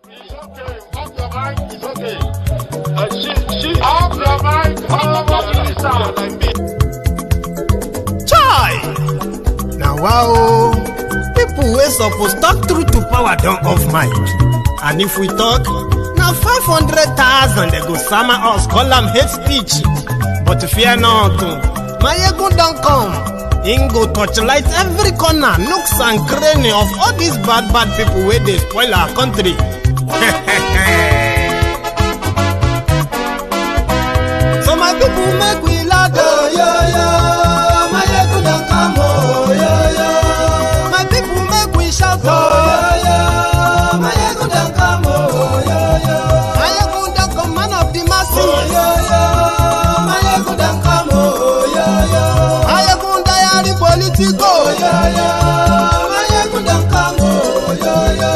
It's okay. Off your mic. It's okay. She off your mic. Chai! Now wow, people wey suppose talk truth to power don't off mic. And if we talk, now 500,000 they go sama us, call them hate speech. But fear not, Maiyegun don't come. Him go torchlight every corner, nooks and cranny of all these bad people where they spoil our country. So my people make we laugh, oh, yo. Maiyegun don't come, oh, yo. My people make we shout, oh, yo. Maiyegun don't come, oh, yo. Maiyegun don't come, man of the masses, oh, yo. Maiyegun don't come, oh, yo. Maiyegun diary Politico, yo. Maiyegun don't come, oh, yo.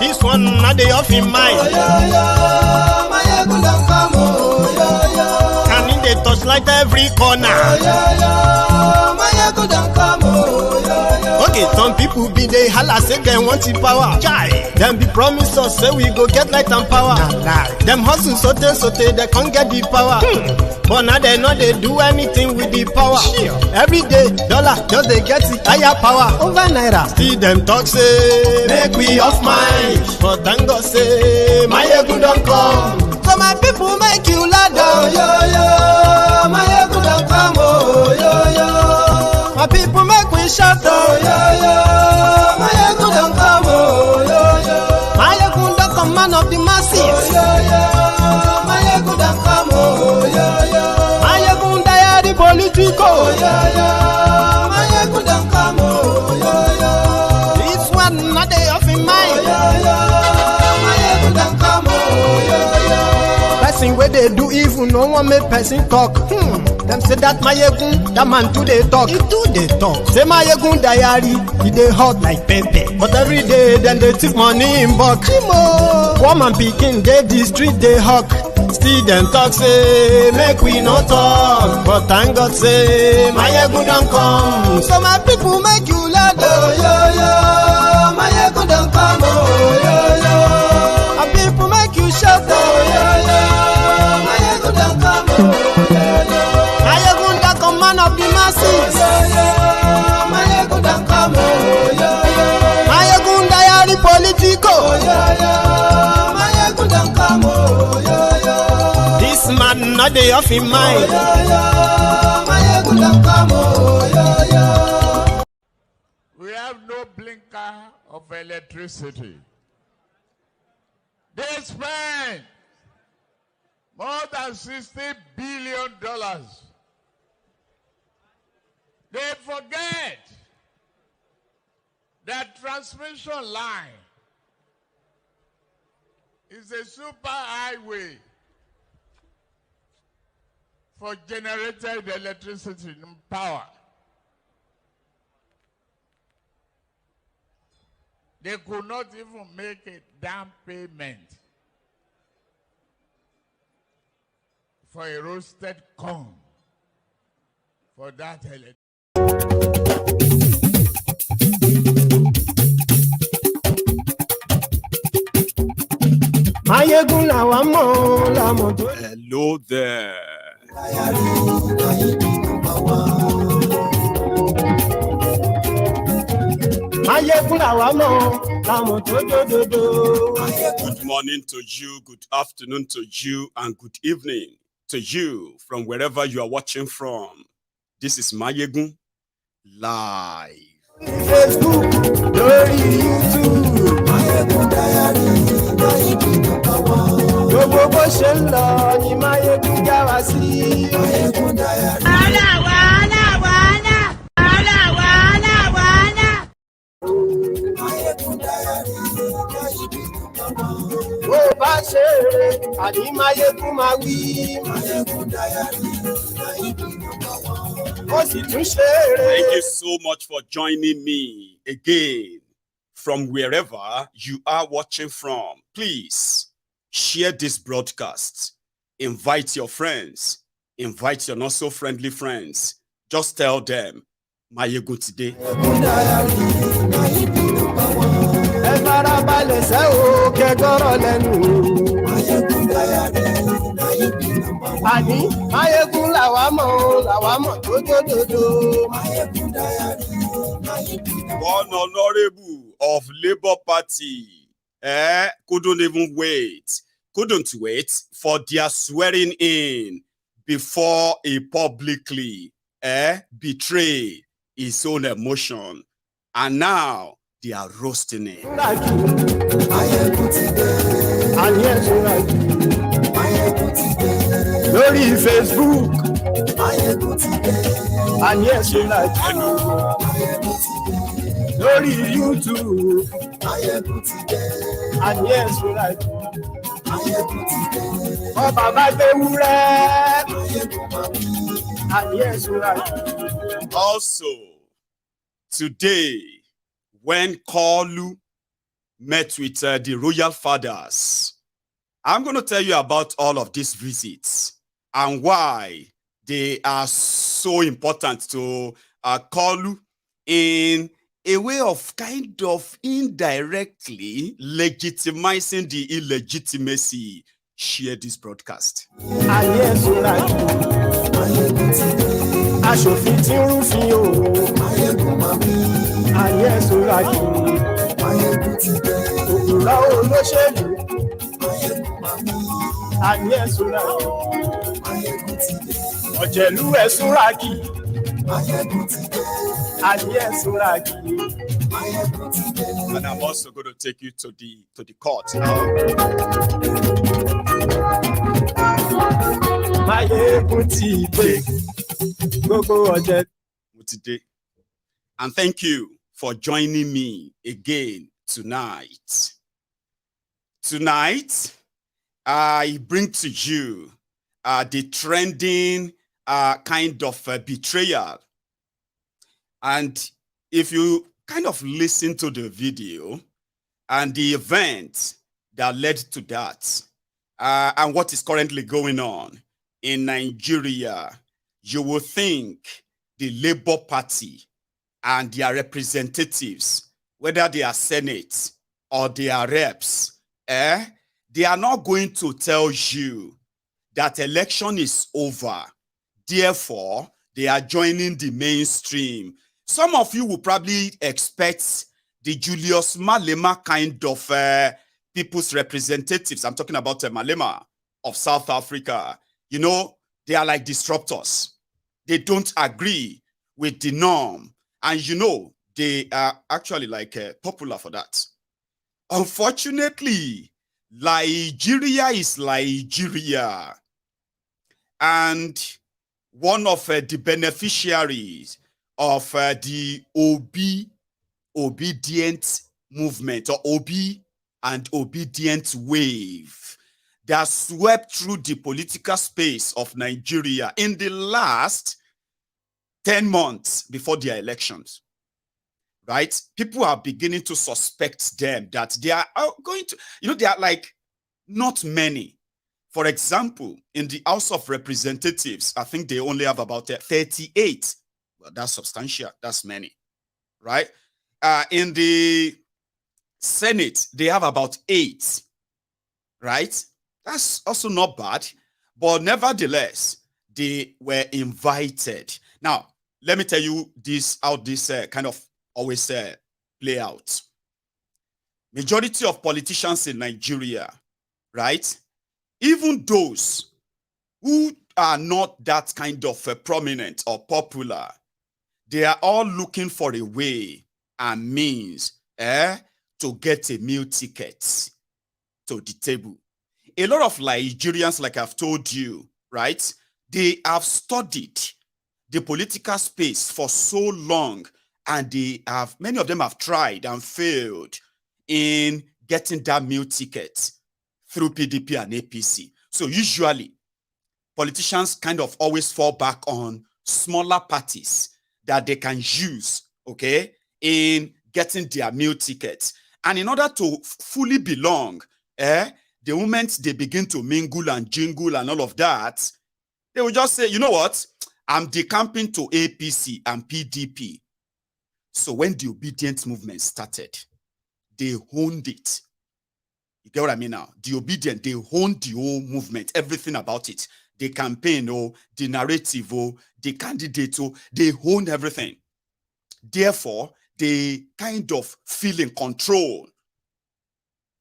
This one not the off in mind, oh, yo. Maiyegun don't come, oh, yo. And in the touchlight every corner, oh, yo. Maiyegun don't come, oh, yo. Okay, some people be they holla say they want the power. Chai, them be promise us say we go get light and power. Nah. Them hustle sote they can't get the power. But now they know they do anything with the power. Sure. Every day, dollar just they get the higher power over naira. Still them talk say make we off mind. But thank God say Maiyegun don't come. So my people make you laugh, oh, yo. Maiyegun don't come, oh, yo. My people make we shout, oh, yo. Maiyegun don't come, oh, yo. Maiyegun don't come, man of the masses, oh, yo. Maiyegun don't come, oh, yo. Maiyegun diary Politico, oh, yo. Maiyegun don't come, oh, yo. This one not they off in mind, oh, yo. Maiyegun don't come, oh, yo. Person where they do evil, no one make person talk. Them say that Maiyegun, that man too they talk. He too they talk. Say Maiyegun diary, he they hot like pepper. But every day then they take money in bulk. Woman picking, they the street they hawk. Still them talk say make we no talk. But thank God say Maiyegun don't come. So my people make you laugh, oh, yo. Maiyegun don't come, oh, yo. My people make you shout, oh, yo. Maiyegun don't come, oh, yo. Maiyegun don't come, man of the masses, oh, yo. Maiyegun don't come, oh, yo. Maiyegun diary Politico, oh, yo. Maiyegun don't come, oh, yo. This man not the off in mind, oh, yo. Maiyegun don't come, oh, yo. We have no blinker of electricity. They spend more than $60 billion. They forget that transmission line is a super highway for generated electricity and power. They could not even make a down payment for a roasted corn for that electricity. Hello there. Good morning to you, good afternoon to you, and good evening to you from wherever you are watching from. This is Maiyegun live. Facebook, YouTube, Maiyegun gbogbo bó ṣe ń lọ ni Maiyegun já wa sí. Maiyegun diary. Wàhálà. Maiyegun diary. Bó bá ṣe eré, àní Maiyegun máa wí. Maiyegun diary. Thank you so much for joining me again from wherever you are watching from. Please share this broadcast. Invite your friends. Invite your not so friendly friends. Just tell them Maiyegun today. farabalẹ̀ sẹ́ o kẹgọ́rọ̀ lẹ́nu. Maiyegun Diary, Maiyegun number one. Àní Maiyegun làwa mọ̀ tó dòdòdò. Maiyegun Diary, Maiyegun number One honorable of Labour Party couldn't wait for their swearing in before he publicly betrayed his own emotion. And now they are roasting him. Maiyegun ti dé. Àní ẹ̀sùn ràjù Maiyegun ti dé. lórí Facebook. Maiyegun ti dé. Àní ẹ̀sùn ràjù Maiyegun ti dé. lórí YouTube. Maiyegun ti dé. Àní ẹ̀sùn ràjù Maiyegun ti dé. ọba bá gbé wúrẹ́. Maiyegun máa wí. Àní ẹ̀sùn ràjù. Also, today, when Kalu met with the royal fathers, I'm going to tell you about all of these visits and why they are so important to Kalu in a way of kind of indirectly legitimizing the illegitimacy. Share this broadcast. Àní ẹ̀sùn ràjù Maiyegun ti dé. aṣòfin tí ń rúfin o. Maiyegun máa wí. Àní ẹ̀sùn ràjù Maiyegun ti dé. òkúra olóṣèlú. Maiyegun máa wí. Àní ẹ̀sùn ràjù Maiyegun ti dé. ọ̀jẹ̀lú ẹ̀sùn ràjù. Maiyegun ti dé. Àní ẹ̀sùn ràjù Maiyegun ti dé. And I'm also going to take you to the court now. Maiyegun ti dé gbogbo ọ̀jẹ̀. Today. And thank you for joining me again tonight. Tonight, I bring to you the trending kind of betrayal. And if you kind of listen to the video and the event that led to that, and what is currently going on in Nigeria, you will think the Labour Party and their representatives, whether they are Senate or they are reps, they are not going to tell you that election is over. Therefore, they are joining the mainstream. Some of you will probably expect the Julius Malema kind of people's representatives. I'm talking about Malema of South Africa. You know, they are like disruptors. They don't agree with the norm. And you know, they are actually like popular for that. Unfortunately, Nigeria is Nigeria. And one of the beneficiaries of the Obidient movement, or Obi and Obidient wave, that swept through the political space of Nigeria in the last 10 months before their elections, right? People are beginning to suspect them that they are going to, you know, they are like not many. For example, in the House of Representatives, I think they only have about 38. Well, that's substantial. That's many, right? In the Senate, they have about 8, right? That's also not bad. But nevertheless, they were invited. Now, let me tell you this, how this kind of always play out. Majority of politicians in Nigeria, right? Even those who are not that kind of prominent or popular, they are all looking for a way and means to get a meal ticket to the table. A lot of Nigerians, like I've told you, right? They have studied the political space for so long, and many of them have tried and failed in getting that meal ticket through PDP and APC. So usually, politicians kind of always fall back on smaller parties that they can use, okay, in getting their meal tickets. And in order to fully belong, the moment they begin to mingle and jingle and all of that, they will just say, you know what, I'm decamping to APC and PDP. So when the Obidient movement started, they honed it. You get what I mean now? The Obidient, they honed the whole movement, everything about it. The campaign, the narrative, the candidate, they honed everything. Therefore, they kind of feel in control.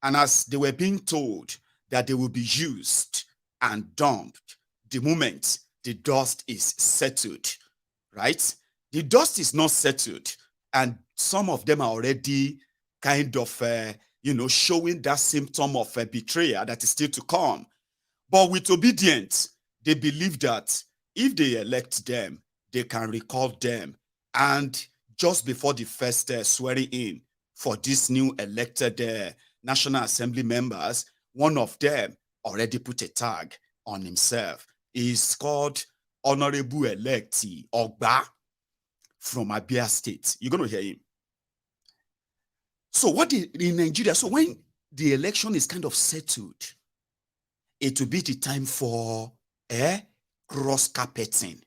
And as they were being told that they will be used and dumped the moment the dust is settled, right? The dust is not settled. And some of them are already kind of, showing that symptom of betrayal that is still to come. But with Obidient, they believe that if they elect them, they can recall them. And just before the first swearing in for this new elected National Assembly members, one of them already put a tag on himself. He's called Honorable Electee Ogba from Abia State. You're going to hear him. So in Nigeria, so when the election is kind of settled, it will be the time for cross-carpeting,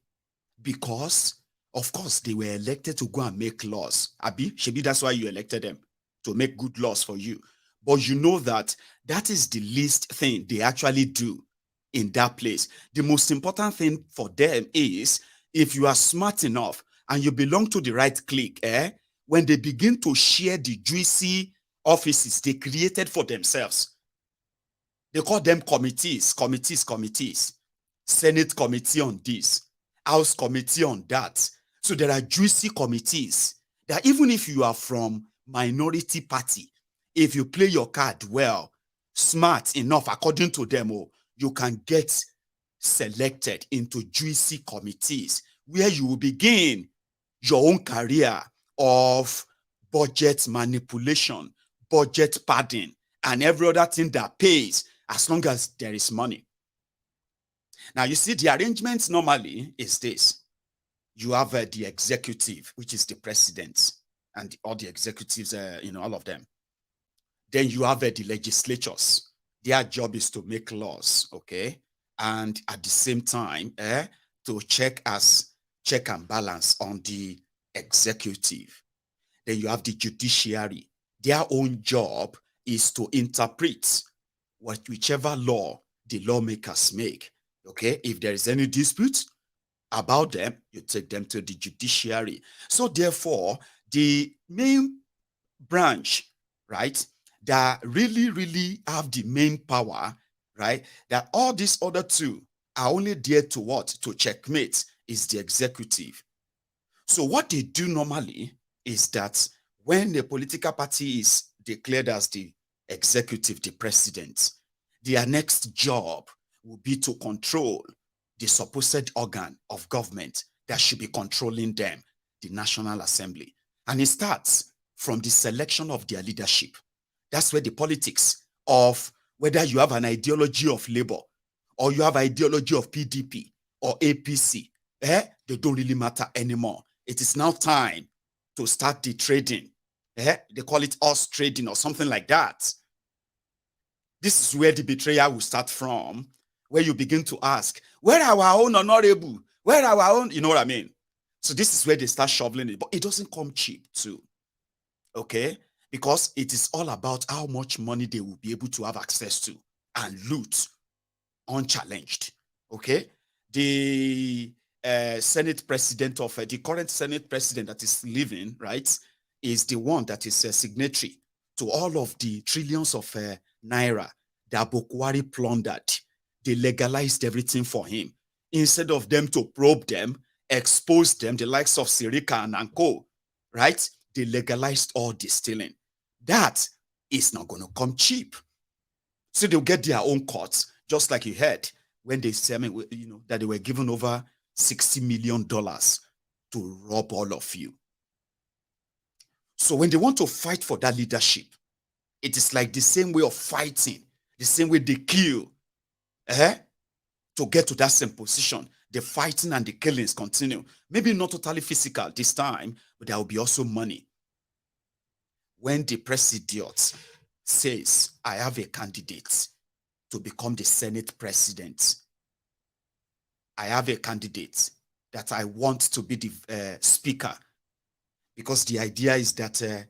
because, of course, they were elected to go and make laws. Abi, Shebi, that's why you elected them, to make good laws for you. But you know that is the least thing they actually do in that place. The most important thing for them is, if you are smart enough and you belong to the right clique, when they begin to share the juicy offices they created for themselves, they call them committees. Senate committee on this, House committee on that. So there are juicy committees that even if you are from minority party, if you play your card well, smart enough according to them, you can get selected into juicy committees where you will begin your own career of budget manipulation, budget padding, and every other thing that pays, as long as there is money. Now, you see, the arrangement normally is this. You have the executive, which is the president, and all the executives, all of them. Then you have the legislatures. Their job is to make laws, okay? And at the same time, to check and balance on the executive. Then you have the judiciary. Their own job is to interpret whichever law the lawmakers make. Okay, if there is any dispute about them, you take them to the judiciary. So therefore, the main branch, right, that really have the main power, right, that all these other two are only there to what? To checkmate, is the executive. So what they do normally is that when the political party is declared as the executive, the president, their next job will be to control the supposed organ of government that should be controlling them, the National Assembly. And it starts from the selection of their leadership. That's where the politics of whether you have an ideology of Labour or you have ideology of PDP or APC, they don't really matter anymore. It is now time to start the trading. They call it horse trading or something like that. This is where the betrayal will start from, where you begin to ask, where are our own honorable? Where are our own? You know what I mean? So this is where they start shoveling it. But it doesn't come cheap too. Okay? Because it is all about how much money they will be able to have access to and loot unchallenged. Okay? The Senate president of the current Senate president that is living, right, is the one that is a signatory to all of the trillions of naira that Bokwari plundered. They legalized everything for him. Instead of them to probe them, expose them, the likes of Sirika and Co., right? They legalized all the stealing. That is not going to come cheap. So they'll get their own courts, just like you heard when they said, that they were given over $60 million to rob all of you. So when they want to fight for that leadership, it is like the same way of fighting, the same way they kill, to get to that same position. The fighting and the killings continue. Maybe not totally physical this time, but there will be also money. When the president says, I have a candidate to become the Senate president, I have a candidate that I want to be the speaker, because the idea is that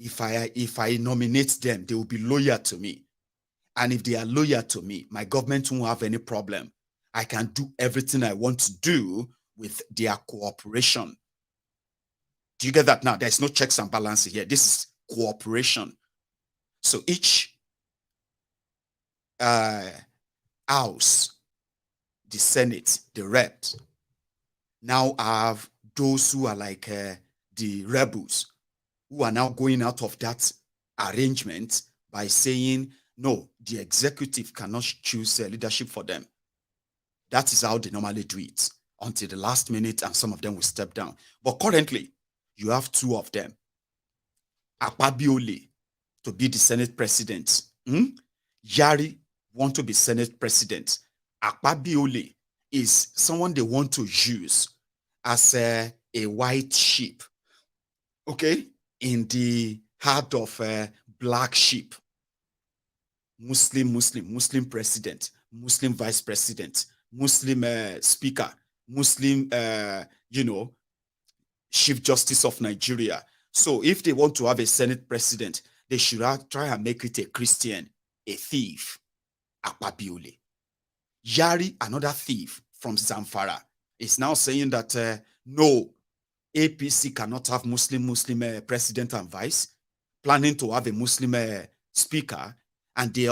if I nominate them, they will be loyal to me. And if they are loyal to me, my government won't have any problem. I can do everything I want to do with their cooperation. Do you get that now? There's no checks and balances here. This is cooperation. So each house, the Senate, the reps, now have those who are like the rebels, who are now going out of that arrangement by saying, no, the executive cannot choose leadership for them. That is how they normally do it until the last minute, and some of them will step down. But currently, you have two of them. Akpabiole to be the Senate president. Yari want to be Senate president. Akpabiole is someone they want to use as a white sheep, okay, in the heart of black sheep. Muslim president, Muslim vice president, Muslim speaker, Muslim, Chief Justice of Nigeria. So if they want to have a Senate president, they should try and make it a Christian, a thief, Akpabiole. Yari, another thief from Zamfara, is now saying that no, APC cannot have Muslim president and vice, planning to have a Muslim speaker, and they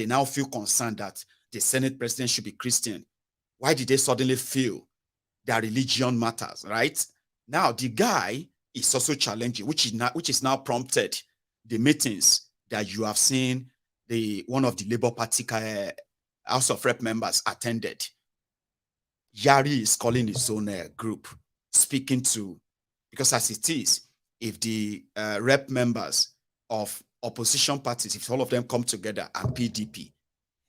now feel concerned that the Senate president should be Christian. Why did they suddenly feel that religion matters, right? Now the guy is also challenging, which is now prompted the meetings that you have seen one of the Labour Party House of Rep members attended. Yari is calling his own group, speaking to, because as it is, if the rep members of opposition parties, if all of them come together and PDP,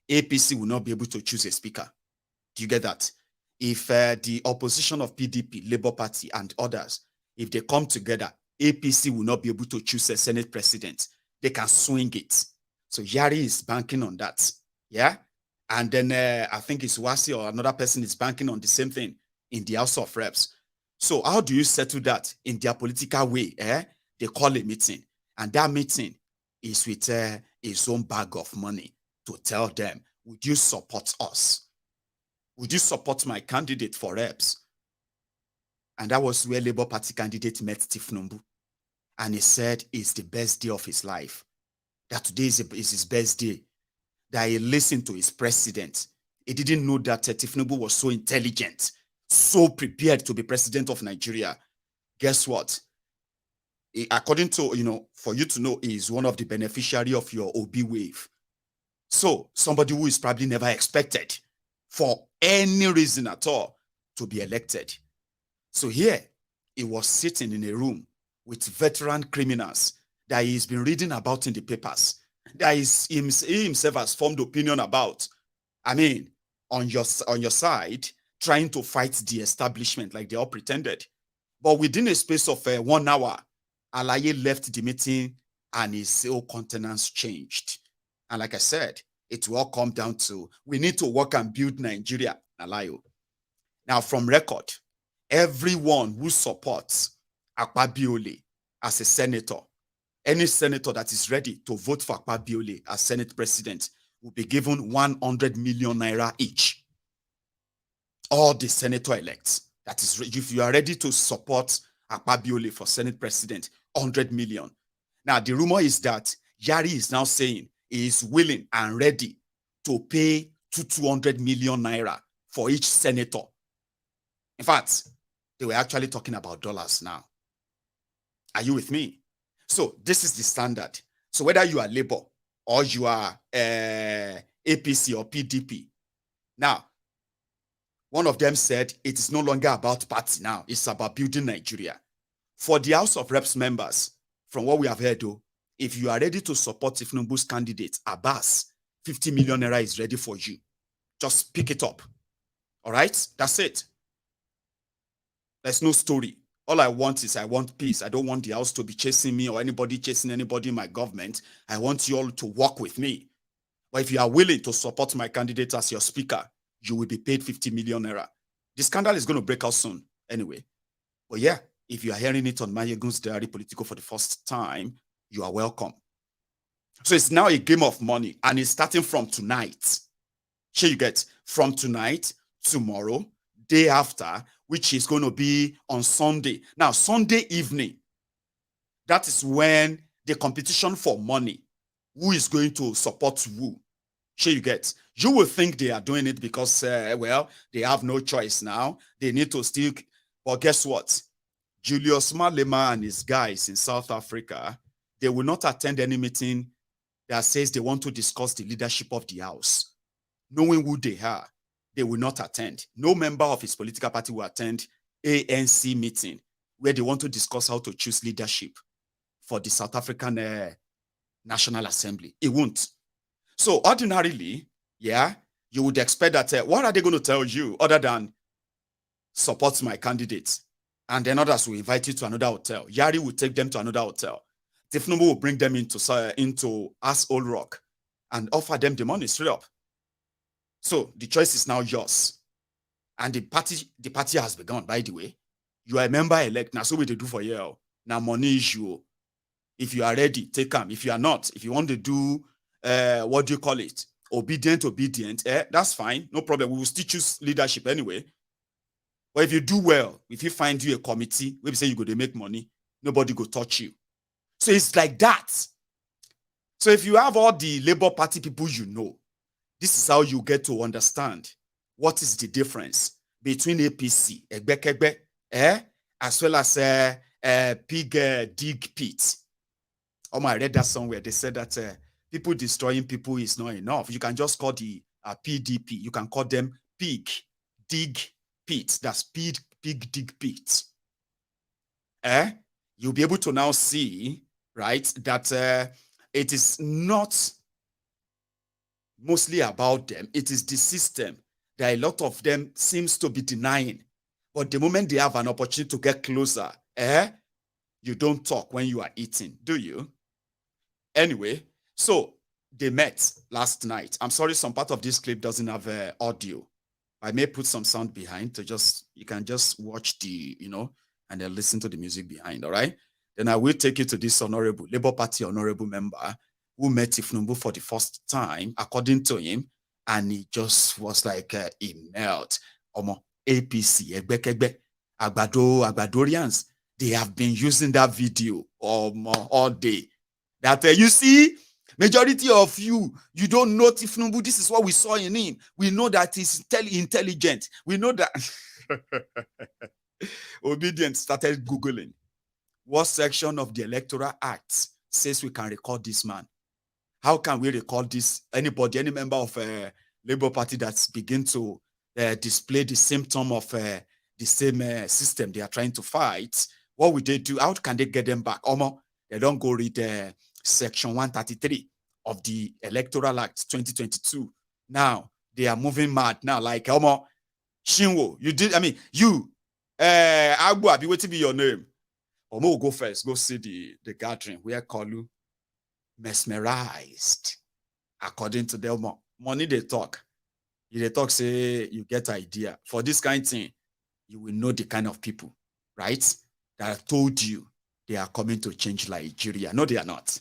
APC will not be able to choose a speaker. Do you get that? If the opposition of PDP, Labour Party, and others, if they come together, APC will not be able to choose a Senate president. They can swing it. So Yari is banking on that. Yeah? And then I think it's Wasi or another person is banking on the same thing in the House of Reps. So how do you settle that in their political way? They call a meeting. And that meeting is with his own bag of money to tell them, would you support us? Would you support my candidate for reps? And that was where Labour Party candidate met Tinubu. And he said it's the best day of his life. That today is his best day. That he listened to his president. He didn't know that Tinubu was so intelligent, so prepared to be president of Nigeria. Guess what? According to, for you to know, he is one of the beneficiaries of your Obi wave. So somebody who is probably never expected for any reason at all to be elected. So here, he was sitting in a room with veteran criminals that he's been reading about in the papers, that he himself has formed opinion about. I mean, on your side, trying to fight the establishment like they all pretended. But within a space of 1 hour, Alaye left the meeting and his whole countenance changed. And like I said, it will all come down to, we need to work and build Nigeria, Alayo. Now, from record, everyone who supports Akpabiole as a senator, any senator that is ready to vote for Akpabiole as Senate president will be given 100 million naira each. All the senator elects. That is, if you are ready to support Akpabiole for Senate president, 100 million. Now, the rumor is that Yari is now saying he is willing and ready to pay 200 million naira for each senator. In fact, they were actually talking about dollars now. Are you with me? So this is the standard. So whether you are Labour or you are APC or PDP, now, one of them said it is no longer about party now. It's about building Nigeria. For the House of Reps members, from what we have heard, though, if you are ready to support Tinubu's candidate, Abbas, 50 million naira is ready for you. Just pick it up. All right? That's it. There's no story. All I want is I want peace. I don't want the house to be chasing me or anybody chasing anybody in my government. I want you all to work with me. But if you are willing to support my candidate as your speaker, you will be paid 50 million naira. The scandal is going to break out soon anyway. But yeah, if you are hearing it on MaiyegunsDiary Politico for the first time, you are welcome. So it's now a game of money, and it's starting from tonight. Sure, you get from tonight, tomorrow, day after, which is going to be on Sunday. Now, Sunday evening, that is when the competition for money, who is going to support who. Sure, you get. You will think they are doing it because, well, they have no choice now. They need to still. But guess what? Julius Malema and his guys in South Africa, they will not attend any meeting that says they want to discuss the leadership of the house. Knowing who they are, they will not attend. No member of his political party will attend ANC meeting where they want to discuss how to choose leadership for the South African National Assembly. It won't. So ordinarily, yeah, you would expect that, what are they going to tell you other than support my candidates? And then others will invite you to another hotel. Yari will take them to another hotel. Tinubu will bring them into Ask Old Rock and offer them the money straight up. So the choice is now yours. And the party has begun, by the way. You are a member elect. Now, so what they do for you. Now, money issue. If you are ready, take them. If you are not, if you want to do, what do you call it? Obidient, that's fine. No problem. We will still choose leadership anyway. But if you do well, if you find you a committee, where we say you go to make money, nobody go touch you. So it's like that. So if you have all the Labour Party people you know, this is how you get to understand what is the difference between APC, as well as Pig Dig Pit. Oh, I read that somewhere. They said that people destroying people is not enough. You can just call the PDP. You can call them Pig Dig Pit. That's Pig Dig Pit. You'll be able to now see, right, that it is not mostly about them. It is the system that a lot of them seems to be denying. But the moment they have an opportunity to get closer, you don't talk when you are eating, do you? Anyway, so they met last night. I'm sorry, some part of this clip doesn't have audio. I may put some sound behind to you can just watch the, and then listen to the music behind, all right? Then I will take you to this honorable, Labour Party honorable member who met Tinubu for the first time, according to him, and he just was like, he knelt. APC, Agbadorians, they have been using that video all day. That you see, majority of you don't know Tinubu. This is what we saw in him. We know that he's intelligent. We know that. Obidient started Googling what section of the Electoral Act says we can record this man. How can we record this? Anybody, any member of a Labour Party that's begin to display the symptom of the same system they are trying to fight, what would they do? How can they get them back? They don't go read Section 133 of the Electoral Act 2022. Now, they are moving mad now, like, Shinwo, you did, Agbo, Abi, what to be your name? We'll go first, go see the gathering. We are calling mesmerized. According to them, money they talk. If they talk, say, you get idea. For this kind of thing, you will know the kind of people, right? That I told you they are coming to change Nigeria. No, they are not.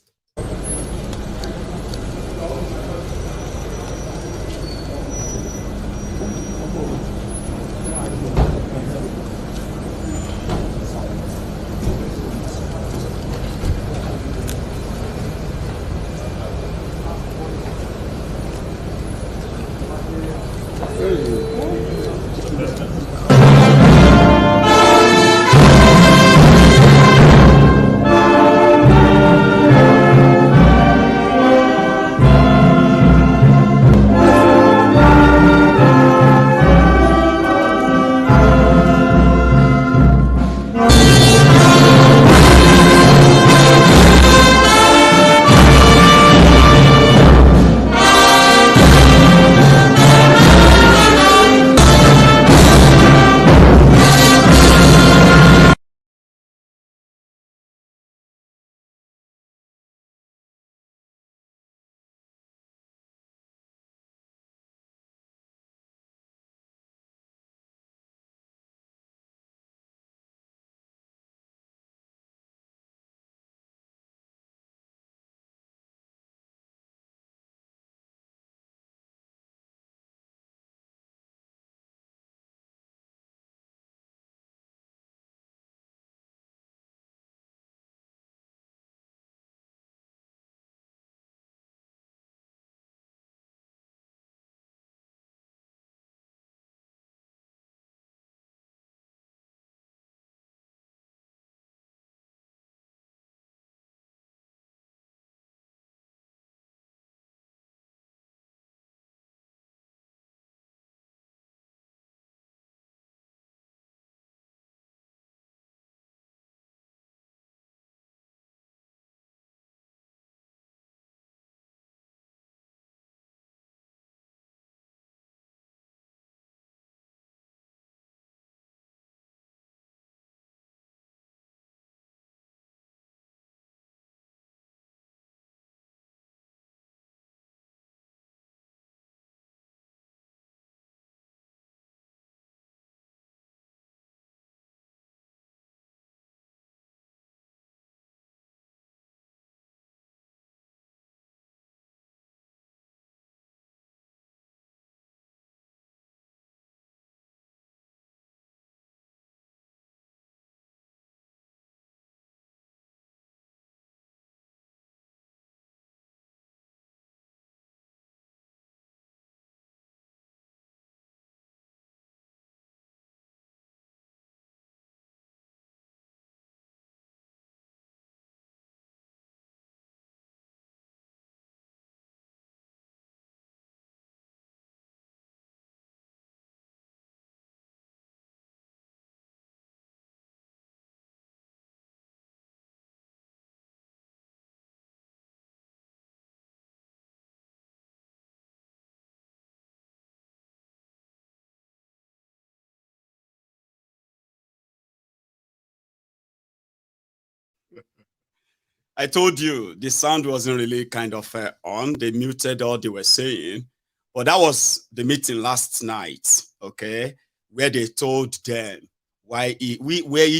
I told you the sound wasn't really kind of on. They muted all they were saying. But that was the meeting last night, okay, where they told them where he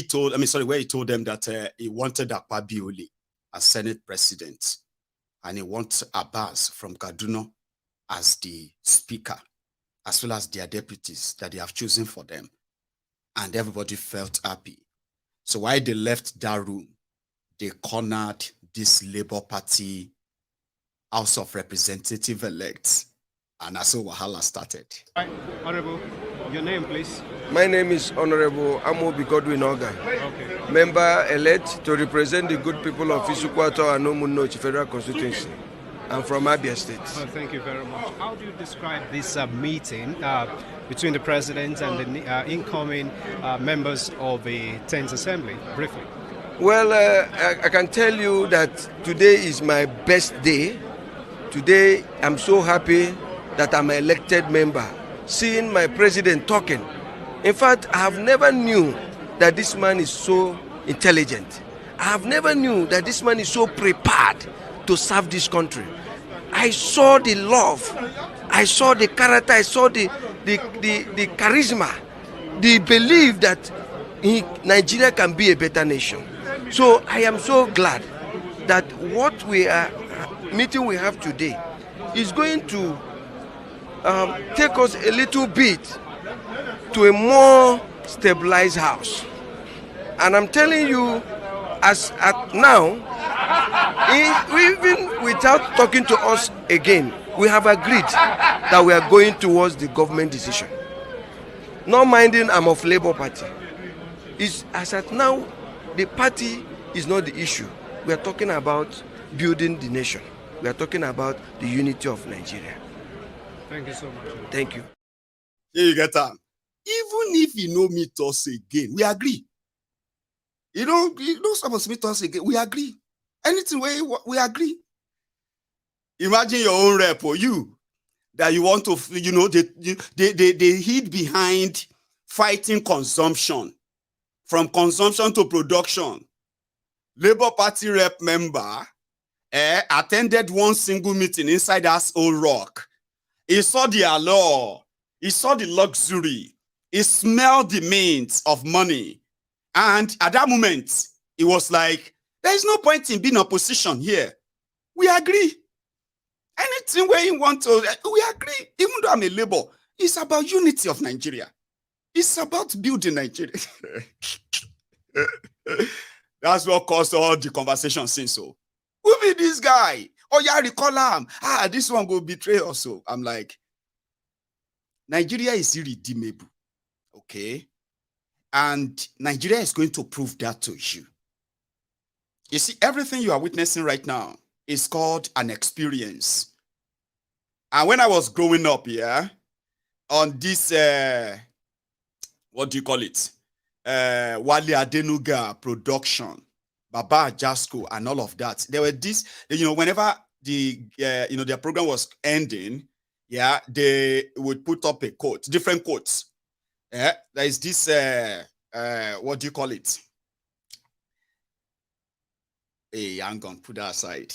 told them that he wanted Akpabioli as Senate president and he wants Abbas from Kaduna as the speaker, as well as their deputies that they have chosen for them. And everybody felt happy. So while they left that room, they cornered this Labour Party House of Representative elects, and that's how Wahala started. Right, Honorable, your name, please. My name is Honorable Amobi Godwin Oga, Okay. member elect to represent the good people of Isukwato and Omunnochi Federal Constituency. I'm from Abia State. Oh, thank you very much. How do you describe this meeting between the President and the incoming members of the 10th Assembly, briefly? Well, I can tell you that today is my best day. Today, I'm so happy that I'm an elected member, seeing my president talking. In fact, I have never knew that this man is so intelligent. I have never knew that this man is so prepared to serve this country. I saw the love, I saw the character, I saw the charisma, the belief that Nigeria can be a better nation. So I am so glad that what meeting we have today is going to take us a little bit to a more stabilized house. And I'm telling you, as at now, even without talking to us again, we have agreed that we are going towards the government decision. Not minding I'm of Labour Party. As at now, the party is not the issue. We are talking about building the nation. We are talking about the unity of Nigeria. Thank you so much. Thank you. Here you get that. Even if you know meet us again, we agree. You don't supposed to meet us again. We agree. Anything we agree. Imagine your own rep or you that you want to, they hid behind fighting consumption. From consumption to production. Labour Party rep member attended one single meeting inside Asshole Rock. He saw the allure. He saw the luxury. He smelled the mint of money. And at that moment, it was like, there is no point in being opposition here. We agree. Anything where you want to, we agree. Even though I'm a Labour, it's about unity of Nigeria. It's about building Nigeria. That's what caused all the conversation since. So, who be this guy? Oh, yeah, recall him. This one go betray also. I'm like, Nigeria is irredeemable. Okay? And Nigeria is going to prove that to you. You see, everything you are witnessing right now is called an experience. And when I was growing up, on this, what do you call it? Wale Adenuga production, Baba Jasco, and all of that. There were this, whenever their program was ending, they would put up a quote, different quotes. There is this, what do you call it? Hey, I'm gonna put that aside.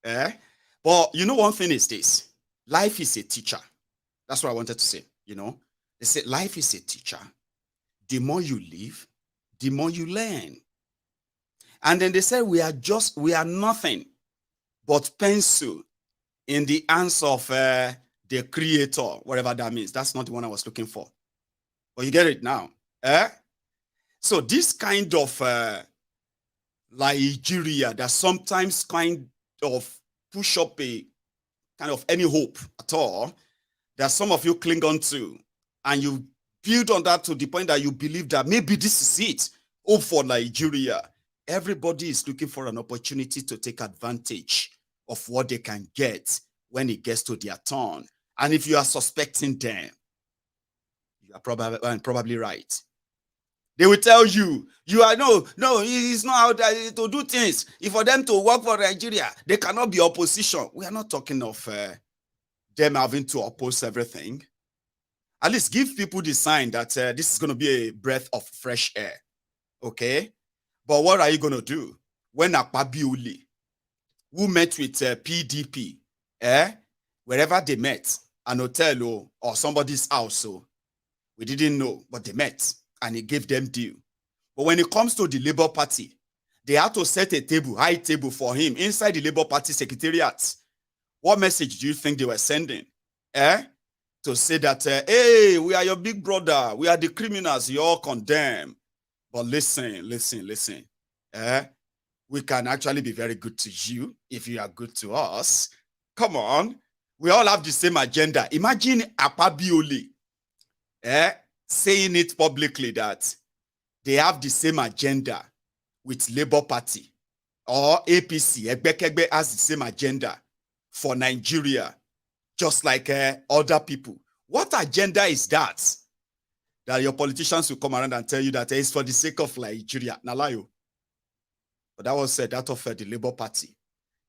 But one thing is this: life is a teacher. That's what I wanted to say. They said life is a teacher. The more you live, the more you learn. And then they said we are nothing but pencil in the hands of the creator, whatever that means. That's not the one I was looking for. But you get it now. So this kind of Nigeria that sometimes kind of push up a kind of any hope at all that some of you cling on to, and you build on that to the point that you believe that maybe this is it. Hope for Nigeria. Everybody is looking for an opportunity to take advantage of what they can get when it gets to their turn. And if you are suspecting them, you are probably right. They will tell you, no, it's not how to do things. If for them to work for Nigeria, they cannot be opposition. We are not talking of them having to oppose everything. At least give people the sign that this is going to be a breath of fresh air. Okay? But what are you going to do? when Akpabiole, who met with PDP, wherever they met, an hotel or somebody's house, so we didn't know, but they met and he gave them deal. But when it comes to the Labour Party, they had to set a table, high table for him inside the Labour Party secretariat. What message do you think they were sending? To say that, hey, we are your big brother. We are the criminals. You all condemn. But listen. We can actually be very good to you if you are good to us. Come on. We all have the same agenda. Imagine Akpabiole saying it publicly that they have the same agenda with Labour Party or APC. Egbekegbe has the same agenda for Nigeria, just like other people. What agenda is that? That your politicians will come around and tell you that it's for the sake of Nigeria. Nalayo. But that was that of the Labour Party.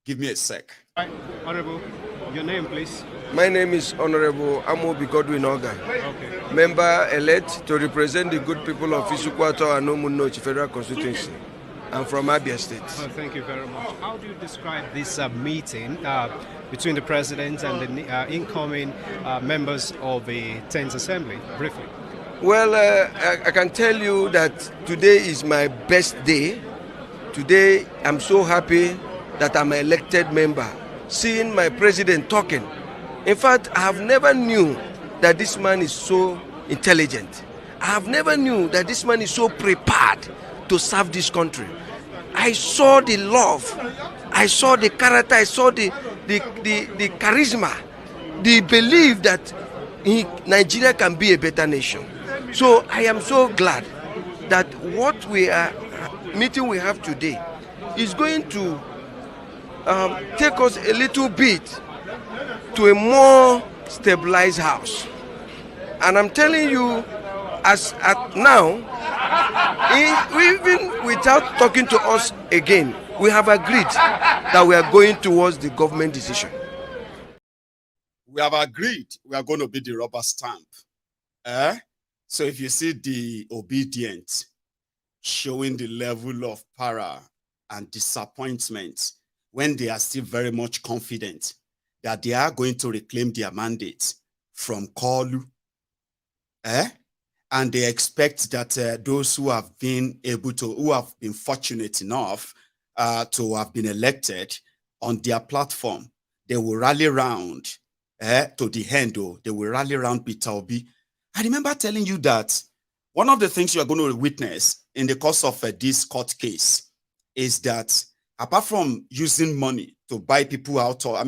Give me a sec. Hi, Honorable, your name, please. My name is Honorable Amobi Godwin Oga, Okay. member-elect to represent the good people of Isukwato and Omunnochi Federal Constituency. I'm from Abia State. Oh, thank you very much. How do you describe this meeting between the President and the incoming members of the 10th Assembly, briefly? Well, I can tell you that today is my best day. Today, I'm so happy that I'm an elected member, seeing my president talking. In fact, I have never knew that this man is so intelligent. I have never knew that this man is so prepared to serve this country. I saw the love, I saw the character, I saw the charisma, the belief that Nigeria can be a better nation. So I am so glad that what meeting we have today is going to take us a little bit to a more stabilized house. And I'm telling you, as at now, even without talking to us again, we have agreed that we are going towards the government decision. We have agreed we are going to be the rubber stamp. So if you see the Obidient showing the level of power and disappointment when they are still very much confident that they are going to reclaim their mandate from Kolu, and they expect that those who have been fortunate enough to have been elected on their platform, they will rally around to the end. They will rally around Peter Obi. I remember telling you that one of the things you are going to witness in the course of this court case is that apart from using money to buy people out, or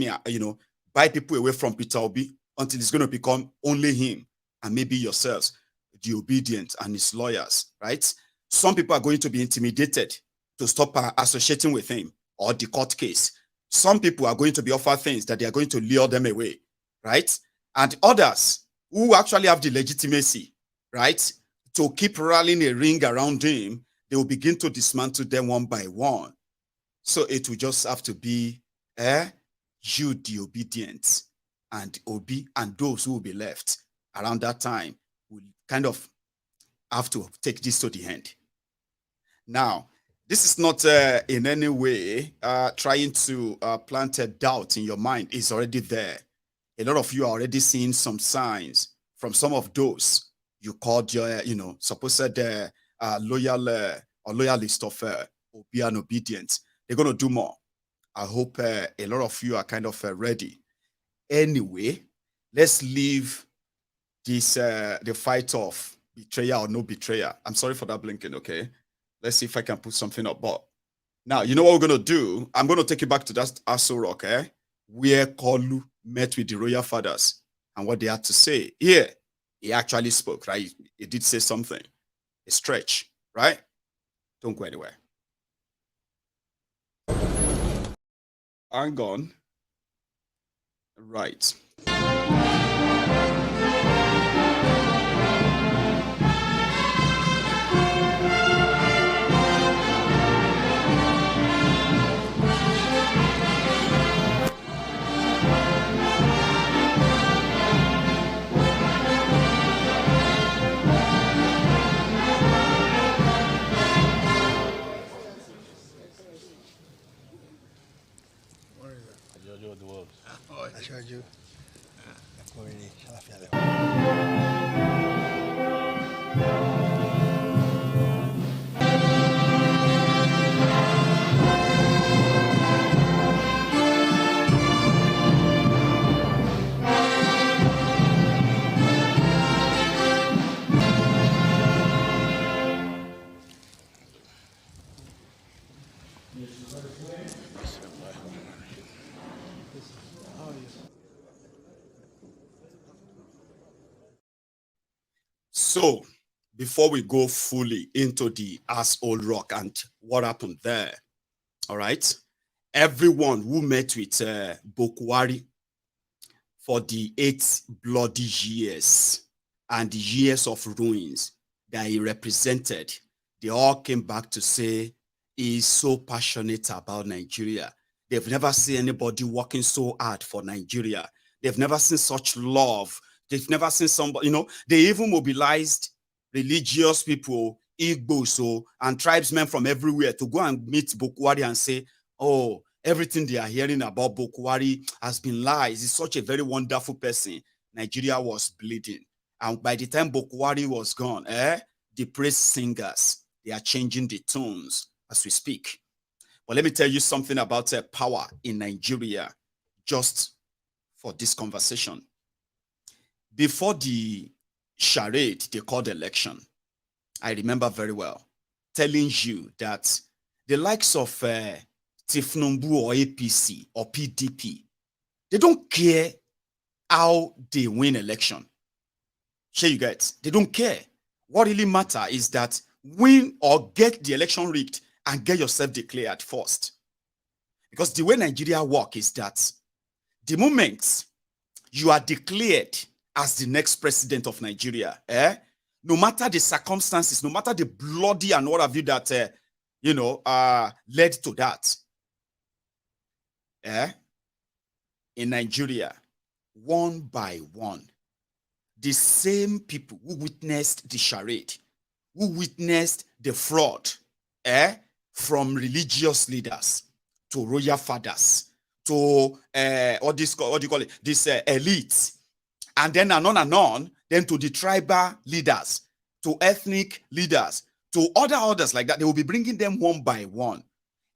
buy people away from Peter Obi until it's going to become only him and maybe yourselves, the Obidient and his lawyers, right? Some people are going to be intimidated to stop associating with him or the court case. Some people are going to be offered things that they are going to lure them away, right? And others who actually have the legitimacy, right, to keep rallying a ring around him, they will begin to dismantle them one by one. So it will just have to be you, the Obidient, and Obi, and those who will be left around that time will kind of have to take this to the end. Now, this is not in any way trying to plant a doubt in your mind. It's already there. A lot of you are already seeing some signs from some of those you called your, supposed loyal or loyalist of Obi and Obidient. They're going to do more. I hope a lot of you are kind of ready. Anyway, let's leave this the fight of betrayal or no betrayal. I'm sorry for that blinking, okay? Let's see if I can put something up. But now, you know what we're going to do? I'm going to take you back to that Aso Rock, where Kolu met with the royal fathers and what they had to say. Here, he actually spoke, right? He did say something. A stretch, right? Don't go anywhere. Hang on. Right. Aṣáájú of the world. Aṣáájú. So, before we go fully into the asshole rock and what happened there, all right, everyone who met with Bokwari for the 8 bloody years and the years of ruins that he represented, they all came back to say he's so passionate about Nigeria. They've never seen anybody working so hard for Nigeria. They've never seen such love. They've never seen somebody, they even mobilized religious people, Igbo, and tribesmen from everywhere to go and meet Bokwari and say, oh, everything they are hearing about Bokwari has been lies. He's such a very wonderful person. Nigeria was bleeding. And by the time Bokwari was gone, the praise singers, they are changing the tunes as we speak. But let me tell you something about power in Nigeria, just for this conversation. Before the charade they called election, I remember very well telling you that the likes of Tinubu or APC or PDP, they don't care how they win election. Sure you get? They don't care. What really matters is that win or get the election rigged and get yourself declared first. Because the way Nigeria works is that the moment you are declared as the next president of Nigeria, no matter the circumstances, no matter the bloody and what have you that, led to that, in Nigeria, one by one, the same people who witnessed the charade, who witnessed the fraud, from religious leaders to royal fathers to what do you call it? This elites, and then on, then to the tribal leaders, to ethnic leaders, to others like that. They will be bringing them one by one.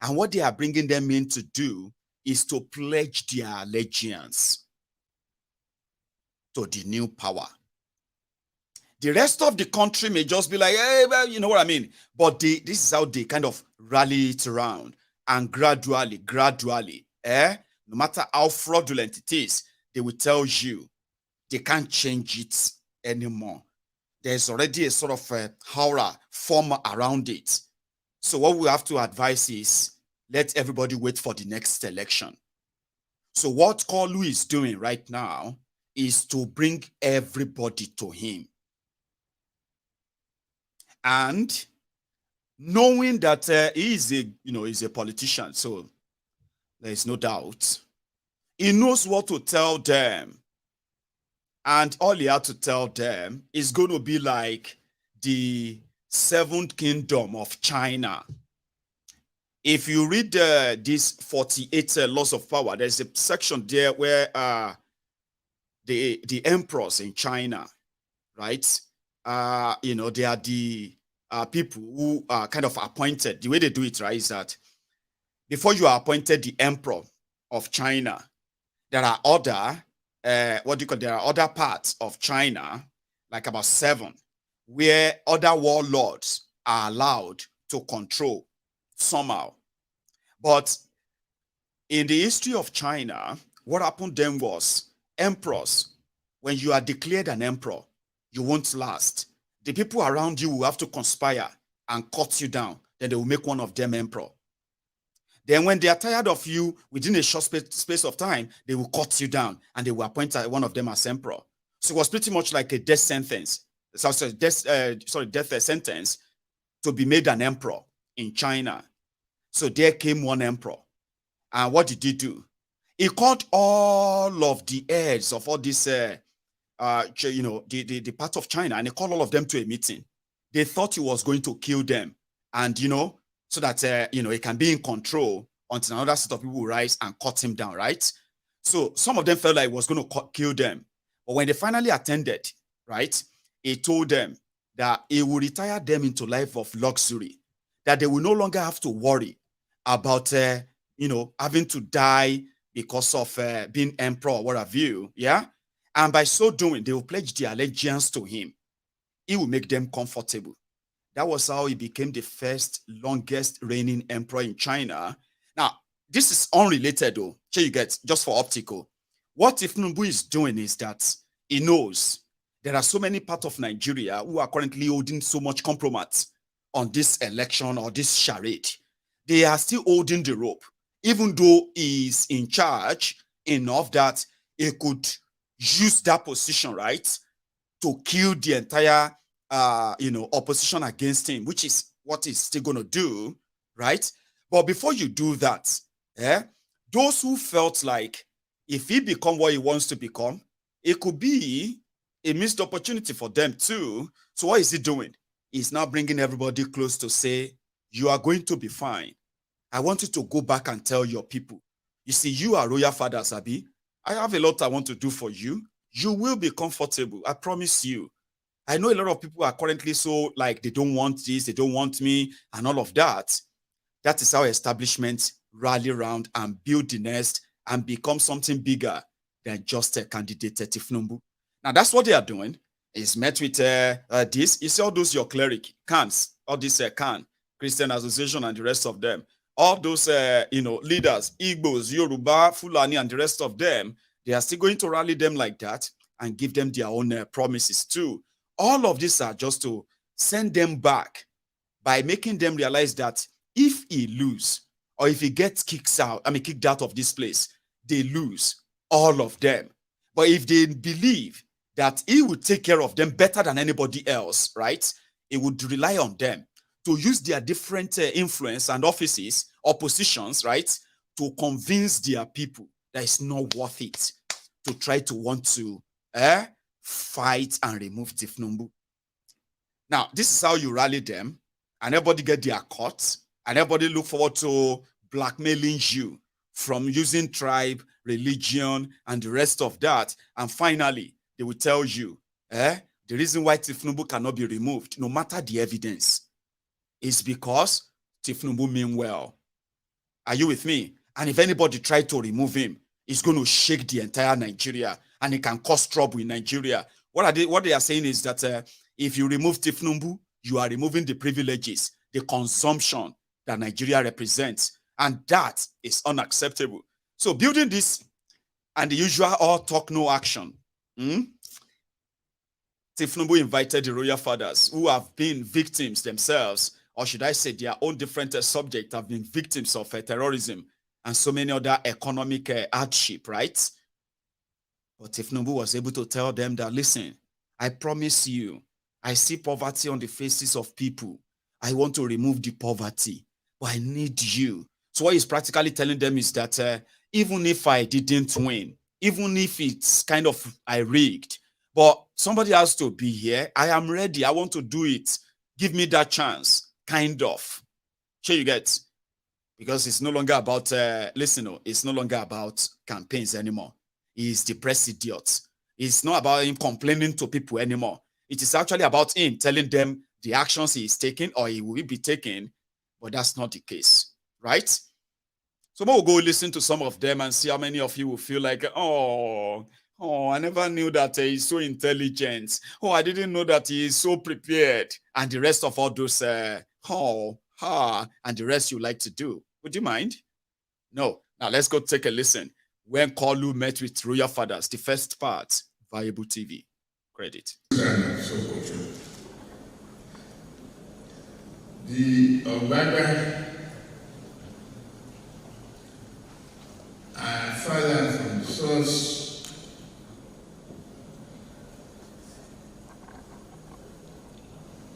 And what they are bringing them in to do is to pledge their allegiance to the new power. The rest of the country may just be like, hey, well, you know what I mean? But this is how they kind of rally it around. And gradually, no matter how fraudulent it is, they will tell you they can't change it anymore. There's already a sort of aura form around it. So what we have to advise is let everybody wait for the next election. So what Kolu is doing right now is to bring everybody to him. And knowing that he is he's a politician, so there is no doubt. He knows what to tell them. And all he had to tell them is going to be like the 7th kingdom of China. If you read these 48 laws of power, there's a section there where the emperors in China, right? They are the people who are kind of appointed. The way they do it, right, is that before you are appointed the emperor of China, there are other there are other parts of China, like about 7, where other warlords are allowed to control somehow. But in the history of China, what happened then was emperors, when you are declared an emperor, you won't last. The people around you will have to conspire and cut you down. Then they will make one of them emperor. Then when they are tired of you, within a short space of time, they will cut you down and they will appoint one of them as emperor. So it was pretty much like a death sentence. Death sentence to be made an emperor in China. So there came one emperor. And what did he do? He called all of the heads of all this, the part of China, and he called all of them to a meeting. They thought he was going to kill them. And, so that, he can be in control until another set of people will rise and cut him down, right? So some of them felt like it was going to kill them. But when they finally attended, right, he told them that he will retire them into life of luxury, that they will no longer have to worry about, having to die because of being emperor or what have you, yeah? And by so doing, they will pledge their allegiance to him. He will make them comfortable. That was how he became the first longest reigning emperor in China. Now, this is unrelated though, so you get, just for optical. What Tinubu is doing is that he knows there are so many parts of Nigeria who are currently holding so much compromise on this election or this charade. They are still holding the rope, even though he is in charge enough that he could use that position, right, to kill the entire opposition against him, which is what he's still going to do, right? But before you do that, those who felt like if he become what he wants to become, it could be a missed opportunity for them too. So what is he doing? He's now bringing everybody close to say, you are going to be fine. I want you to go back and tell your people. You see, you are royal fathers, Abi. I have a lot I want to do for you. You will be comfortable. I promise you. I know a lot of people are currently so like they don't want this, they don't want me, and all of that. That is how establishments rally around and build the nest and become something bigger than just a candidate Tinubu. Now that's what they are doing. It's met with this. You see all those your cleric, cans, all this can, Christian Association and the rest of them. All those leaders, Igbos, Yoruba, Fulani, and the rest of them, they are still going to rally them like that and give them their own promises too. All of these are just to send them back by making them realize that if he lose or if he gets kicked out of this place, they lose, all of them. But if they believe that he would take care of them better than anybody else, right? He would rely on them to use their different influence and offices or positions, right, to convince their people that it's not worth it to try to want to fight and remove Tinubu. Now, this is how you rally them, and everybody get their cuts, and everybody look forward to blackmailing you from using tribe, religion, and the rest of that. And finally, they will tell you, the reason why Tinubu cannot be removed, no matter the evidence, is because Tinubu mean well. Are you with me? And if anybody try to remove him, it's going to shake the entire Nigeria, and it can cause trouble in Nigeria. What they are saying is that if you remove Tinubu, you are removing the privileges, the consumption that Nigeria represents, and that is unacceptable. So building this and the usual all talk, no action, Tinubu invited the royal fathers who have been victims themselves, or should I say their own different subjects have been victims of terrorism and so many other economic hardship, right? But Tinubu was able to tell them that, listen, I promise you, I see poverty on the faces of people. I want to remove the poverty, but I need you. So what he's practically telling them is that even if I didn't win, even if it's kind of I rigged, but somebody has to be here. I am ready. I want to do it. Give me that chance, kind of. Sure you get? Because it's no longer about, it's no longer about campaigns anymore. He's the press idiot. It's not about him complaining to people anymore. It is actually about him telling them the actions he is taking or he will be taking, but that's not the case, right? So we'll go listen to some of them and see how many of you will feel like, oh, I never knew that he's so intelligent. Oh, I didn't know that he is so prepared. And the rest of all those, and the rest you like to do. Would you mind? No. Now let's go take a listen. When Kolu met with royal fathers, the first part, Viable TV. Credit. The Obidient father from the source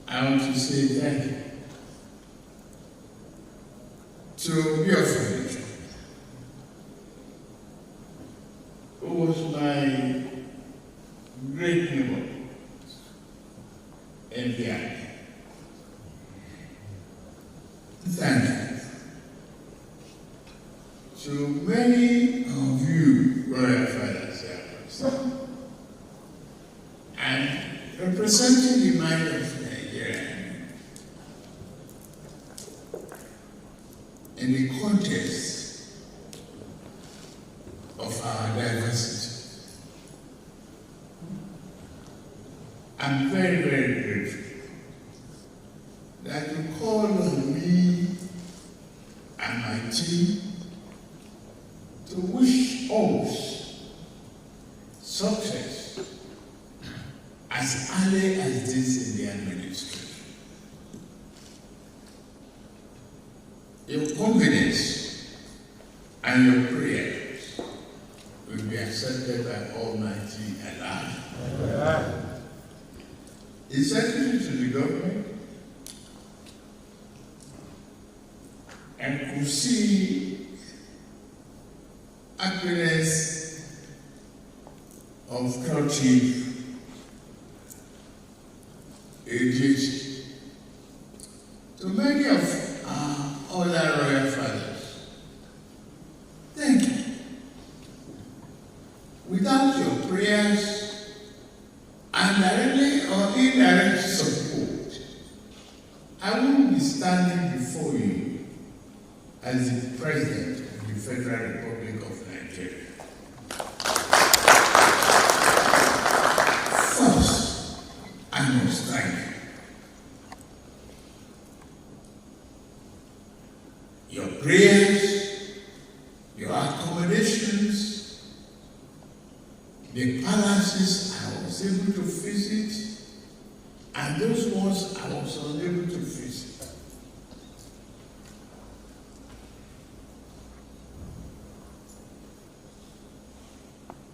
I want to say thank you to your friend who was my great neighbor in the Thank you. to many of you, royal fathers here present, and representing the mind of Nigeria in the context of our diversity. I'm very, very grateful that you call on me and my team to wish us success as early as this in the administration. Your confidence and your prayers will be accepted by Almighty Allah. The Secretary to the government and could see happiness of culture ages to many of our other royal fathers. Thank you. Without your prayers and directly or indirect support, I wouldn't be standing before you as the President of the Federal Republic of Nigeria. First, I must thank you. Your prayers, your accommodations, the palaces I was able to visit, and those ones I was unable to visit.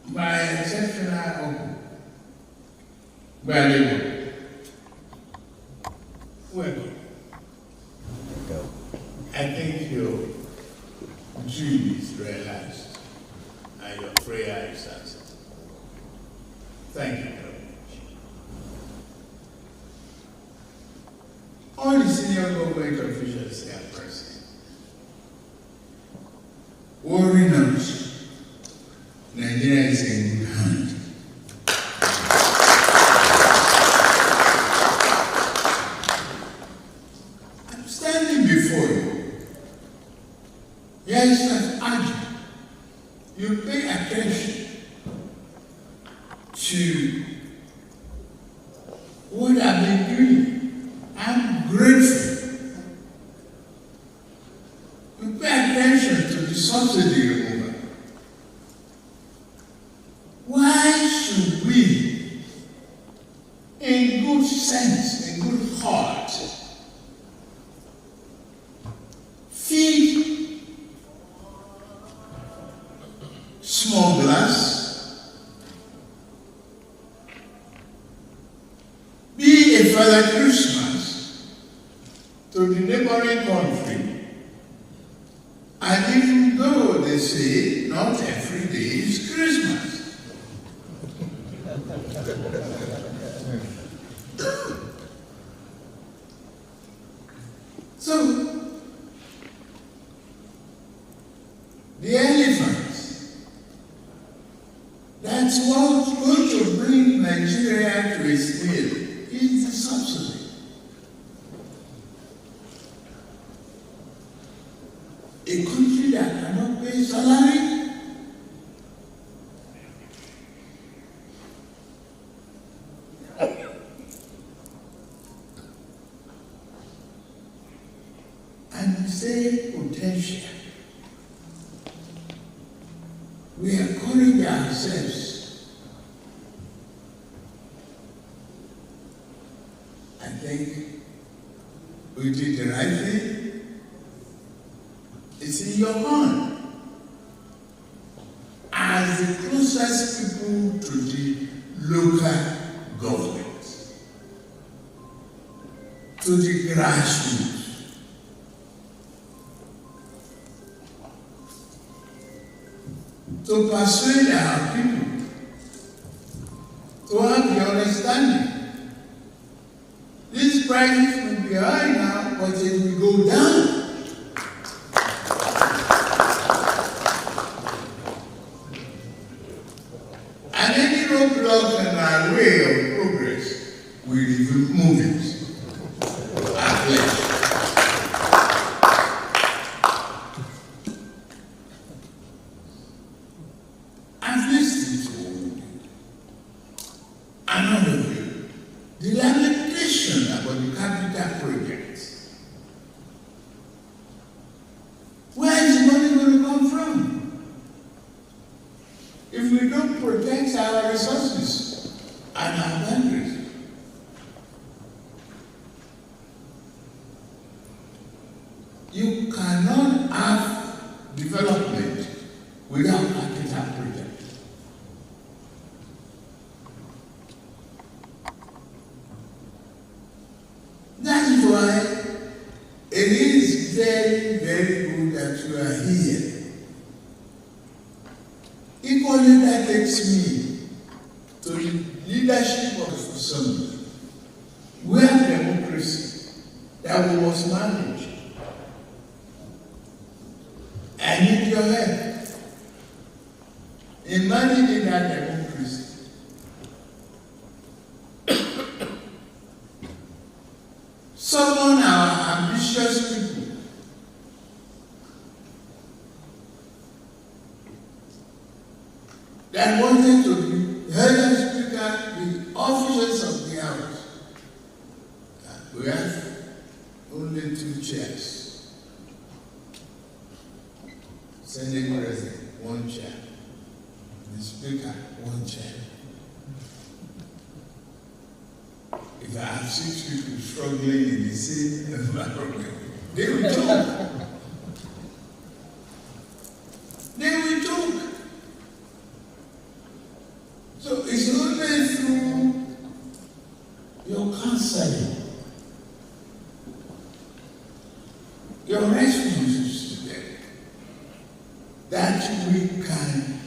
My exceptional uncle, Maiyegun, welcome. I think your dream is realized and your prayer is answered. Thank you very much. All the senior government officials here present, worry not. Nigeria is in good hands. I'm standing before you. Yes, that's urgent. You pay attention to what I've been doing. I'm grateful. You pay attention to the subsidy removal. Why should we, in good sense, in good heart, feed smugglers, be a Father Christmas to the neighboring country, and even though they say not every day is Christmas? So, the elephant, that's what's going to bring Nigeria to its knee, is the subsidy. A country that cannot pay salary, say potential. We encourage ourselves. I think we did the right thing. It's in your hand. As the closest people to the local government, to the grassroots, to persuade our people to have the understanding. These prices will be high now, but it will go down. resources and our boundaries. You cannot have development without capital project. That is why it is very, very good that you are here. Equally, that takes me to the leadership of assembly, where democracy that we must manage. I need your help in managing that democracy. Summon our ambitious people that wanted to be head speaker, the officers of the house. We have only 2 chairs. Senate President, 1 chair. The Speaker, 1 chair. If I have 6 people struggling in the same environment, they will talk. They will talk. So it's only through your counseling, your responses to them, that we can.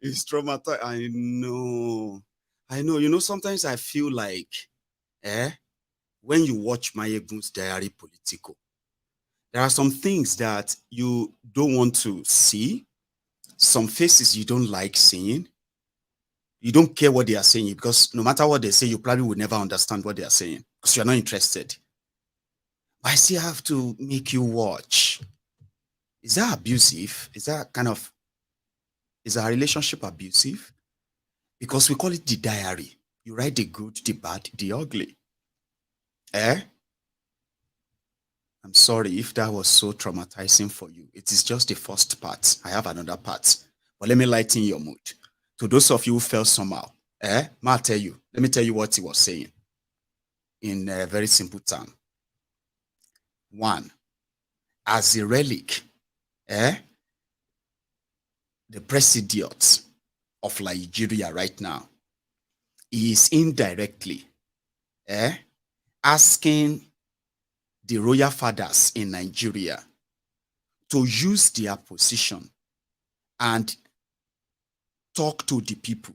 It's traumatized. I know. You know, sometimes I feel like, when you watch Maiyegun's Diary Politico, there are some things that you don't want to see, some faces you don't like seeing. You don't care what they are saying, because no matter what they say, you probably will never understand what they are saying because you're not interested. I still have to make you watch. Is that abusive? Is our relationship abusive? Because we call it the diary. You write the good, the bad, the ugly. I'm sorry if that was so traumatizing for you. It is just the first part. I have another part. But let me lighten your mood. To those of you who felt somehow, let me tell you what he was saying in a very simple term. 1, as a relic, the president of Nigeria right now is indirectly asking the royal fathers in Nigeria to use their position and talk to the people,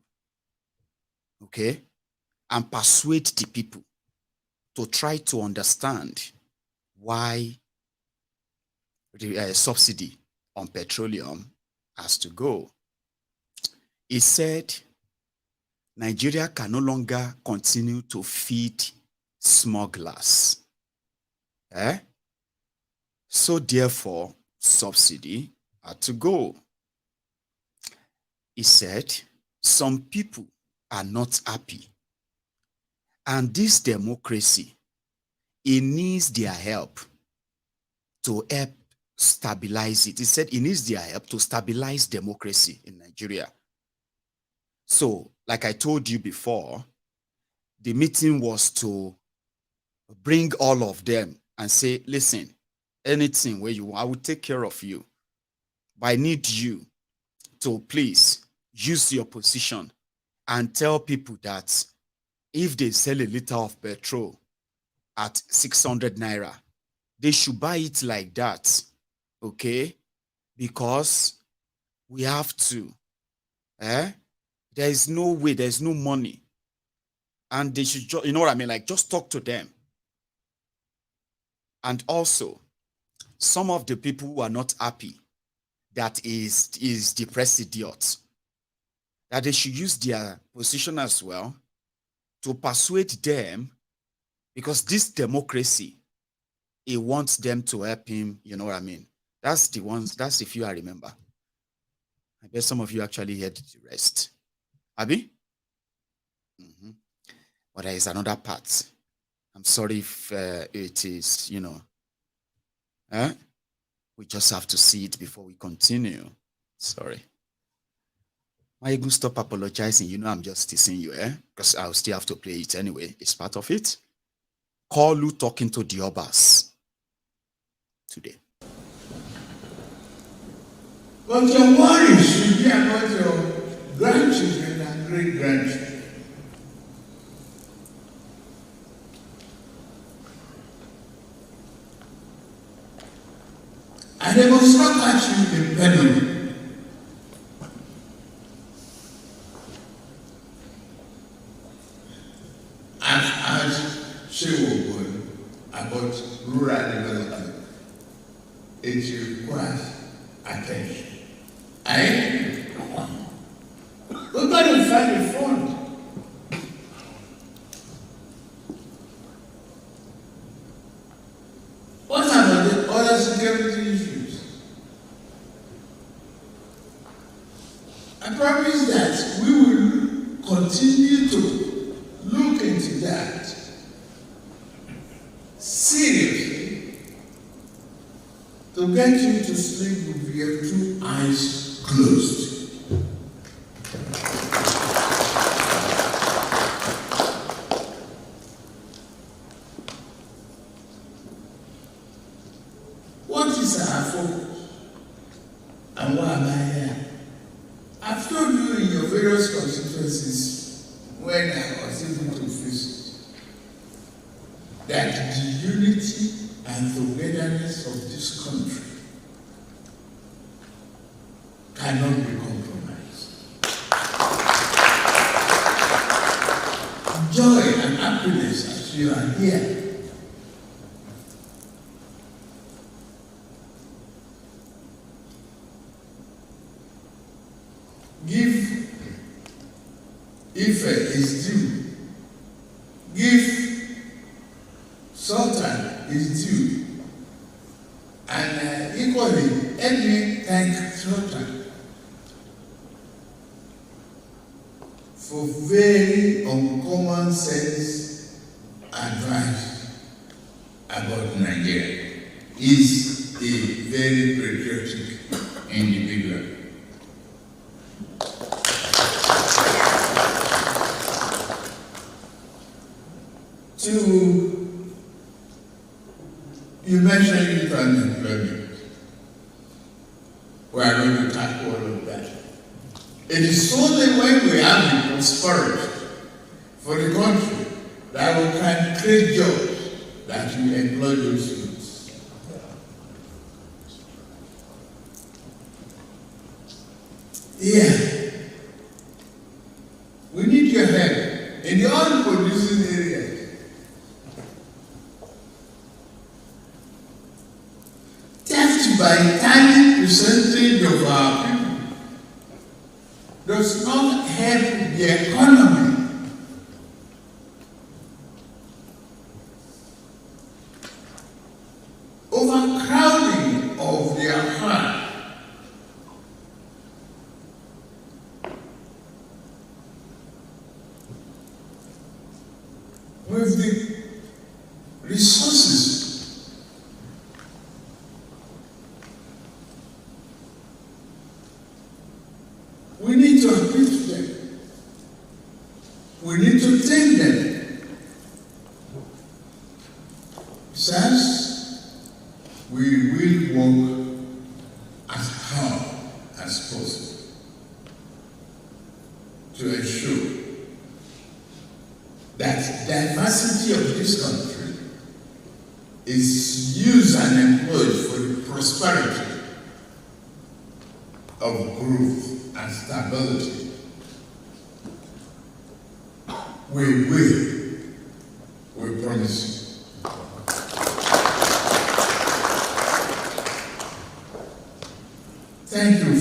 okay, and persuade the people to try to understand why the subsidy on petroleum has to go. He said Nigeria can no longer continue to feed smugglers. So therefore, subsidy had to go. He said some people are not happy. And this democracy, it needs their help to help stabilize it. He said it needs their help to stabilize democracy in Nigeria. So, like I told you before, the meeting was to bring all of them and say, listen, anything where you want, I will take care of you. But I need you to please use your position and tell people that if they sell a liter of petrol at 600 naira, they should buy it like that, okay? Because we have to. There is no way, there is no money. And they should, you know what I mean? Like, just talk to them. And also, some of the people who are not happy, that is the president, that they should use their position as well to persuade them, because this democracy, he wants them to help him, you know what I mean? That's the ones, that's the few I remember. I bet some of you actually heard the rest. Abi? But there is another part. I'm sorry if it is, you know, we just have to see it before we continue. Sorry. Maiyegun, stop apologizing. You know I'm just teasing you, because I'll still have to play it anyway. It's part of it. Kalu talking to the Yorubas today. But your worry should be about your grandchildren and great-grandchildren. And they must not catch you in penury. As Shewogun about rural development, it requires attention. We've got to find a fund. What about the other security issues? I promise that we will continue to look into that seriously to get you to sleep with your 2 eyes closed. What is our focus? And why am I here? I've told you in your various constituencies when I was able to visit that the unity and togetherness of this country cannot be compromised. Joy and happiness as you are here give Ife is due. Give Sultan is due. And equally, let me thank Sultan for very uncommon sense advice about Nigeria. He's a very patriotic individual. You mentioned youth unemployment. We are going to tackle all of that. It is only when we have the prosperity for the country that we can create jobs that we employ those youths. Yeah. We need your help in the oil-producing areas. By a tiny percentage of our people does not help the economy. Overcrowding of their heart with the resources we need to appeal to them. We need to thank them. Besides, we will work as hard as possible to ensure that the diversity of this country is used and employed for the prosperity of growth and stability. We promise you. Thank you.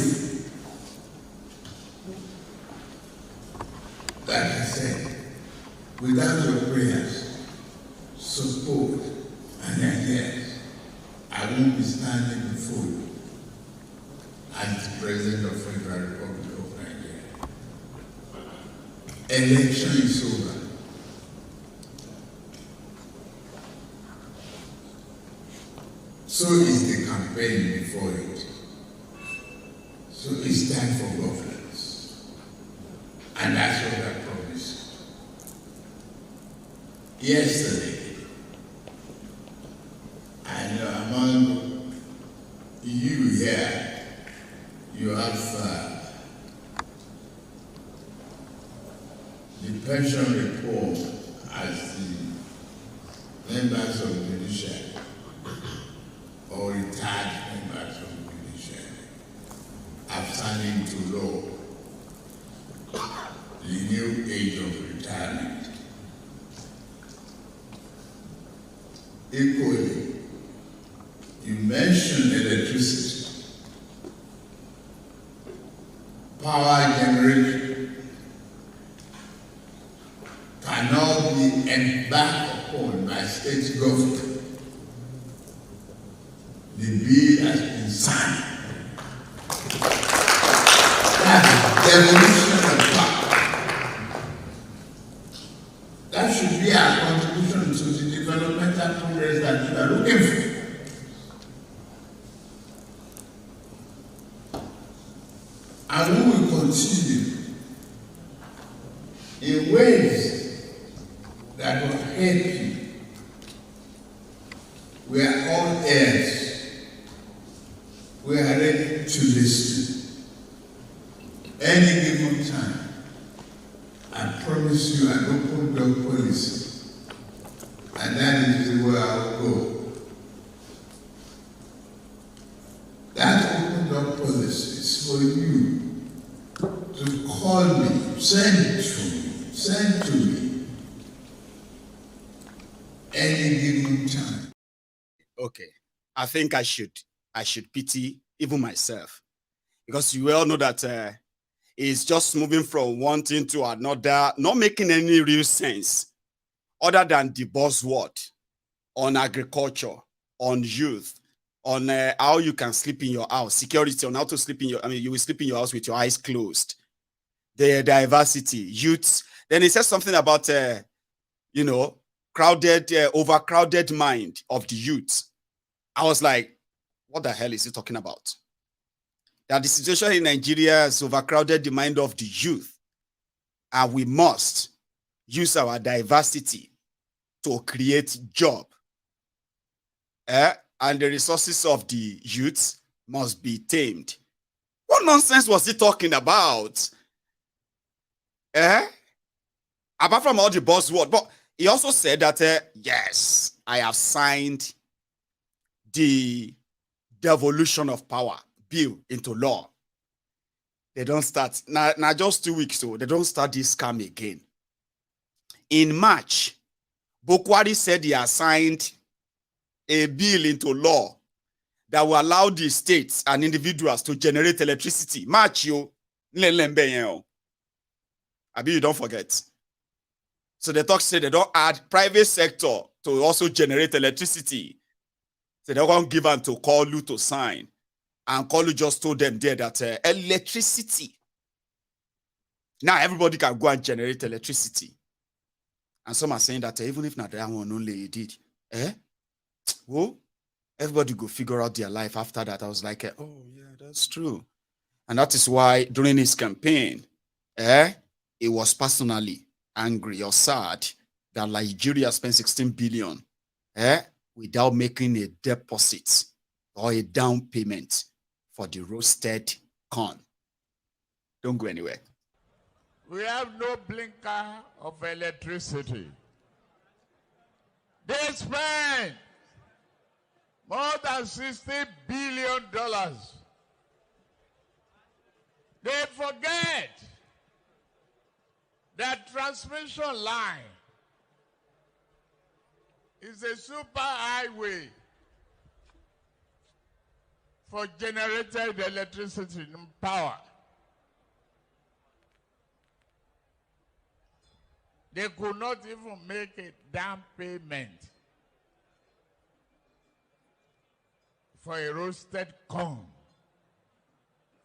Like I said, without your prayers, support, and ideas, I won't be standing before you as the President of the Federal Republic of Nigeria. Election is over. So is the campaign before it. So it's time for governance. And that's what I promised. Yesterday, I know among you here, you have the pension reform as the members of the judiciary or retired members of the judiciary have signed into law the new age of retirement. Equally, you mentioned electricity, power generation cannot be embarked upon by state government. The bill has been signed. That's devolution of power. That should be our contribution to the developmental progress that you are looking for. And we will continue in ways that will help you. We are all heirs. We are ready to listen. Any given time, I promise you an open door policy. And that is the way I will go. That open door policy is for you to call me, send to me any given time. Okay, I think I should pity even myself, because you all know that it's just moving from one thing to another, not making any real sense other than the buzzword on agriculture, on youth, on how you can sleep in your house, security, on how to sleep in your, you will sleep in your house with your eyes closed, the diversity, youths. Then it says something about, crowded, overcrowded mind of the youth. I was like, what the hell is he talking about? That the situation in Nigeria has overcrowded the mind of the youth, and we must use our diversity to create job. And the resources of the youth must be tamed. What nonsense was he talking about? Apart from all the buzzword, but he also said that, yes, I have signed the devolution of power bill into law. They don't start, now just 2 weeks, so they don't start this scam again. In March, Bukwari said he has signed a bill into law that will allow the states and individuals to generate electricity. March, you don't forget. So the talk said they don't add private sector to also generate electricity. So they're going to give them to Kolu to sign. And Kolu just told them there that electricity. Now everybody can go and generate electricity. And some are saying that even if not that one only he did. Well, everybody go figure out their life after that. I was like, oh yeah, that's true. And that is why during his campaign, he was personally angry or sad that Nigeria spent 16 billion without making a deposit or a down payment for the roasted corn. Don't go anywhere. We have no blinker of electricity. They spend more than $60 billion. They forget that transmission line is a super highway for generated electricity and power. They could not even make a down payment for a roasted corn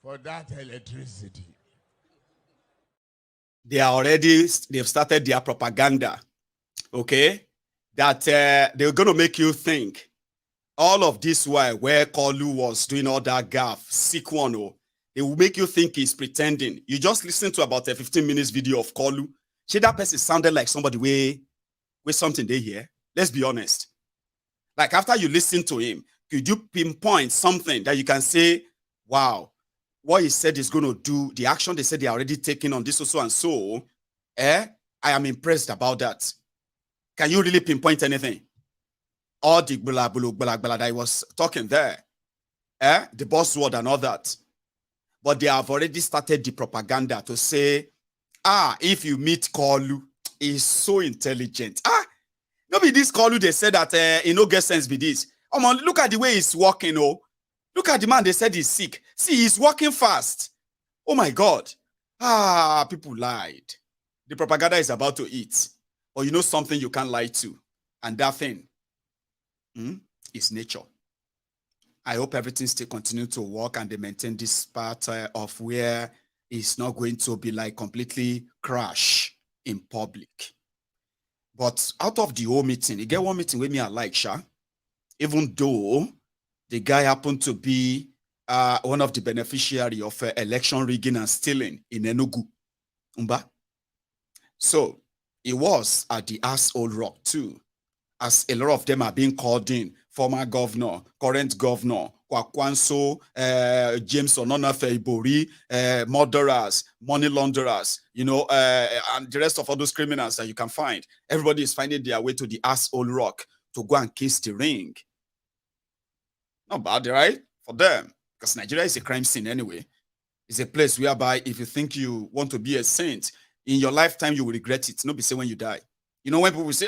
for that electricity. They've started their propaganda, okay? That they're going to make you think all of this while where Kolu was doing all that gaff, sick one, They will make you think he's pretending. You just listen to about a 15 minutes video of Kolu. See, that person sounded like somebody with something they hear. Let's be honest. Like after you listen to him, could you pinpoint something that you can say, wow, what he said is going to do, the action they said they are already taking on this so and so, I am impressed about that. Can you really pinpoint anything? All the blah, blah, blah, blah that I was talking there, the buzzword and all that. But they have already started the propaganda to say, if you meet Kolu, he's so intelligent. Maybe this Kolu, they said that he no get sense be this. Oh man, look at the way he's walking, oh. Look at the man, they said he's sick. See, he's walking fast. Oh my God. People lied. The propaganda is about to eat. But you know something you can't lie to. And that thing is nature. I hope everything still continue to work and they maintain this part of where it's not going to be like completely crash in public. But out of the whole meeting, you get one meeting with me I like, Sha. Even though the guy happened to be one of the beneficiaries of election rigging and stealing in Enugu. So it was at the asshole rock too, as a lot of them are being called in. Former governor, current governor, Kwakwanso, James Ononafe Ibori, murderers, money launderers, and the rest of all those criminals that you can find. Everybody is finding their way to the asshole rock to go and kiss the ring. Not bad, right? For them. Because Nigeria is a crime scene anyway. It's a place whereby if you think you want to be a saint, in your lifetime, you will regret it. Not be say when you die. You know, when people say,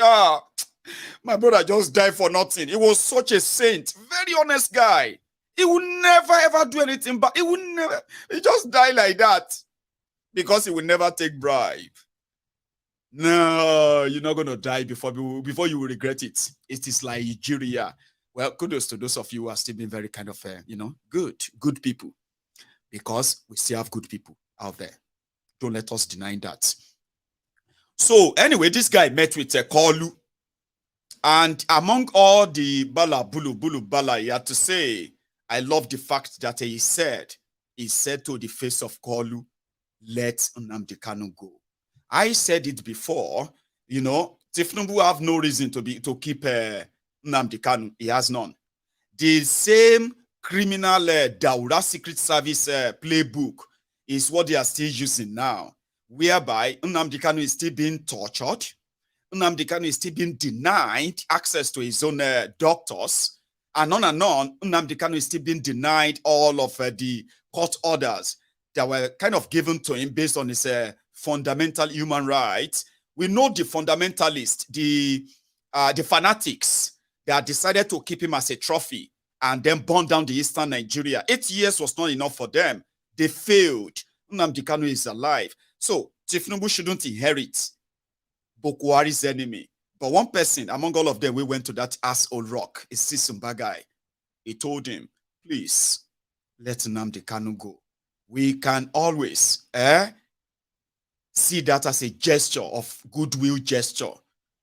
my brother just died for nothing. He was such a saint. Very honest guy. He would never, ever do anything, but he just died like that. Because he will never take bribe. No, you're not going to die before you will regret it. It is like Nigeria. Well, kudos to those of you who are still being very kind of, good people. Because we still have good people out there. Don't let us deny that. So, anyway, this guy met with Kolu. And among all the bala, bulu, bala, he had to say, I love the fact that he said to the face of Kolu, let Nnamdi Kanu go. I said it before, Tinubu have no reason to keep Nnamdi Kanu. He has none. The same criminal Daura Secret Service playbook is what they are still using now, whereby Nnamdi Kanu is still being tortured. Nnamdi Kanu is still being denied access to his own doctors. And on, Nnamdi Kanu is still being denied all of the court orders that were kind of given to him based on his fundamental human rights. We know the fundamentalists, the fanatics that decided to keep him as a trophy and then burn down the eastern Nigeria. 8 years was not enough for them. They failed. Nnamdi Kanu is alive. So Tinubu shouldn't inherit Boko Haram's enemy. But one person among all of them, we went to that asshole rock, is Sisumba guy. He told him, please, let Nnamdi Kanu go. We can always see that as a gesture of goodwill gesture.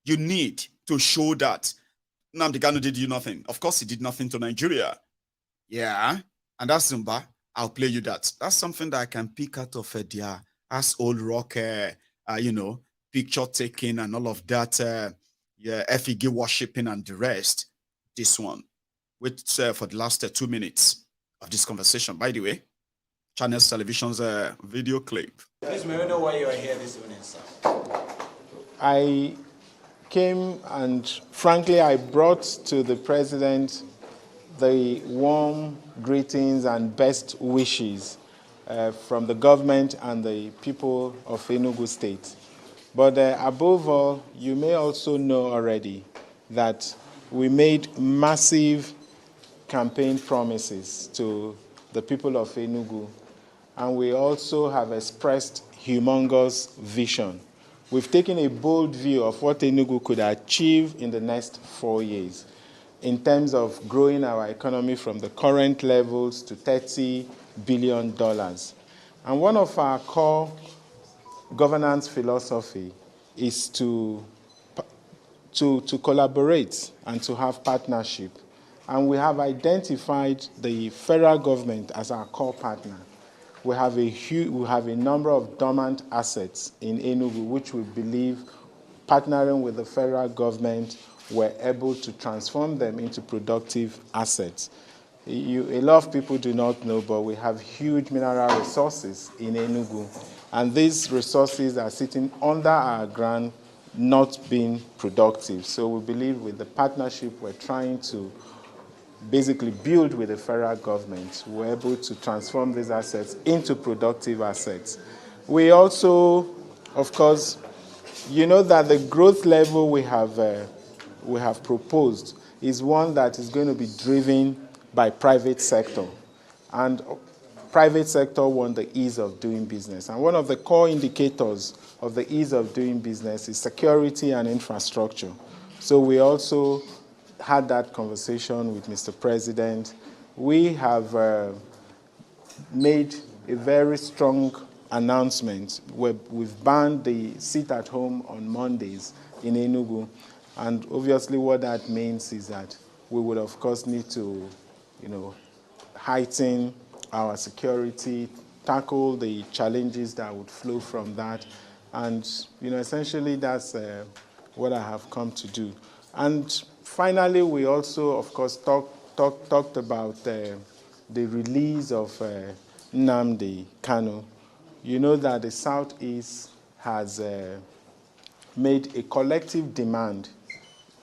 You need to show that Nnamdi Kanu did you nothing. Of course, he did nothing to Nigeria. Yeah, and that's Zumba. I'll play you that. That's something that I can pick out of their asshole rock, picture taking and all of that, FEG worshipping and the rest. This one, wait for the last 2 minutes of this conversation. By the way, Channels Television's video clip. Please, may we know why you are here this evening, sir? I came and, frankly, I brought to the president the warm greetings and best wishes from the government and the people of Enugu State. But above all, you may also know already that we made massive campaign promises to the people of Enugu, and we also have expressed humongous vision. We've taken a bold view of what Enugu could achieve in the next 4 years in terms of growing our economy from the current levels to $30 billion. And one of our core governance philosophy is to collaborate and to have partnership. And we have identified the federal government as our core partner. we have a number of dormant assets in Enugu, which we believe, partnering with the federal government, we're able to transform them into productive assets. A lot of people do not know, but we have huge mineral resources in Enugu, and these resources are sitting under our ground, not being productive. So we believe with the partnership we're trying to basically build with the federal government, we're able to transform these assets into productive assets. We also, of course, you know that the growth level we have proposed is one that is going to be driven by private sector. And private sector want the ease of doing business. And one of the core indicators of the ease of doing business is security and infrastructure. So we also had that conversation with Mr. President. We have made a very strong announcement where we've banned the sit-at-home on Mondays in Enugu. And obviously what that means is that we would, of course, need to, heighten our security, tackle the challenges that would flow from that. And, essentially that's what I have come to do. And finally, we also, of course, talked about the release of Nnamdi Kanu. You know that the Southeast has made a collective demand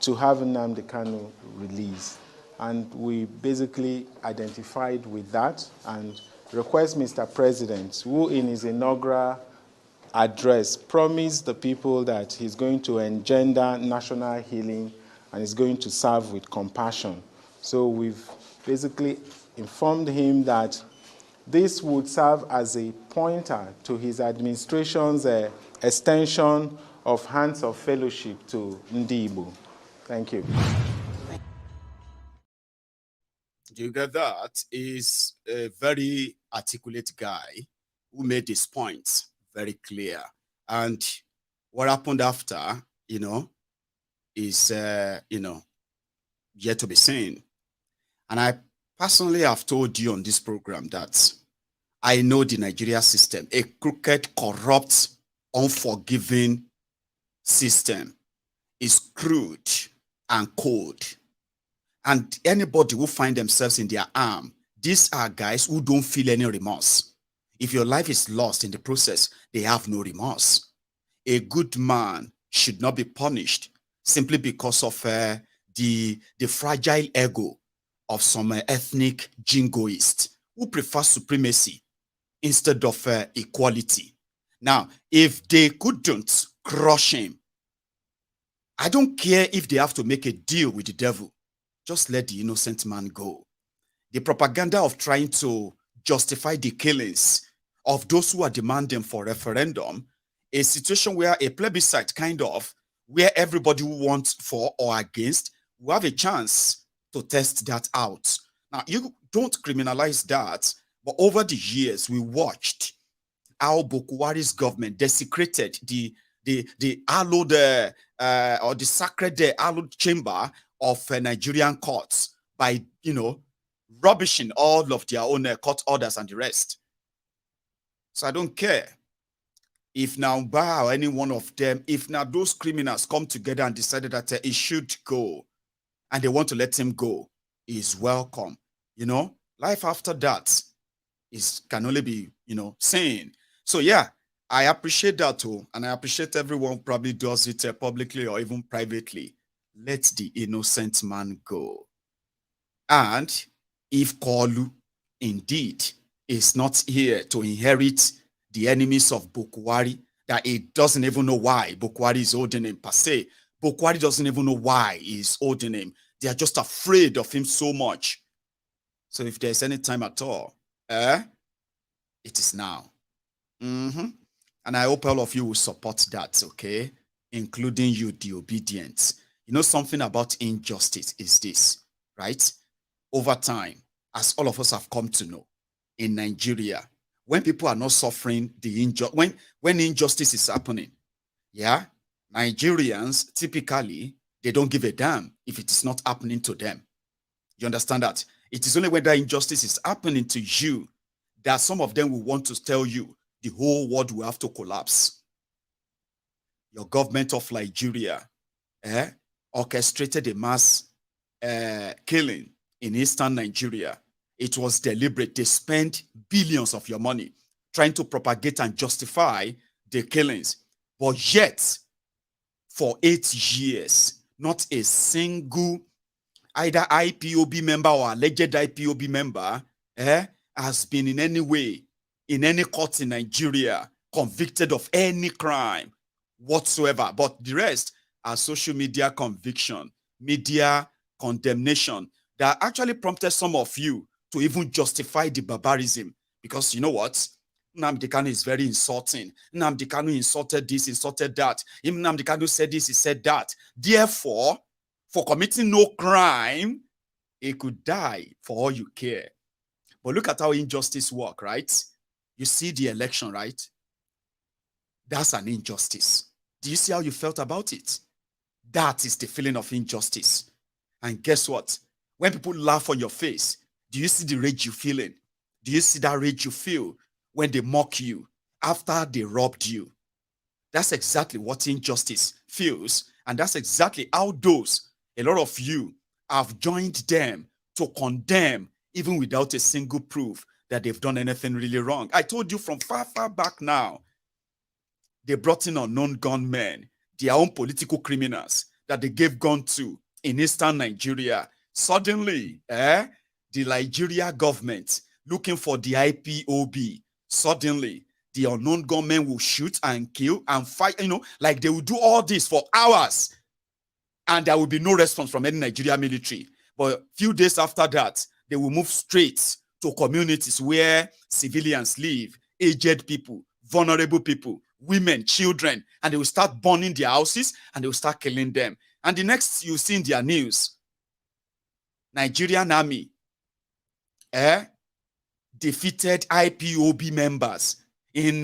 to have Nnamdi Kanu released. And we basically identified with that and request Mr. President, who in his inaugural address promised the people that he's going to engender national healing and is going to serve with compassion. So we've basically informed him that this would serve as a pointer to his administration's extension of hands of fellowship to Ndi Igbo. Thank you. Do you get that? He's a very articulate guy who made his points very clear. And what happened after, is, yet to be seen. And I personally have told you on this program that I know the Nigeria system, a crooked, corrupt, unforgiving system, is crude and cold. And anybody who find themselves in their arm, these are guys who don't feel any remorse. If your life is lost in the process, they have no remorse. A good man should not be punished simply because of the fragile ego of some ethnic jingoists who prefer supremacy instead of equality. Now, if they couldn't crush him, I don't care if they have to make a deal with the devil. Just let the innocent man go. The propaganda of trying to justify the killings of those who are demanding for referendum, a situation where a plebiscite where everybody who wants for or against will have a chance to test that out. Now, you don't criminalize that, but over the years, we watched how Bokwari's government desecrated the hallowed or the sacred hallowed chamber of Nigerian courts by, rubbishing all of their own court orders and the rest. So I don't care if now Ba or any one of them, if now those criminals come together and decided that he should go and they want to let him go, he is welcome. Life after that can only be, sane. So yeah, I appreciate that too. And I appreciate everyone who probably does it publicly or even privately. Let the innocent man go. And if Kolu indeed is not here to inherit the enemies of Bokwari, that he doesn't even know why Bokwari is holding him per se. Bokwari doesn't even know why he's holding him. They are just afraid of him so much. So if there's any time at all, it is now. And I hope all of you will support that, okay? Including you, the Obedients. Something about injustice is this, right? Over time, as all of us have come to know, in Nigeria, when people are not suffering when injustice is happening, yeah, Nigerians typically, they don't give a damn if it is not happening to them. You understand that? It is only when that injustice is happening to you There are some of them who want to tell you the whole world will have to collapse. Your government of Nigeria orchestrated a mass killing in eastern Nigeria. It was deliberate. They spent billions of your money trying to propagate and justify the killings. But yet, for 8 years, not a single either IPOB member or alleged IPOB member has been in any way, in any court in Nigeria, convicted of any crime whatsoever. But the rest are social media conviction, media condemnation that actually prompted some of you to even justify the barbarism. Because you know what? Nnamdi Kanu is very insulting. Nnamdi Kanu insulted this, insulted that. Nnamdi Kanu said this, he said that. Therefore, for committing no crime, he could die for all you care. But look at how injustice works, right? You see the election, right? That's an injustice. Do you see how you felt about it? That is the feeling of injustice. And guess what? When people laugh on your face, do you see the rage you're feeling? Do you see that rage you feel when they mock you after they robbed you? That's exactly what injustice feels. And that's exactly how a lot of you have joined them to condemn, even without a single proof that they've done anything really wrong. I told you from far, far back now, they brought in unknown gunmen, their own political criminals that they gave gun to in eastern Nigeria. Suddenly, the Nigeria government looking for the IPOB, suddenly the unknown gunmen will shoot and kill and fight, like they will do all this for hours and there will be no response from any Nigeria military. But a few days after that, they will move straight to communities where civilians live, aged people, vulnerable people, women, children, and they will start burning their houses and they will start killing them. And the next you see in their news, Nigerian army defeated IPOB members in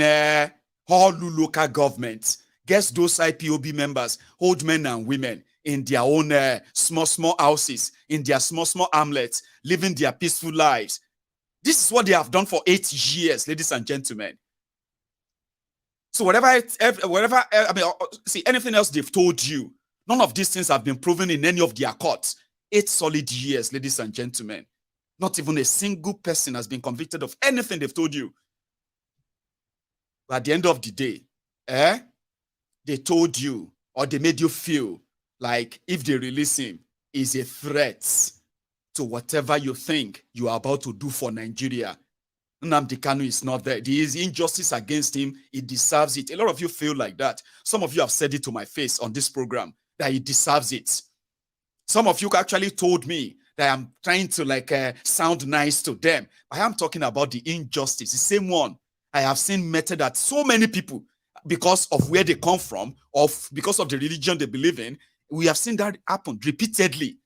Holu local government. Guess those IPOB members, old men and women in their own small houses, in their small hamlets, living their peaceful lives. This is what they have done for 8 years, ladies and gentlemen. So see, anything else they've told you, none of these things have been proven in any of their courts. 8 solid years, ladies and gentlemen. Not even a single person has been convicted of anything they've told you. But at the end of the day, they told you, or they made you feel like if they release him, is a threat to whatever you think you are about to do for Nigeria. Nnamdi Kanu is not there. There is injustice against him. He deserves it. A lot of you feel like that. Some of you have said it to my face on this program that he deserves it. Some of you actually told me that I'm trying to sound nice to them. I am talking about the injustice, the same one I have seen meted at so many people because of where they come from, because of the religion they believe in. We have seen that happen repeatedly.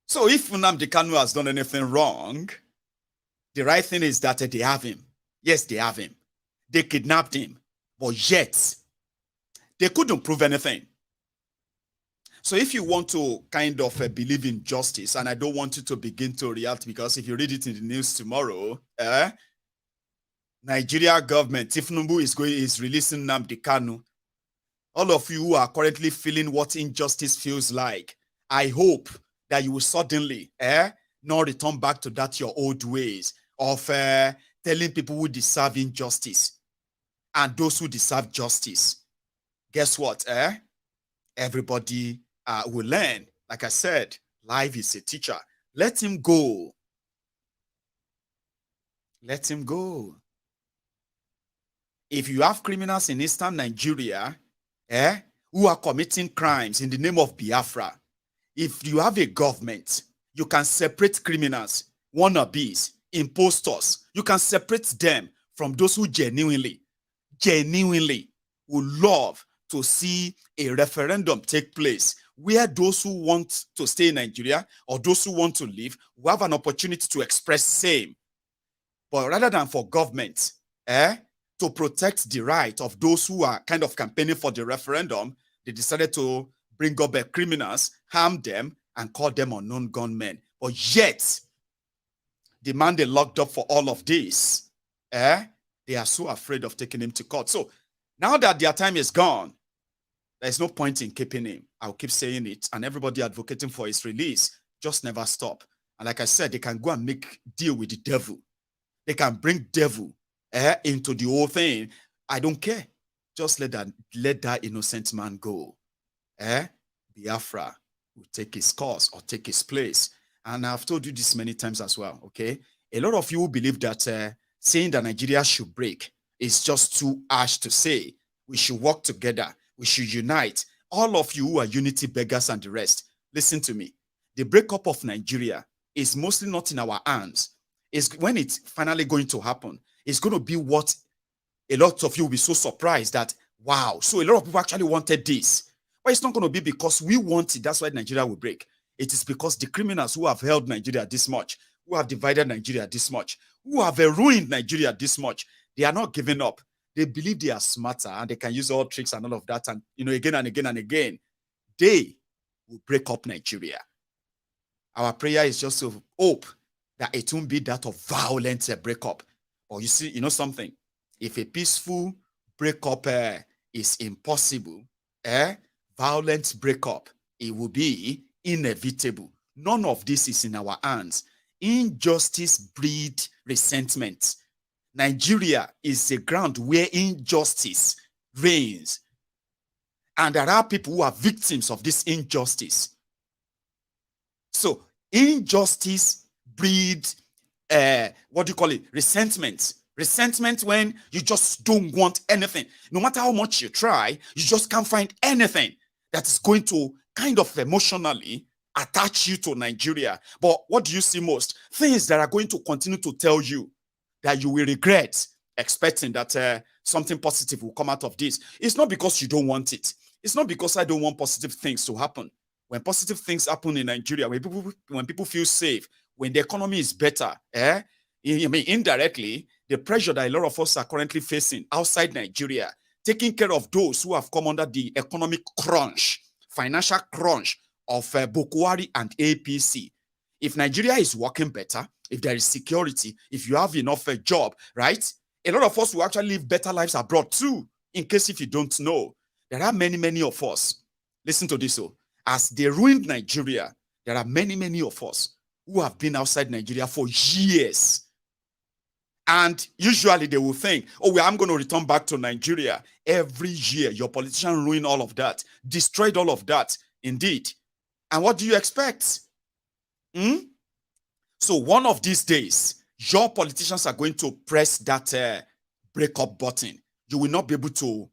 So if Nnamdi Kanu has done anything wrong, the right thing is that they have him. Yes, they have him. They kidnapped him, but yet they couldn't prove anything. So if you want to kind of believe in justice, and I don't want you to begin to react, because if you read it in the news tomorrow, Nigeria government, Tinubu is releasing Nnamdi Kanu. All of you who are currently feeling what injustice feels like, I hope that you will suddenly not return back to that your old ways of telling people who deserve injustice and those who deserve justice. Guess what? Everybody will learn. Like I said, life is a teacher. Let him go. Let him go. If you have criminals in eastern Nigeria who are committing crimes in the name of Biafra, if you have a government, you can separate criminals, wannabes, impostors. You can separate them from those who genuinely would love to see a referendum take place where those who want to stay in Nigeria or those who want to leave will have an opportunity to express same. But rather than for government to protect the right of those who are kind of campaigning for the referendum, they decided to bring up criminals, harm them, and call them unknown gunmen. But yet, the man they locked up for all of this, they are so afraid of taking him to court. So now that their time is gone, there's no point in keeping him. I'll keep saying it. And everybody advocating for his release just never stop. And like I said, they can go and make deal with the devil. They can bring devil into the whole thing. I don't care. Just let that innocent man go. Biafra will take his course or take his place. And I've told you this many times as well, okay? A lot of you believe that saying that Nigeria should break is just too harsh to say. We should work together. We should unite. All of you who are unity beggars and the rest, listen to me. The breakup of Nigeria is mostly not in our hands. It's when it's finally going to happen. It's going to be what a lot of you will be so surprised that, wow, so a lot of people actually wanted this. But it's not going to be because we want it. That's why Nigeria will break. It is because the criminals who have held Nigeria this much, who have divided Nigeria this much, who have ruined Nigeria this much, they are not giving up. They believe they are smarter and they can use all tricks and all of that. And, again and again and again, they will break up Nigeria. Our prayer is just to hope that it won't be that of violent breakup. Or you see, something? If a peaceful breakup is impossible, violent breakup, it will be inevitable. None of this is in our hands. Injustice breeds resentment. Nigeria is a ground where injustice reigns. And there are people who are victims of this injustice. So injustice breeds, resentment. Resentment when you just don't want anything. No matter how much you try, you just can't find anything that is going to kind of emotionally attach you to Nigeria. But what do you see most? Things that are going to continue to tell you that you will regret, expecting that something positive will come out of this. It's not because you don't want it. It's not because I don't want positive things to happen. When positive things happen in Nigeria, when people feel safe, when the economy is better, indirectly, the pressure that a lot of us are currently facing outside Nigeria, taking care of those who have come under the economic crunch, financial crunch of Bokwari and APC. If Nigeria is working better, if there is security, if you have enough job, right? A lot of us will actually live better lives abroad too. In case if you don't know, there are many, many of us. Listen to this. As they ruined Nigeria, there are many, many of us who have been outside Nigeria for years. And usually they will think, I'm going to return back to Nigeria. Every year, your politician ruined all of that, destroyed all of that, indeed. And what do you expect? So one of these days, your politicians are going to press that breakup button. You will not be able to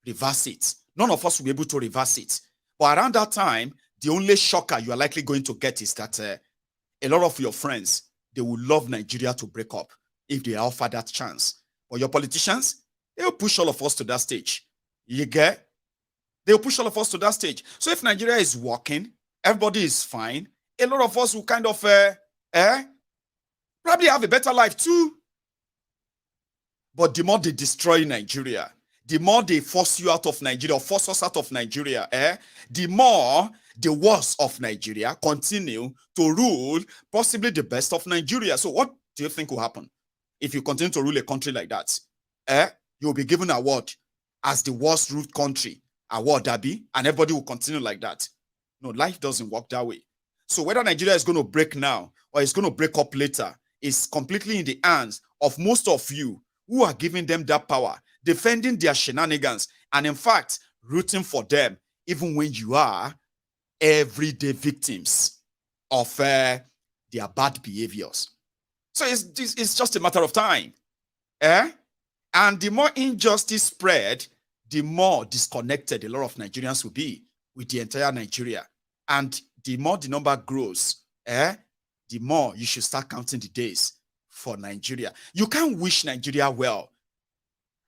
reverse it. None of us will be able to reverse it. But around that time, the only shocker you are likely going to get is that a lot of your friends, they will love Nigeria to break up if they offer that chance. But your politicians, they will push all of us to that stage. You get? They will push all of us to that stage. So if Nigeria is working, everybody is fine, a lot of us will kind of probably have a better life too. But the more they destroy Nigeria, the more they force you out of Nigeria, or force us out of Nigeria, the more the worst of Nigeria continue to rule possibly the best of Nigeria. So what do you think will happen if you continue to rule a country like that? You'll be given an award as the worst ruled country, award, Abi, and everybody will continue like that. No, life doesn't work that way. So whether Nigeria is going to break now or it's going to break up later is completely in the hands of most of you who are giving them that power, defending their shenanigans, and in fact, rooting for them, even when you are everyday victims of their bad behaviors. So it's just a matter of time. And the more injustice spread, the more disconnected a lot of Nigerians will be with the entire Nigeria. And the more the number grows, the more you should start counting the days for Nigeria. You can't wish Nigeria well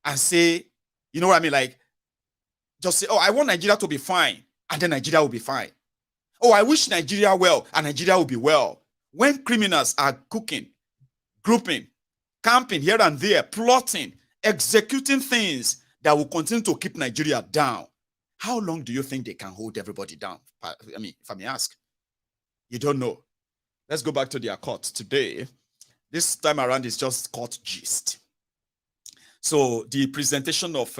and say, you know what I mean? Like, just say, I want Nigeria to be fine, and then Nigeria will be fine. I wish Nigeria well, and Nigeria will be well. When criminals are cooking, grouping, camping here and there, plotting, executing things that will continue to keep Nigeria down, how long do you think they can hold everybody down? I mean, if I may ask. You don't know. Let's go back to their court today. This time around is just court gist. So the presentation of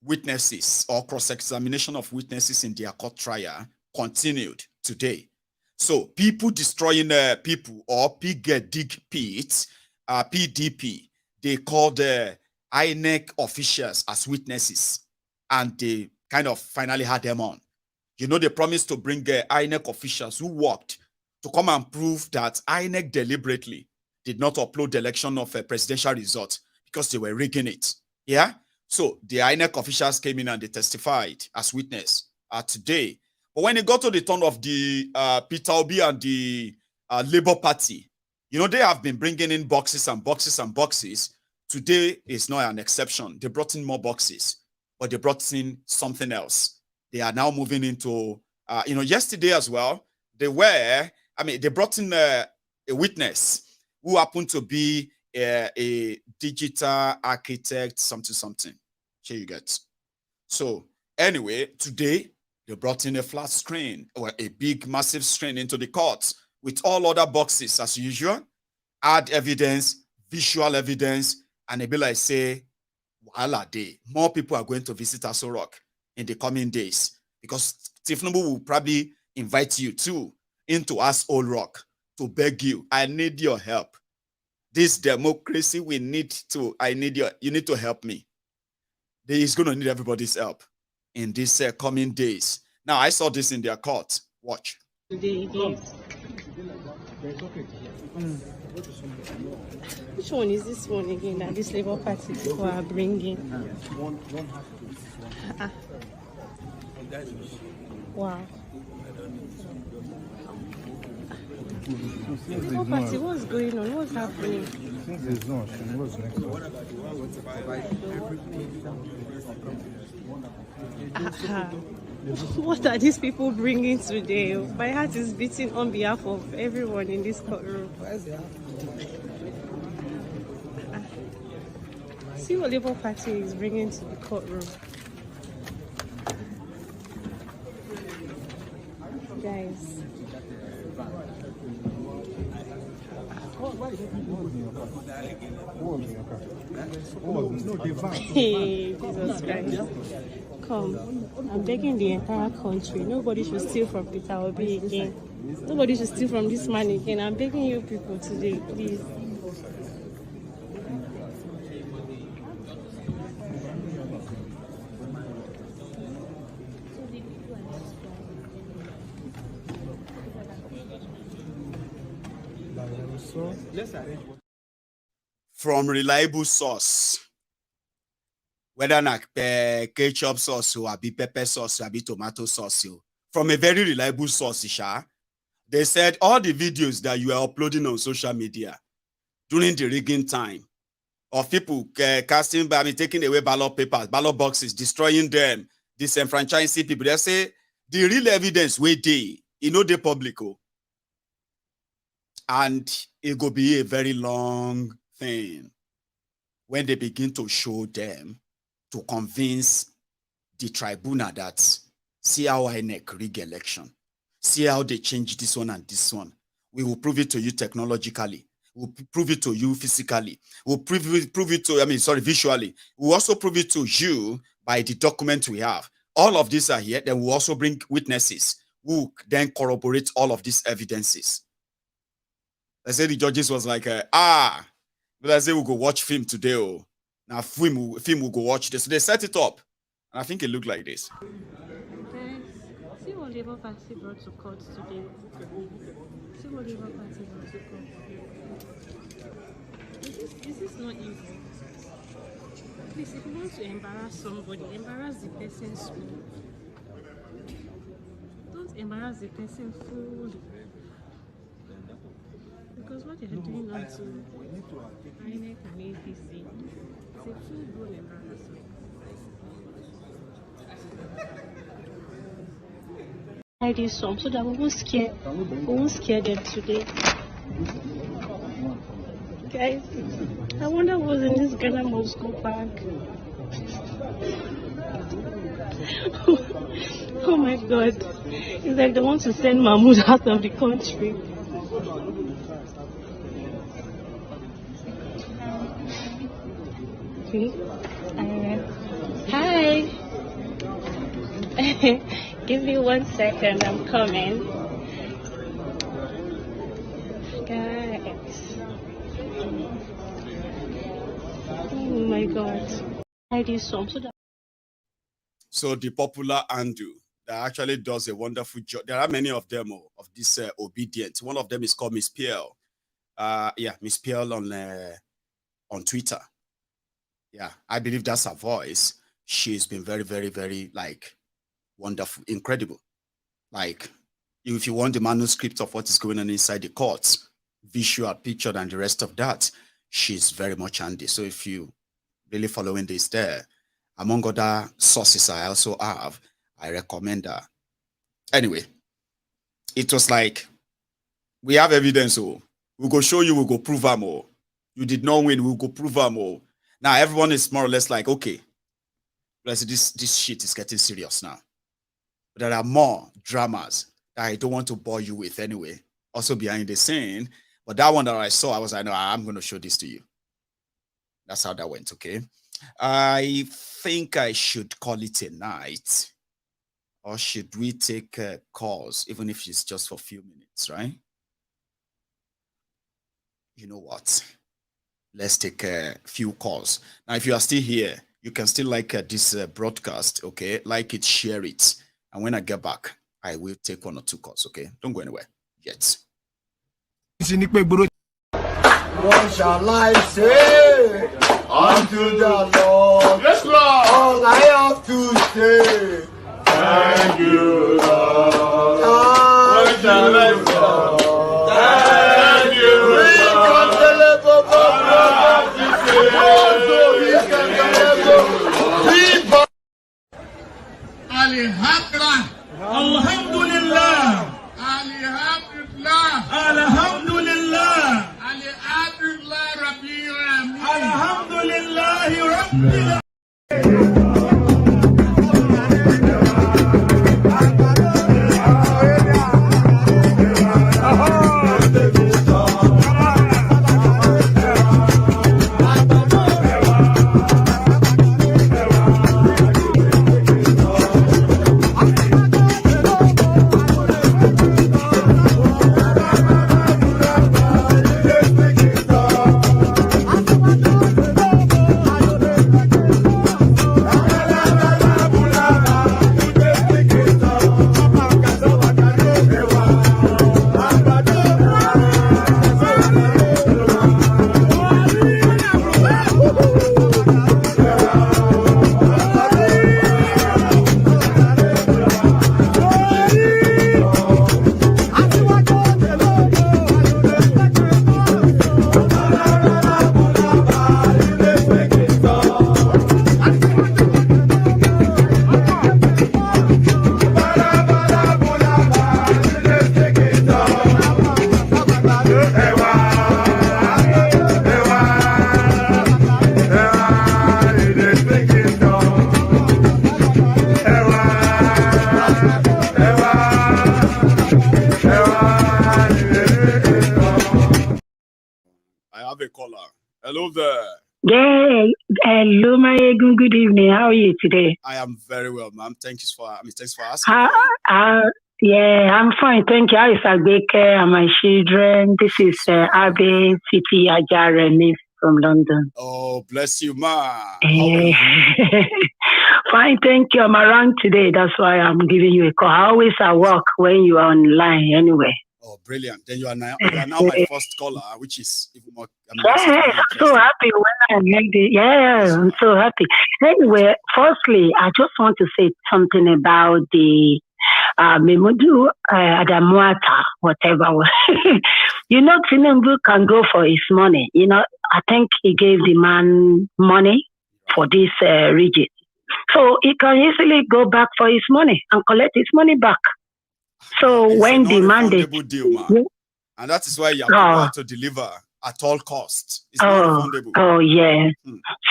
witnesses or cross-examination of witnesses in their court trial continued today. So people destroying people or pig dig pits, PDP, they called INEC officials as witnesses, and they kind of finally had them on. You know, they promised to bring INEC officials who worked to come and prove that INEC deliberately did not upload the election of a presidential result because they were rigging it. Yeah? So the INEC officials came in and they testified as witness today. But when it got to the turn of the Peter Obi and the Labour Party, you know, they have been bringing in boxes and boxes and boxes. Today is not an exception. They brought in more boxes, but they brought in something else. They are now moving into, you know, yesterday as well, they brought in a witness who happened to be a digital architect, something. Here you get. So anyway, today they brought in a flat screen or a big, massive screen into the court with all other boxes as usual. Add evidence, visual evidence, and it be like say, voila day. More people are going to visit Aso Rock in the coming days because Tinubu will probably invite you too into Aso Rock to beg you, I need your help. This democracy, you need to help me. He's going to need everybody's help in these coming days. Now, I saw this in their court. Watch. Which one is this one again that this Labour Party people are bringing? Wow. Labour Party, what's going on? What's happening? What are these people bringing today? My heart is beating on behalf of everyone in this courtroom. See what Labour Party is bringing to the courtroom. Guys. Hey, Jesus Christ. Come, I'm begging the entire country. Nobody should steal from Peter Obi again. Nobody should steal from this man again. I'm begging you people today, please. From reliable source, whether not ketchup sauce or be pepper sauce or be tomato sauce, from a very reliable source, they said all the videos that you are uploading on social media during the rigging time of people casting by taking away ballot papers, ballot boxes, destroying them, disenfranchising people, they say the real evidence way they, the public. And it will be a very long thing when they begin to show them to convince the tribunal that see how INEC rig election, see how they change this one and this one. We will prove it to you technologically. We'll prove it to you physically. We'll prove it to, visually. We'll also prove it to you by the document we have. All of these are here. Then we'll also bring witnesses who then corroborate all of these evidences. I said the judges was like, but I say we'll go watch film today. Oh. Now film will go watch this. So they set it up. And I think it looked like this. Guys, see what Labour Party brought to court today. See what Labour Party brought to court. This is not easy. Please, if you want to embarrass somebody, embarrass the person fully. Don't embarrass the person fully. Because what you're doing on to INEC and APC is a full-blown embarrassment. I do some so that we won't scare them today. Guys, I wonder what's in this Ghana Moscow bag. Oh my God. It's like they want to send Mahmoud out of the country. Okay. Hi. Give me 1 second. I'm coming. Guys. Oh my God. I do some so that. So the popular Andu that actually does a wonderful job. There are many of them of this Obidient. One of them is called Miss Piel. Miss Piel on Twitter. Yeah, I believe that's her voice. She's been very, very, very wonderful, incredible. Like, if you want the manuscript of what is going on inside the courts, visual, picture, and the rest of that, she's very much handy. So if you really following this there, among other sources I also have, I recommend her. Anyway, it was like, we have evidence, we'll go show you, we'll go prove her more. You did not win, we'll go prove her more. Now everyone is more or less like, okay, this shit is getting serious now. But there are more dramas that I don't want to bore you with anyway, also behind the scene. But that one that I saw, I was like, no, I'm going to show this to you. That's how that went, okay? I think I should call it a night. Or should we take calls, even if it's just for a few minutes, right? You know what? Let's take a few calls. Now, if you are still here, you can still like this broadcast, okay? Like it, share it. And when I get back, I will take 1 or 2 calls, okay? Don't go anywhere yet. What shall I say unto the Lord? Yes, Lord. All I have to say, Thank you, Lord. what shall I say? Thank you, Alhamdulillah. Alhamdulillah. Alhamdulillah. Alhamdulillah. Alhamdulillah Rabbil Alamin. Alhamdulillah Rabbil Hello there. Yeah, hello, Maiyegun. Good evening. How are you today? I am very well, ma'am. Thanks for asking. Yeah, I'm fine. Thank you. How is Agbeke and my children? This is Abe Titi Ajaremi from London. Oh, bless you, ma. Fine, thank you. I'm around today. That's why I'm giving you a call. I always at work when you are online anyway. Oh, brilliant. Then you are now my first caller, which is even more. I'm so happy when I heard it. Yeah, I'm so happy. Anyway, firstly, I just want to say something about the Memudu Adamuata, whatever. You know, Tinubu can go for his money. You know, I think he gave the man money for this region. So he can easily go back for his money and collect his money back. So it's when demanded, deal, man. And that is why you have to deliver at all costs. It's not refundable. Oh yeah.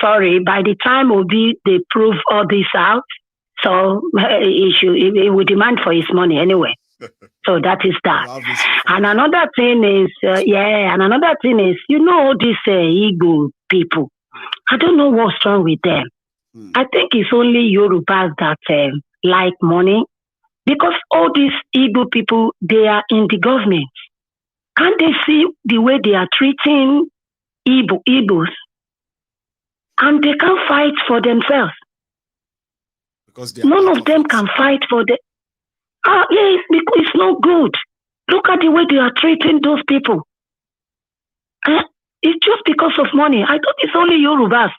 Sorry. By the time they prove all this out, so he will demand for his money anyway. So that is that. And another thing is, you know, these Igbo people, I don't know what's wrong with them. I think it's only Yorubas that like money, because all these Igbo people, they are in the government. Can't they see the way they are treating Igbos? And they can't fight for themselves. Because none of them can fight for them. Yes, because it's not good. Look at the way they are treating those people. It's just because of money. I thought it's only Yorubas.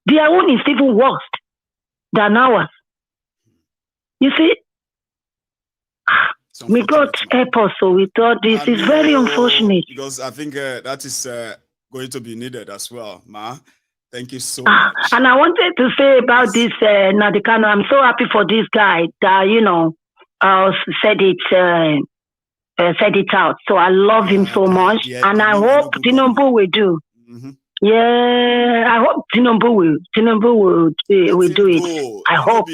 Their own is even worse than ours. You see? We got help us, so we thought this is very unfortunate. Because I think that is going to be needed as well, Ma. Thank you so much. And I wanted to say about this Nadikano, I'm so happy for this guy that, you know, said it out. So I love him so much. Yeah, and I hope Tinubu will do. Yeah, I hope Tinubu will do it. I hope.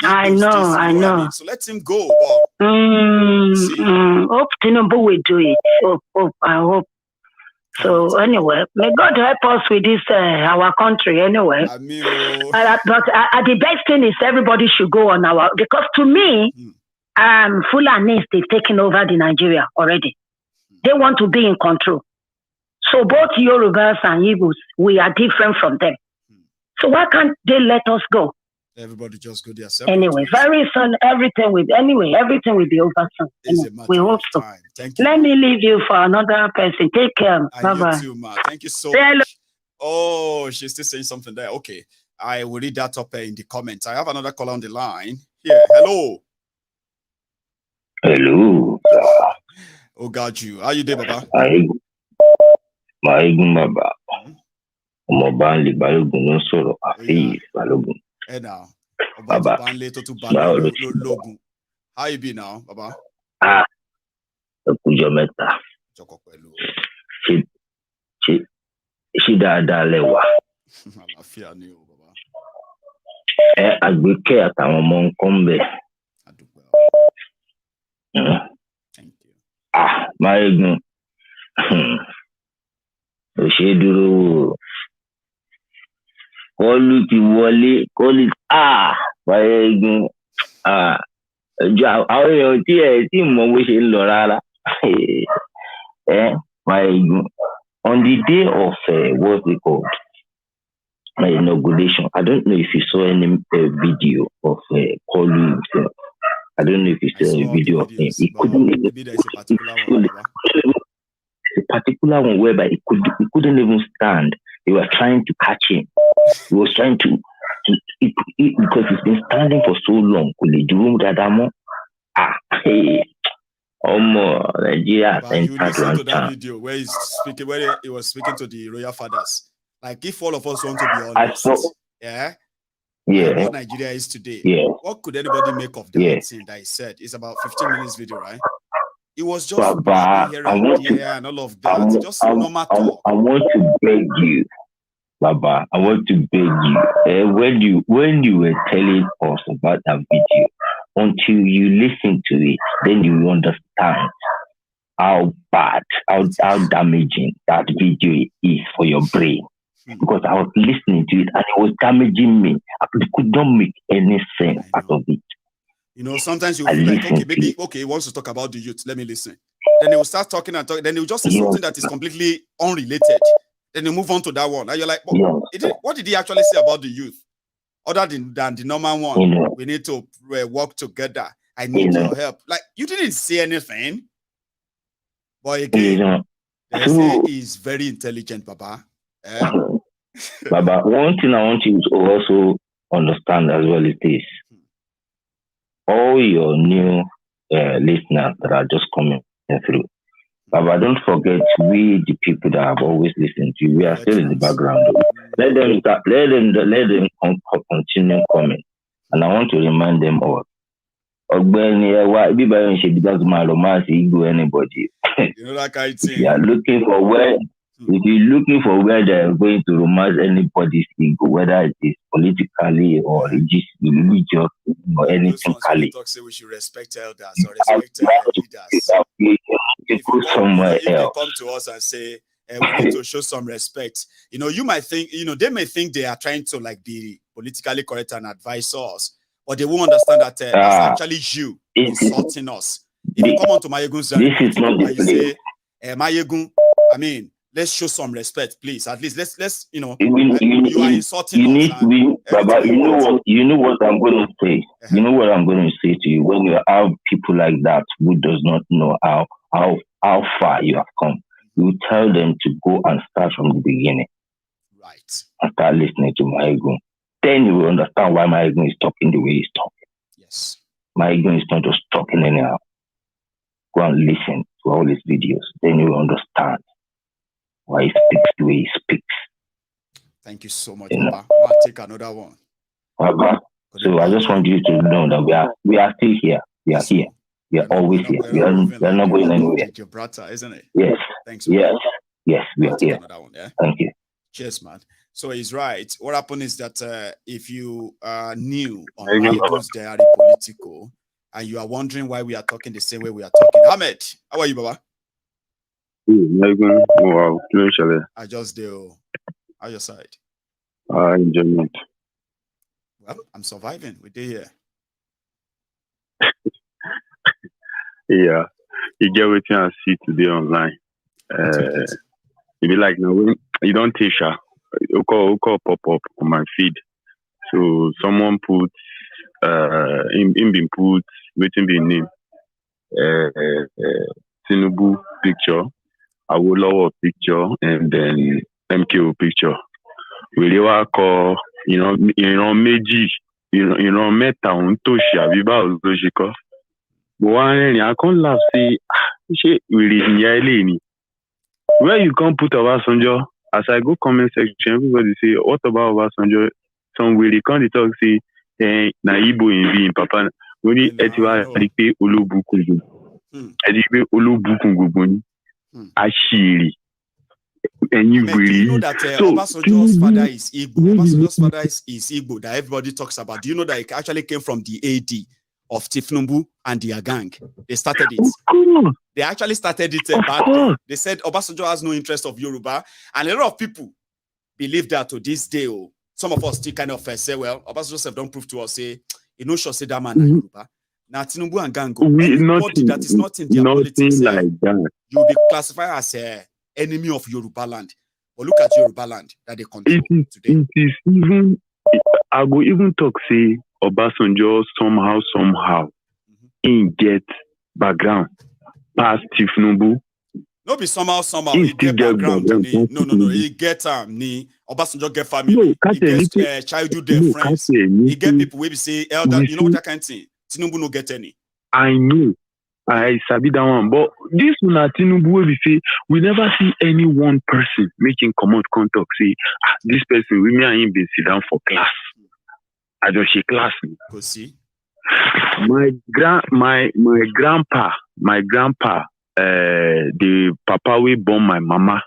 I know. So let him go. Hope Tinubu will do it. I hope. So anyway, may God help us with this our country anyway. But the best thing is everybody should go on because to me, Fulani they've taken over the Nigeria already. They want to be in control. So both Yorubas and Igbos, we are different from them. So why can't they let us go? Everybody just go there. Anyway, very soon everything will be over soon. Anyway, we hope so. Thank you. Let me leave you for another person. Take care. Bye-bye. You too, ma. Thank you so much. Oh, she's still saying something there. Okay. I will read that up in the comments. I have another caller on the line. Here. Hello. Hello. Oh, got you. How you doing, Baba? Maiyegun Baba. Omobanle Balogun no sọ̀rọ̀ Afeez Balogun. Hey now. Baba. How you be now, Baba? Ọjọ́ mẹ́ta. Ṣé dáadáa lẹ́wà? Àlàáfíà ni o, Baba. Àgbékẹ́ àtàwọn ọmọ nǹkan ń bẹ̀. Maiyegun. Ò ṣe dúró wò. Kọ́lù ti wọlé, kọ́lù Maiyegun. Àwọn èèyàn tí mọ bó ṣe ń lọ rárá. Maiyegun. On the day of what we called my inauguration, I don't know if you saw any video of Kolu himself. I don't know if you saw a video of him. He couldn't even. A particular one whereby he couldn't even stand. They were trying to catch him. He was trying to because he's been standing for so long. Nigeria centered to that video where he was speaking to the royal fathers. Like if all of us want to be honest, what Nigeria is today, what could anybody make of that thing that he said? It's about 15 minutes video, right? It was just here and all of that. Just normal talk. I want to beg you, Baba. I want to beg you. When you were telling us about that video, until you listen to it, then you will understand how bad, how damaging that video is for your brain. Because I was listening to it and it was damaging me. I could not make any sense out of it. You know, sometimes you feel like, okay, he wants to talk about the youth. Let me listen. Then he will start talking and talking. Then he will just say something that is completely unrelated. Then you move on to that one. And you're like, what did he actually say about the youth? Other than the normal one, we need to work together. I need your help. Like, you didn't say anything. But again, they say he's very intelligent, Baba. Baba, one thing I want you to also understand as well is this. All your new listeners that are just coming through. Baba, don't forget we, the people that have always listened to you, we are still in the background. Let them continue coming. And I want to remind them all. Anybody. You know that kind of thing. They are looking for where If you're looking for where they're going to romance anybody's ego, whether it is politically or religious or anything, we talk say we should respect elders or respect leaders. If they come to us and say we need to show some respect, you might think, they may think they are trying to like be politically correct and advise us, but they won't understand that that's actually you insulting us. If you come on to MaiyegunsDiary, this is not the place. Say, Maiyegun, I mean, let's show some respect, please. At least let's you are insulting us. Baba, you know what I'm going to say. You know what I'm going to say to you when you have people like that who does not know how far you have come. You tell them to go and start from the beginning. Right. And start listening to Maiyegun. Then you will understand why Maiyegun is talking the way he's talking. Yes. Maiyegun is not just talking anyhow. Go and listen to all his videos. Then you will understand why he speaks the way he speaks. Thank you so much, Papa. I'll take another one. Papa. So I just want you to know that we are still here. We are here. We are always here. We are not going anywhere. Your brother, isn't it? Yes. Thanks. Yes. Yes, we are here. Another one, yeah? Thank you. Cheers, man. So he's right. What happened is that if you are new on MaiyegunsDiary Politico and you are wondering why we are talking the same way we are talking, Ahmed, how are you, Baba? Wow, I just do. How's your side? Enjoyment. Well, I'm surviving. We're here. Yeah, you get what I see today online. You be like, no, you don't teach her. You call pop up on my feed. So someone put in been put waiting be name Tinubu picture, Awolowo picture, and then MKO picture. We really call Meji, Meta on Toshi Abiba Ojiko. But I can't laugh say where you can't put Obasanjo. As I go comment section, everybody say, what about Obasanjo? Some will can't talk say na Igbo in Papa. Only etiwa adipe olubukungu. Adipe olubukungu. Ashiri. And you do you know that Obasanjo's father is Igbo? Obasanjo's father is Igbo that everybody talks about. Do you know that it actually came from the AD of Tinubu and their gang? They started it. They actually started it back then. They said Obasanjo has no interest of Yoruba, and a lot of people believe that to this day. Some of us still kind of say, well, Obasanjo don't prove to us, say, sure say that man Yoruba. Now Tinubu and gang anybody that is not in their politics, like that. You'll be classified as an enemy of Yoruba land. But look at Yoruba land that they control today. It is even, I will even talk, say, Obasanjo somehow, in get background past Tinubu. No be somehow he get background. No. He get ni Obasanjo get family. He get childhood friends. He get people where we say elder. You know what I can say? Tinubu no get any. I know. I sabi that one. But this one Tinubu where we say we never see any one person making command contact. Say this person we me and him be sit down for class. I just say class. Go see. My grandpa, the papa we born my mama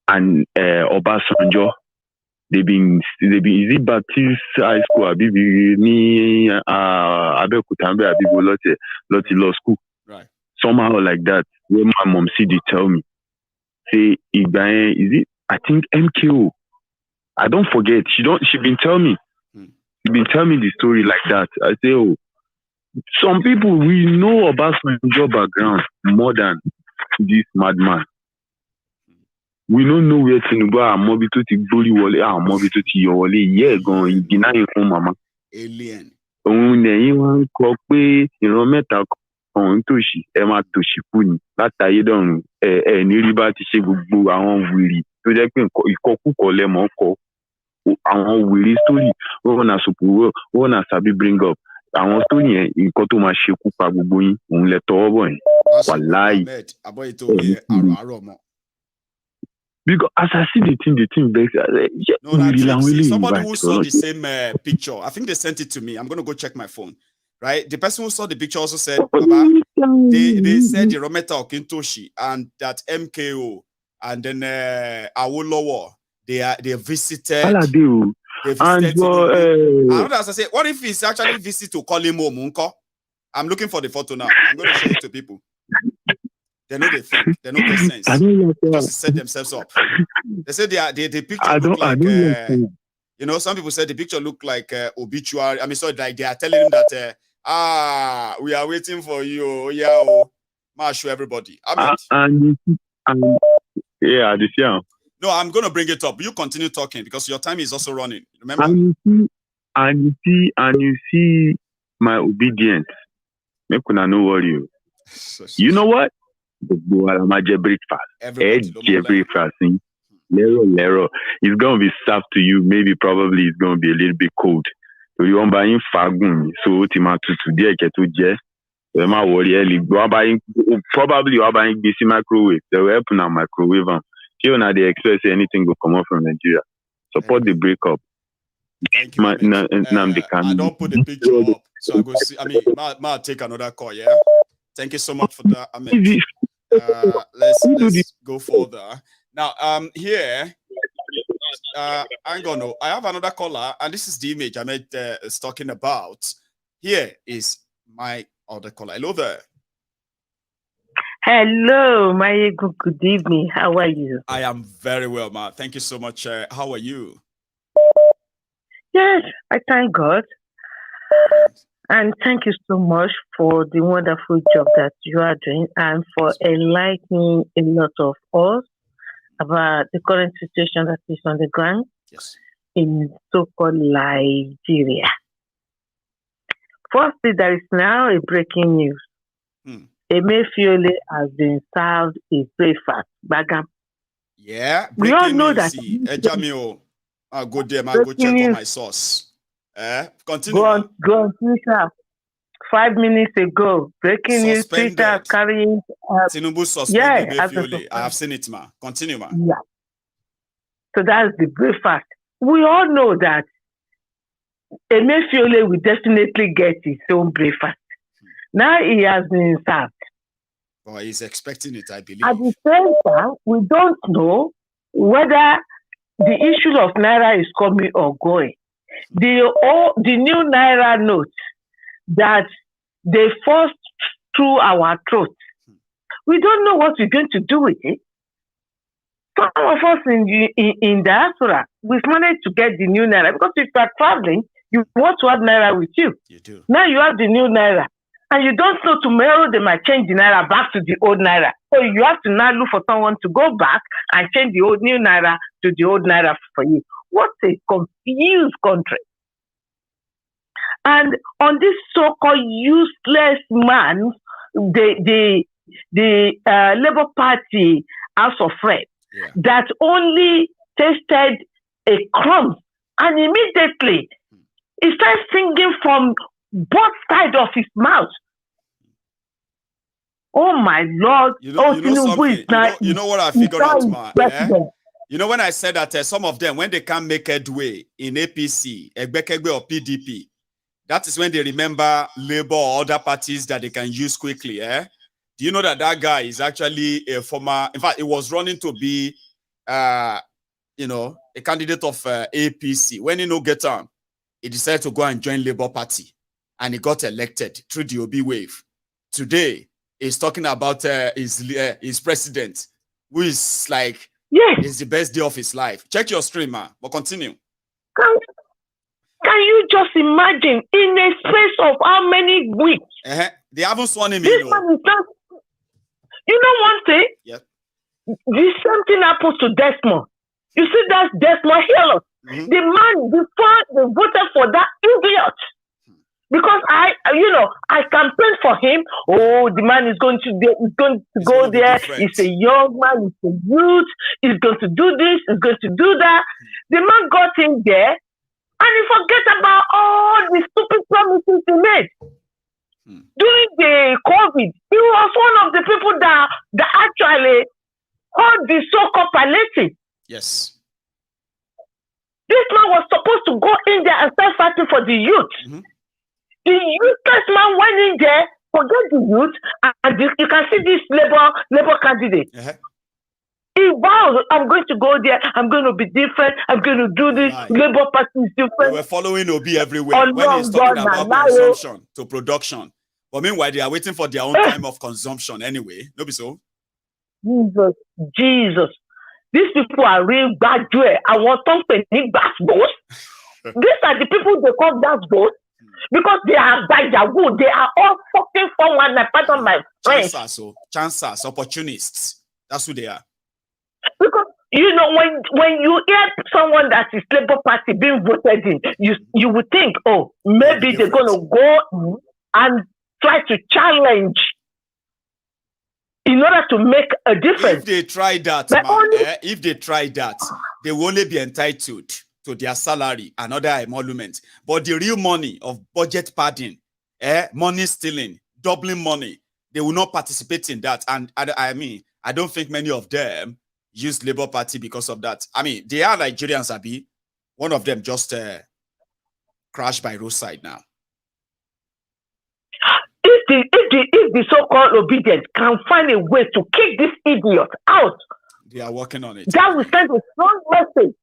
and Obasanjo, they been is it Baptist High School, Abibi ni Abeokuta, Abibi Loti Law School. Right. Somehow like that. When my mom see they tell me, say is it I think MKO. I don't forget. She been tell me. She been tell me the story like that. I say, oh, some people we know about Obasanjo background more than this madman. We don't know where Tinubu are mobi to ti gbori wole mobi to ti yo wole yeah gan igina fun mama alien ohun neyin wan ko pe ìran mẹ́ta kan toshi ẹ ma toshi ku ni látayé dorun ni rí bá ti ṣe gbogbo àwọn wiri tó jẹ́ pé ìkọkúkọ le mo ko àwọn wiri story wọ́n na supu wọ́n na sabi bring up àwọn story yẹn nǹkan tó máa ṣe kú pa gbogbo yín òun lẹ tọwọ́ bọ̀ yín wallahi aboy to aro mo. Because as I see the thing back, somebody who saw the same picture, I think they sent it to me. I'm going to go check my phone. Right? The person who saw the picture also said, Baba, they said the Rometa Okintoshi and that MKO and then Awolowo. They visited. All I do. They visited Tinubu. As I say, what if he's actually visit to call him Munko? I'm looking for the photo now. I'm going to show it to people. They know they think. They know their sense. Because they set themselves up. They say the picture look like you know, some people said the picture looked like obituary. I mean, so like they are telling him that we are waiting for you. Yeah, I'll show everybody. Yeah, this year. No, I'm going to bring it up. You continue talking because your time is also running. Remember? And you see my obedience. Make una no worry. You know what? Breakfast. Lero. It's gonna be served to you. Maybe probably it's gonna be a little bit cold. So you want buying fagun. So today get to just. Probably you are buying DC microwave. They will help now microwave them. You know they expect anything will come out from Nigeria. Support the breakup. Thank you. I don't put the picture up, so I go see. I mean, I'll take another call. Yeah. Thank you so much for that, Ahmed. Let's go further. Now, here, I have another caller, and this is the image Ahmed is talking about. Here is my other caller. Hello there. Hello, Maiyegun. Good evening. How are you? I am very well, ma. Thank you so much. How are you? Yes, I thank God. And thank you so much for the wonderful job that you are doing and for enlightening a lot of us about the current situation that is on the ground in so-called Nigeria. Firstly, there is now a breaking news. Emefiele has been served a breakfast. Bagam. Yeah, we all know that. I'll go there, man. Go check on my source. Continue. Go on Twitter. 5 minutes ago, breaking news. Twitter carrying. Tinubu suspended Emefiele. I have seen it, man. Continue, man. Yeah. So that's the breakfast. We all know that Emefiele will definitely get his own breakfast. Now he has been served. Well, he's expecting it, I believe. At the same time, we don't know whether the issue of Naira is coming or going. The new Naira note that they forced through our throats. We don't know what we're going to do with it. Some of us in diaspora, we've managed to get the new Naira because if you're traveling, you want to have Naira with you. You do. Now you have the new Naira. And you don't know tomorrow they might change the Naira back to the old Naira. So you have to now look for someone to go back and change the new Naira to the old Naira for you. What a confused country. And on this so-called useless man, the Labour Party House of Reps that only tasted a crumb and immediately he starts singing from both sides of his mouth. Oh my Lord! You know what I figured out, man. You know when I said that some of them, when they can't make headway in APC, Egbekegbe or PDP, that is when they remember Labour or other parties that they can use quickly. Do you know that guy is actually a former? In fact, he was running to be, a candidate of APC. When he no get on, he decided to go and join Labour Party. And he got elected through the Obi wave. Today, he's talking about his president, who is like, it's the best day of his life. Check your stream, man. But continue. Can you just imagine in a space of how many weeks? They haven't sworn him in. This man is not. You know one thing? Yeah. The same thing happens to Desmond. You see, that's Desmond Hill. The man before they voted for that idiot. Because I campaigned for him. Oh, the man is going to go there. He's a young man. He's a youth. He's going to do this. He's going to do that. The man got in there, and he forget about all the stupid promises he made during the COVID. He was one of the people that actually heard the so-called palliative. Yes. This man was supposed to go in there and start fighting for the youth. The useless man went in there, forget the youth, and you can see this Labour candidate. He vows, I'm going to go there, I'm going to be different, I'm going to do this, Labour Party is different. We're following Obi everywhere when he's talking about consumption to production. But meanwhile, they are waiting for their own time of consumption anyway. No be so? Jesus. These people are real bad joy. I want something bass boss. These are the people they call that boss because they are by their wood. They are all fucking someone like part of my friends. Chancers, opportunists. That's who they are. Because you know when you hear someone that is Labour Party being voted in, you would think, oh, maybe they're gonna go and try to challenge in order to make a difference. If they try that, they will only be entitled to their salary and other emoluments. But the real money of budget padding, money stealing, doubling money, they will not participate in that. And I mean, I don't think many of them use Labour Party because of that. I mean, they are Nigerians, Abi. One of them just crashed by roadside now. If the so-called Obidient can find a way to kick this idiot out, they are working on it. That will send a strong message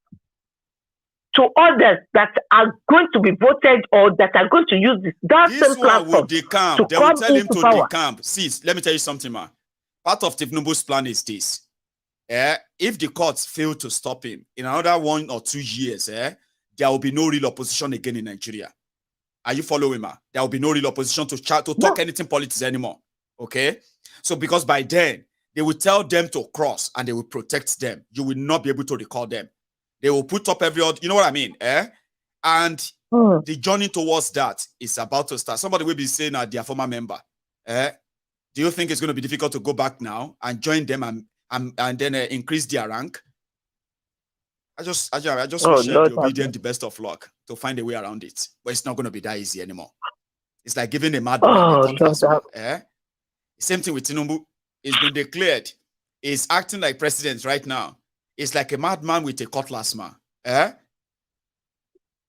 to others that are going to be voted or that are going to use this same platform to come. They will tell him to decamp. See, let me tell you something, man. Part of Tinubu's plan is this. If the courts fail to stop him in another 1 or 2 years, there will be no real opposition again in Nigeria. Are you following me? There will be no real opposition to talk anything politics anymore. Okay? So because by then, they will tell them to cross and they will protect them. You will not be able to recall them. They will put up every other, you know what I mean? And the journey towards that is about to start. Somebody will be saying that they are former member. Do you think it's going to be difficult to go back now and join them and then increase their rank? I just wish the Obidient the best of luck to find a way around it. But it's not going to be that easy anymore. It's like giving a madman Same thing with Tinubu. It's been declared. He's acting like president right now. It's like a madman with a cutlass, man.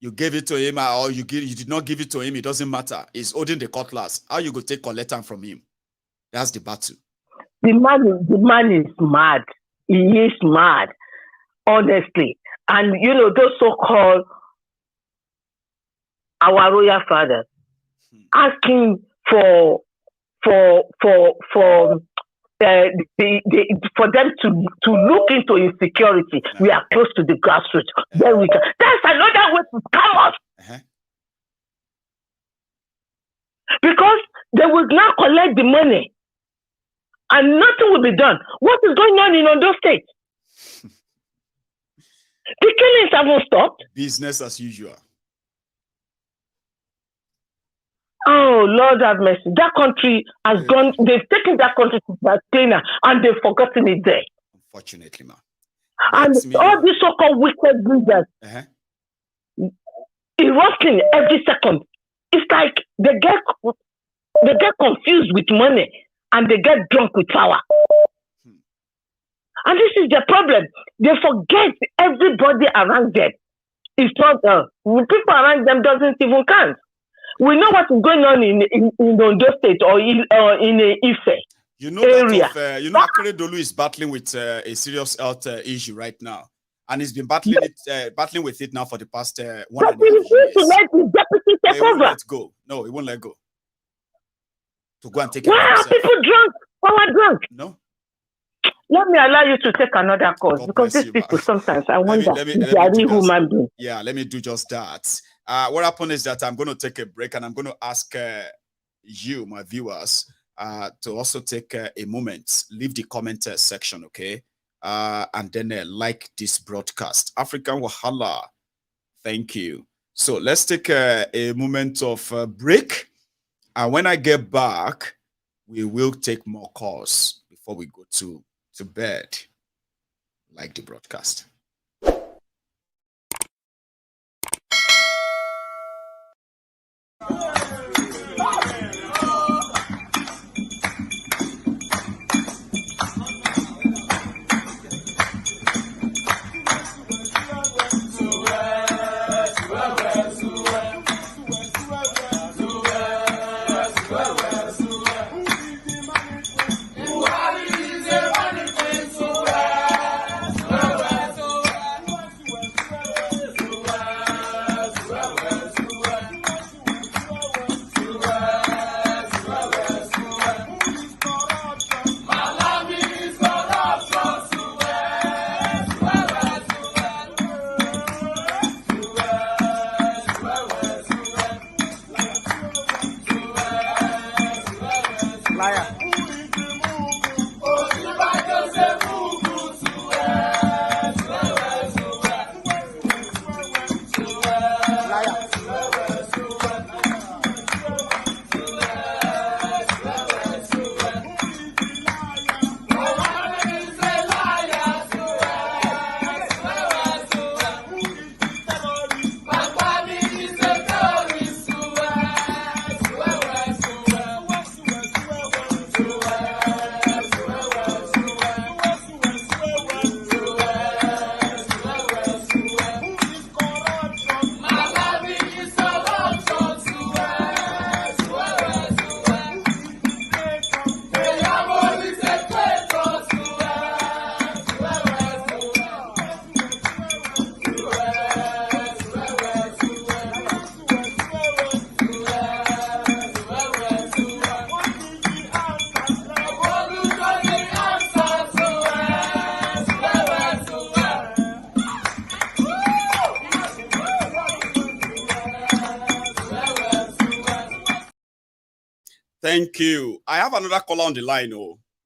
You gave it to him or you did not give it to him. It doesn't matter. He's holding the cutlass. How you go take collector from him? That's the battle. The man is mad. He is mad, honestly. And you know those so-called our royal fathers asking for them to look into insecurity. We are close to the grassroots. Then we can. That's another way to come us. Because they will now collect the money and nothing will be done. What is going on in Ondo State? The killings haven't stopped. Business as usual. Oh, Lord have mercy. That country has gone, they've taken that country to that cleaner and they've forgotten it there. Unfortunately, man. And all these so-called wicked leaders erupting every second. It's like they get confused with money and they get drunk with power. And this is the problem. They forget everybody around them. It's not people around them doesn't even count. We know what is going on in Ondo State or in Ife. You know area. Akere Dolu is battling with a serious health issue right now, and he's been battling with it now for the past 1.5 years. To let the deputy take over. Let go. No, he won't let go. To go and take it. Why are people drunk? Power drunk? No. Let me allow you to take another course because these people sometimes I wonder if they are real human beings. Yeah, let me do just that. What happened is that I'm going to take a break and I'm going to ask you, my viewers, to also take a moment, leave the comment section, okay? And then like this broadcast. African Wahala. Thank you. So let's take a moment of break. And when I get back, we will take more calls before we go to bed. Like the broadcast. Thank you. I have another caller on the line,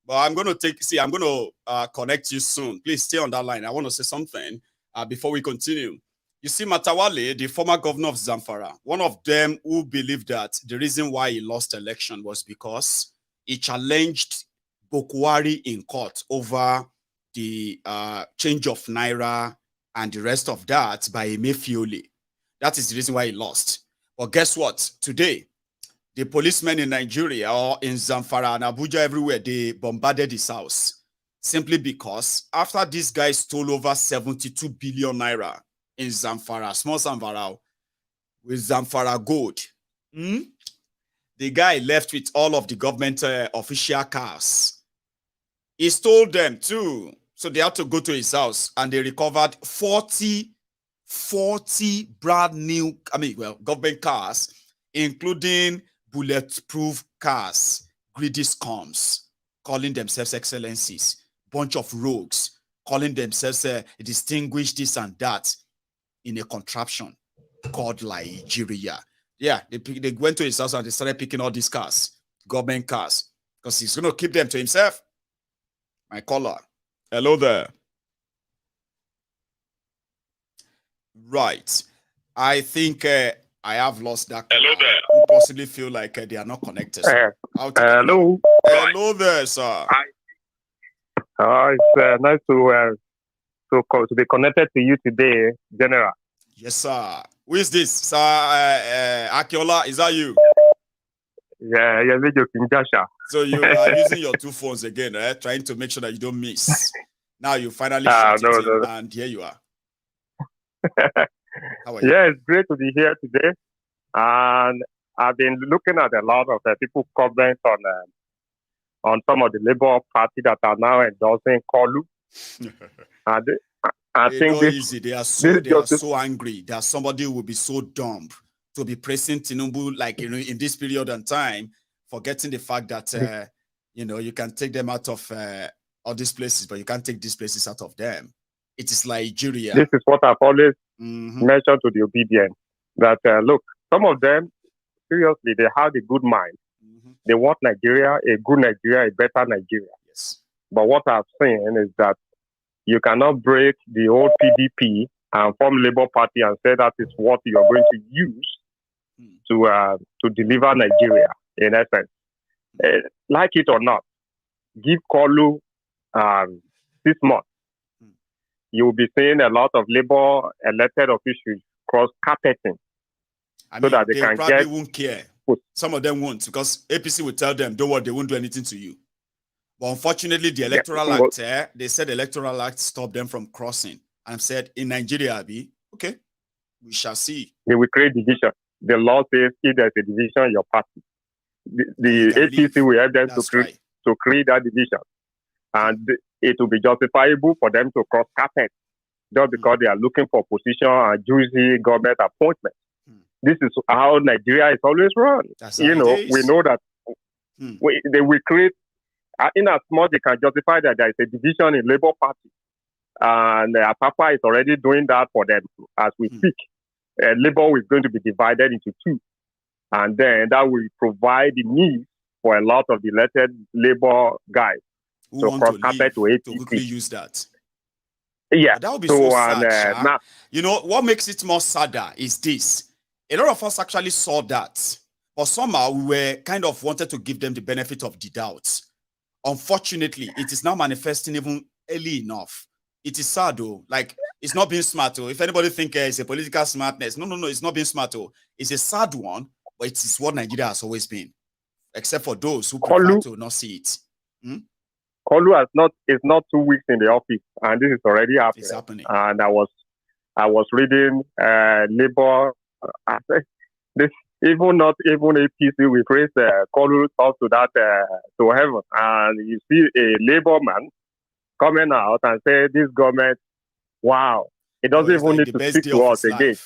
but I'm going to I'm going to connect you soon. Please stay on that line. I want to say something before we continue. You see, Matawale, the former governor of Zamfara, one of them who believed that the reason why he lost election was because he challenged Bokwari in court over the change of Naira and the rest of that by Emefiole. That is the reason why he lost. But guess what? Today, the policemen in Nigeria or in Zamfara and Abuja everywhere, they bombarded his house simply because after this guy stole over 72 billion naira in Zamfara, small Zamfara, with Zamfara gold, the guy left with all of the government official cars. He stole them too. So they had to go to his house and they recovered 40 brand new, government cars, including bulletproof cars, greedy scums, calling themselves excellencies, bunch of rogues, calling themselves distinguished this and that in a contraption called Nigeria. Yeah, they went to his house and they started picking all these cars, government cars, because he's going to keep them to himself. My caller. Hello there. Right. I think I have lost that caller. Hello there. Who possibly feel like they are not connected. Hello. Hello there, sir. It's nice to be connected to you today, General. Yes, sir. Who is this? Sir Akiola, is that you? Yeah, so you are using your two phones again, trying to make sure that you don't miss. Now you finally shut it in, and here you are. How are you? Yeah, it's great to be here today. And I've been looking at a lot of people comment on some of the Labour Party that are now endorsing Kolu. And I think easy. They are so angry that somebody will be so dumb to be praising Tinubu like in this period and time, forgetting the fact that you can take them out of all these places, but you can't take these places out of them. It is Nigeria. This is what I've always mentioned to the Obidient, that look, some of them seriously they have a good mind. They want Nigeria, a good Nigeria, a better Nigeria. Yes. But what I've seen is that you cannot break the old PDP and form Labour Party and say that is what you are going to use to deliver Nigeria, in essence. Like it or not, give Kolu 6 months. You will be seeing a lot of Labour elected officials cross-carpeting so that they can probably won't care. Some of them won't, because APC will tell them, don't worry, they won't do anything to you. But unfortunately, the Electoral Act, they said the Electoral Act stopped them from crossing and said, in Nigeria, okay, we shall see. They will create division. The law says if there's a division in your party, the APC will help them to create that division. And it will be justifiable for them to cross carpet just because they are looking for position and juicy government appointment. This is how Nigeria is always run. We know that they will create, in as much they can justify that there is a division in Labour Party. And Papa is already doing that for them as we speak. Labour is going to be divided into two. And then that will provide the need for a lot of the elected Labour guys to cross carpet to APC. To quickly use that. Yeah. But that would be so sad. Now, what makes it more sadder is this. A lot of us actually saw that, but somehow we were kind of wanted to give them the benefit of the doubt. Unfortunately, it is now manifesting even early enough. It is sad though. Like, it's not being smart. If anybody thinks it's a political smartness, no, it's not being smart. It's a sad one, but it is what Nigeria has always been, except for those who prefer to not see it. Kolu is not 2 weeks in the office, and this is already happening. It's happening. And I was reading Labour. This even APC we praise Kolu talk to that to heaven, and you see a Labour man coming out and say this government, wow, it doesn't even need to speak to us again.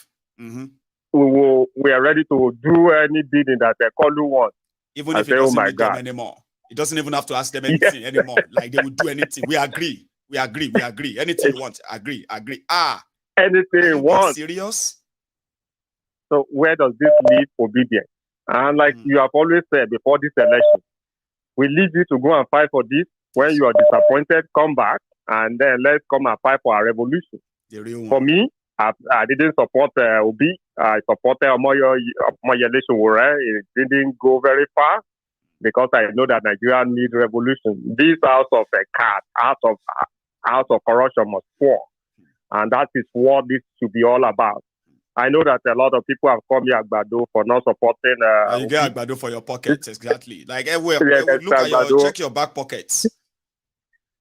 We are ready to do any bidding that Kolu wants. Even if it doesn't need them anymore. It doesn't even have to ask them anything anymore. Like they will do anything. We agree. Anything you want, agree. Anything you want. Serious? So where does this leave Obidient? And like you have always said before this election, we leave you to go and fight for this. When you are disappointed, come back, and then let's come and fight for our revolution. For me, I didn't support Obi. I supported Maiyegun. It didn't go very far because I know that Nigeria needs revolution. This house of a cat, house of corruption must fall. And that is what this should be all about. I know that a lot of people have called me Agbado for not supporting. You get Agbado for your pockets, exactly. Like everywhere, Yes, look at check your back pockets.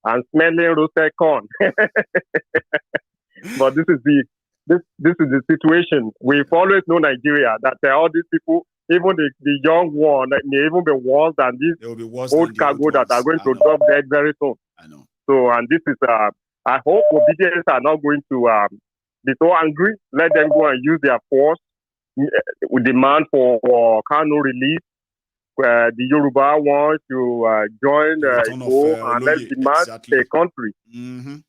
And smelling roasted corn. But this is the situation. We've always known Nigeria that all these people, even the young one, may even be worse than these old cargo that are going to drop dead very soon. I know. So, and this is, I hope Obidients are not going to be so angry. Let them go and use their force. We demand for Kano release. The Yoruba want to join and let's demand a country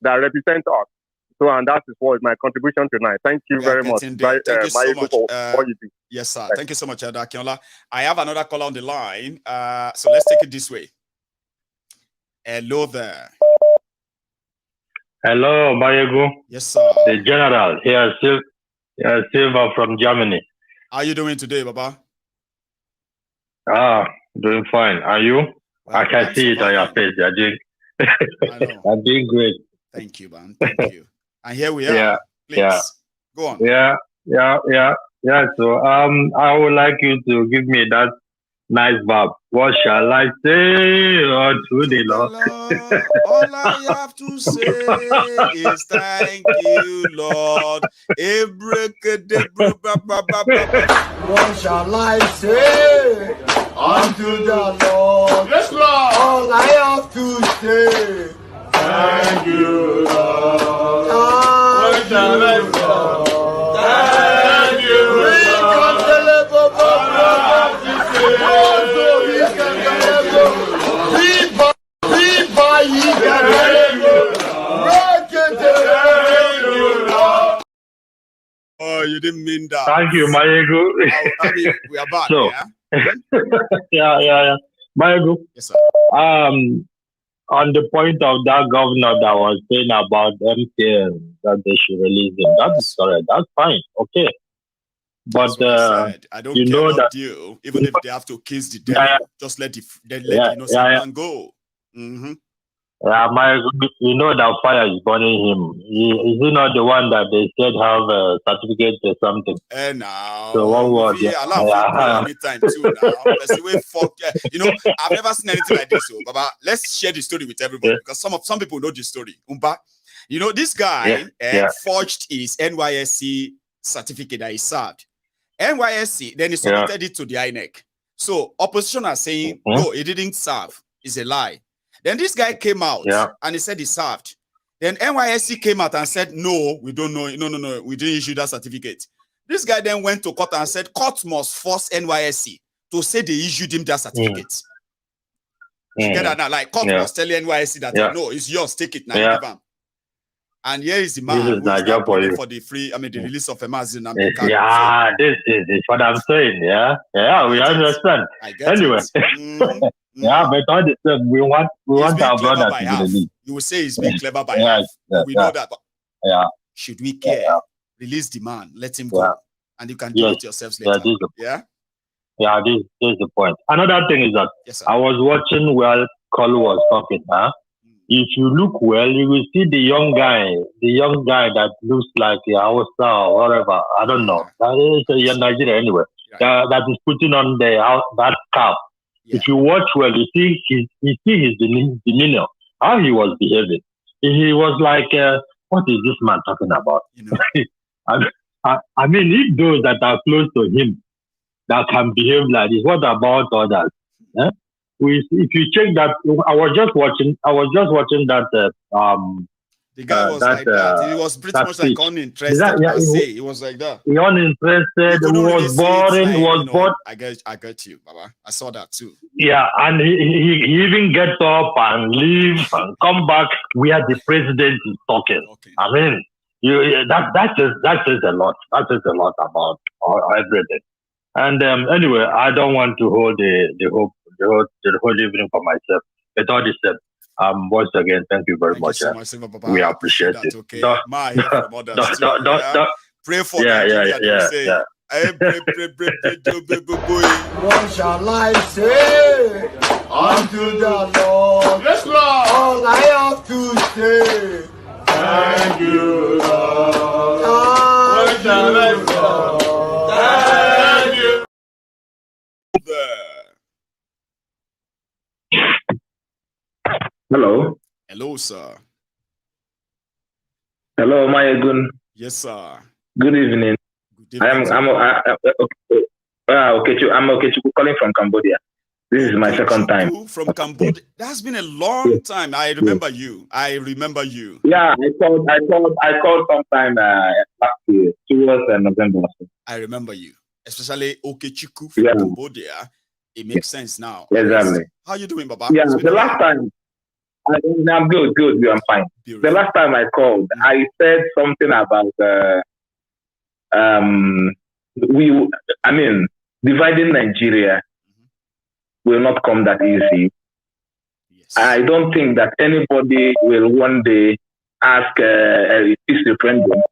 that represents us. So, and that is what my contribution tonight. Thank you very much. Thank you so much. For what you do. Yes, sir. Thank you so much, Akinola. I have another caller on the line. So let's take it this way. Hello there. Hello, Maiyegun. Yes, sir. The general here, Silva from Germany. How are you doing today, Baba? Doing fine. Are you? Well, I can see it on your face. You're doing. I'm doing great. Thank you, man. Thank you. And here we are. Yeah. Please go on. Yeah. So I would like you to give me that nice verb. What shall I say unto the Lord? All I have to say is thank you, Lord. What shall I say unto the Lord? Yes, Lord. All I have to say, thank you, Lord. What shall I say? Thank you, Oh, you didn't mean that. Thank you, Maiyegun. I mean, we are back. So, yeah. Maiyegun. Yes, sir. On the point of that governor that was saying about MTN that they should release him, that's correct. That's fine. Okay. But I don't care what deal, even if they have to kiss the devil, just let the innocent man go. Yeah, you know that fire is burning him. Is he not the one that they said have a certificate or something? Now, so one word. Anytime too. Now, I've never seen anything like this. So, Baba, let's share the story with everybody because some people know the story. This guy forged his NYSC certificate that he served. NYSC then he submitted it to the INEC. So opposition are saying no, he didn't serve. It's a lie. Then this guy came out and he said he served. Then NYSC came out and said, no, we don't know. No, we didn't issue that certificate. This guy then went to court and said, court must force NYSC to say they issued him that certificate. You get that now? Like, court must tell NYSC that, no, it's yours, take it now. And here is the man who is for the free, the release of Amazon. This is what I'm saying, we understand. Anyway. But all the same, we want our brother to be released. You will say he's being clever by half. We know that. But should we care? Release the man, let him go. And you can do it yourselves later. This is the point. Another thing is that I was watching while Kalu was talking. If you look well, you will see the young guy that looks like Hausa or whatever. I don't know. That is Nigeria anyway. That is putting on that cap. If you watch well, you see his demeanor, how he was behaving. He was like, what is this man talking about? I mean, if those that are close to him that can behave like this, what about others? If you check that, I was just watching that. The guy was like that. He was pretty much like uninterested. He was like that. He uninterested. He was boring. He was bored. I get you, Baba. I saw that too. Yeah, and he even gets up and leave and come back where the president is talking. I mean, that says a lot. That says a lot about everything. And anyway, I don't want to hold the whole evening for myself. But all this said, once again, thank you very much. So much Papa. We appreciate that, it. Okay. From others too, pray for yeah. What shall I say unto the Lord? Yes, Lord. All I have to say, thank you, Lord. What shall I say? Thank you. Hello. Hello, sir. Hello, Maiyegun. Yes, sir. Good evening. Good evening. I'm Okechukwu calling from Cambodia. This is my second time. From Cambodia. That's been a long time. I remember you. Yeah, I called sometime last year, towards November. I remember you, especially Okechukwu from Cambodia. It makes sense now. Exactly. How you doing, Baba? Yeah, the last time. I'm good. I'm fine. Beautiful. The last time I called, I said something about dividing Nigeria will not come that easy. Yes. I don't think that anybody will one day ask a peace referendum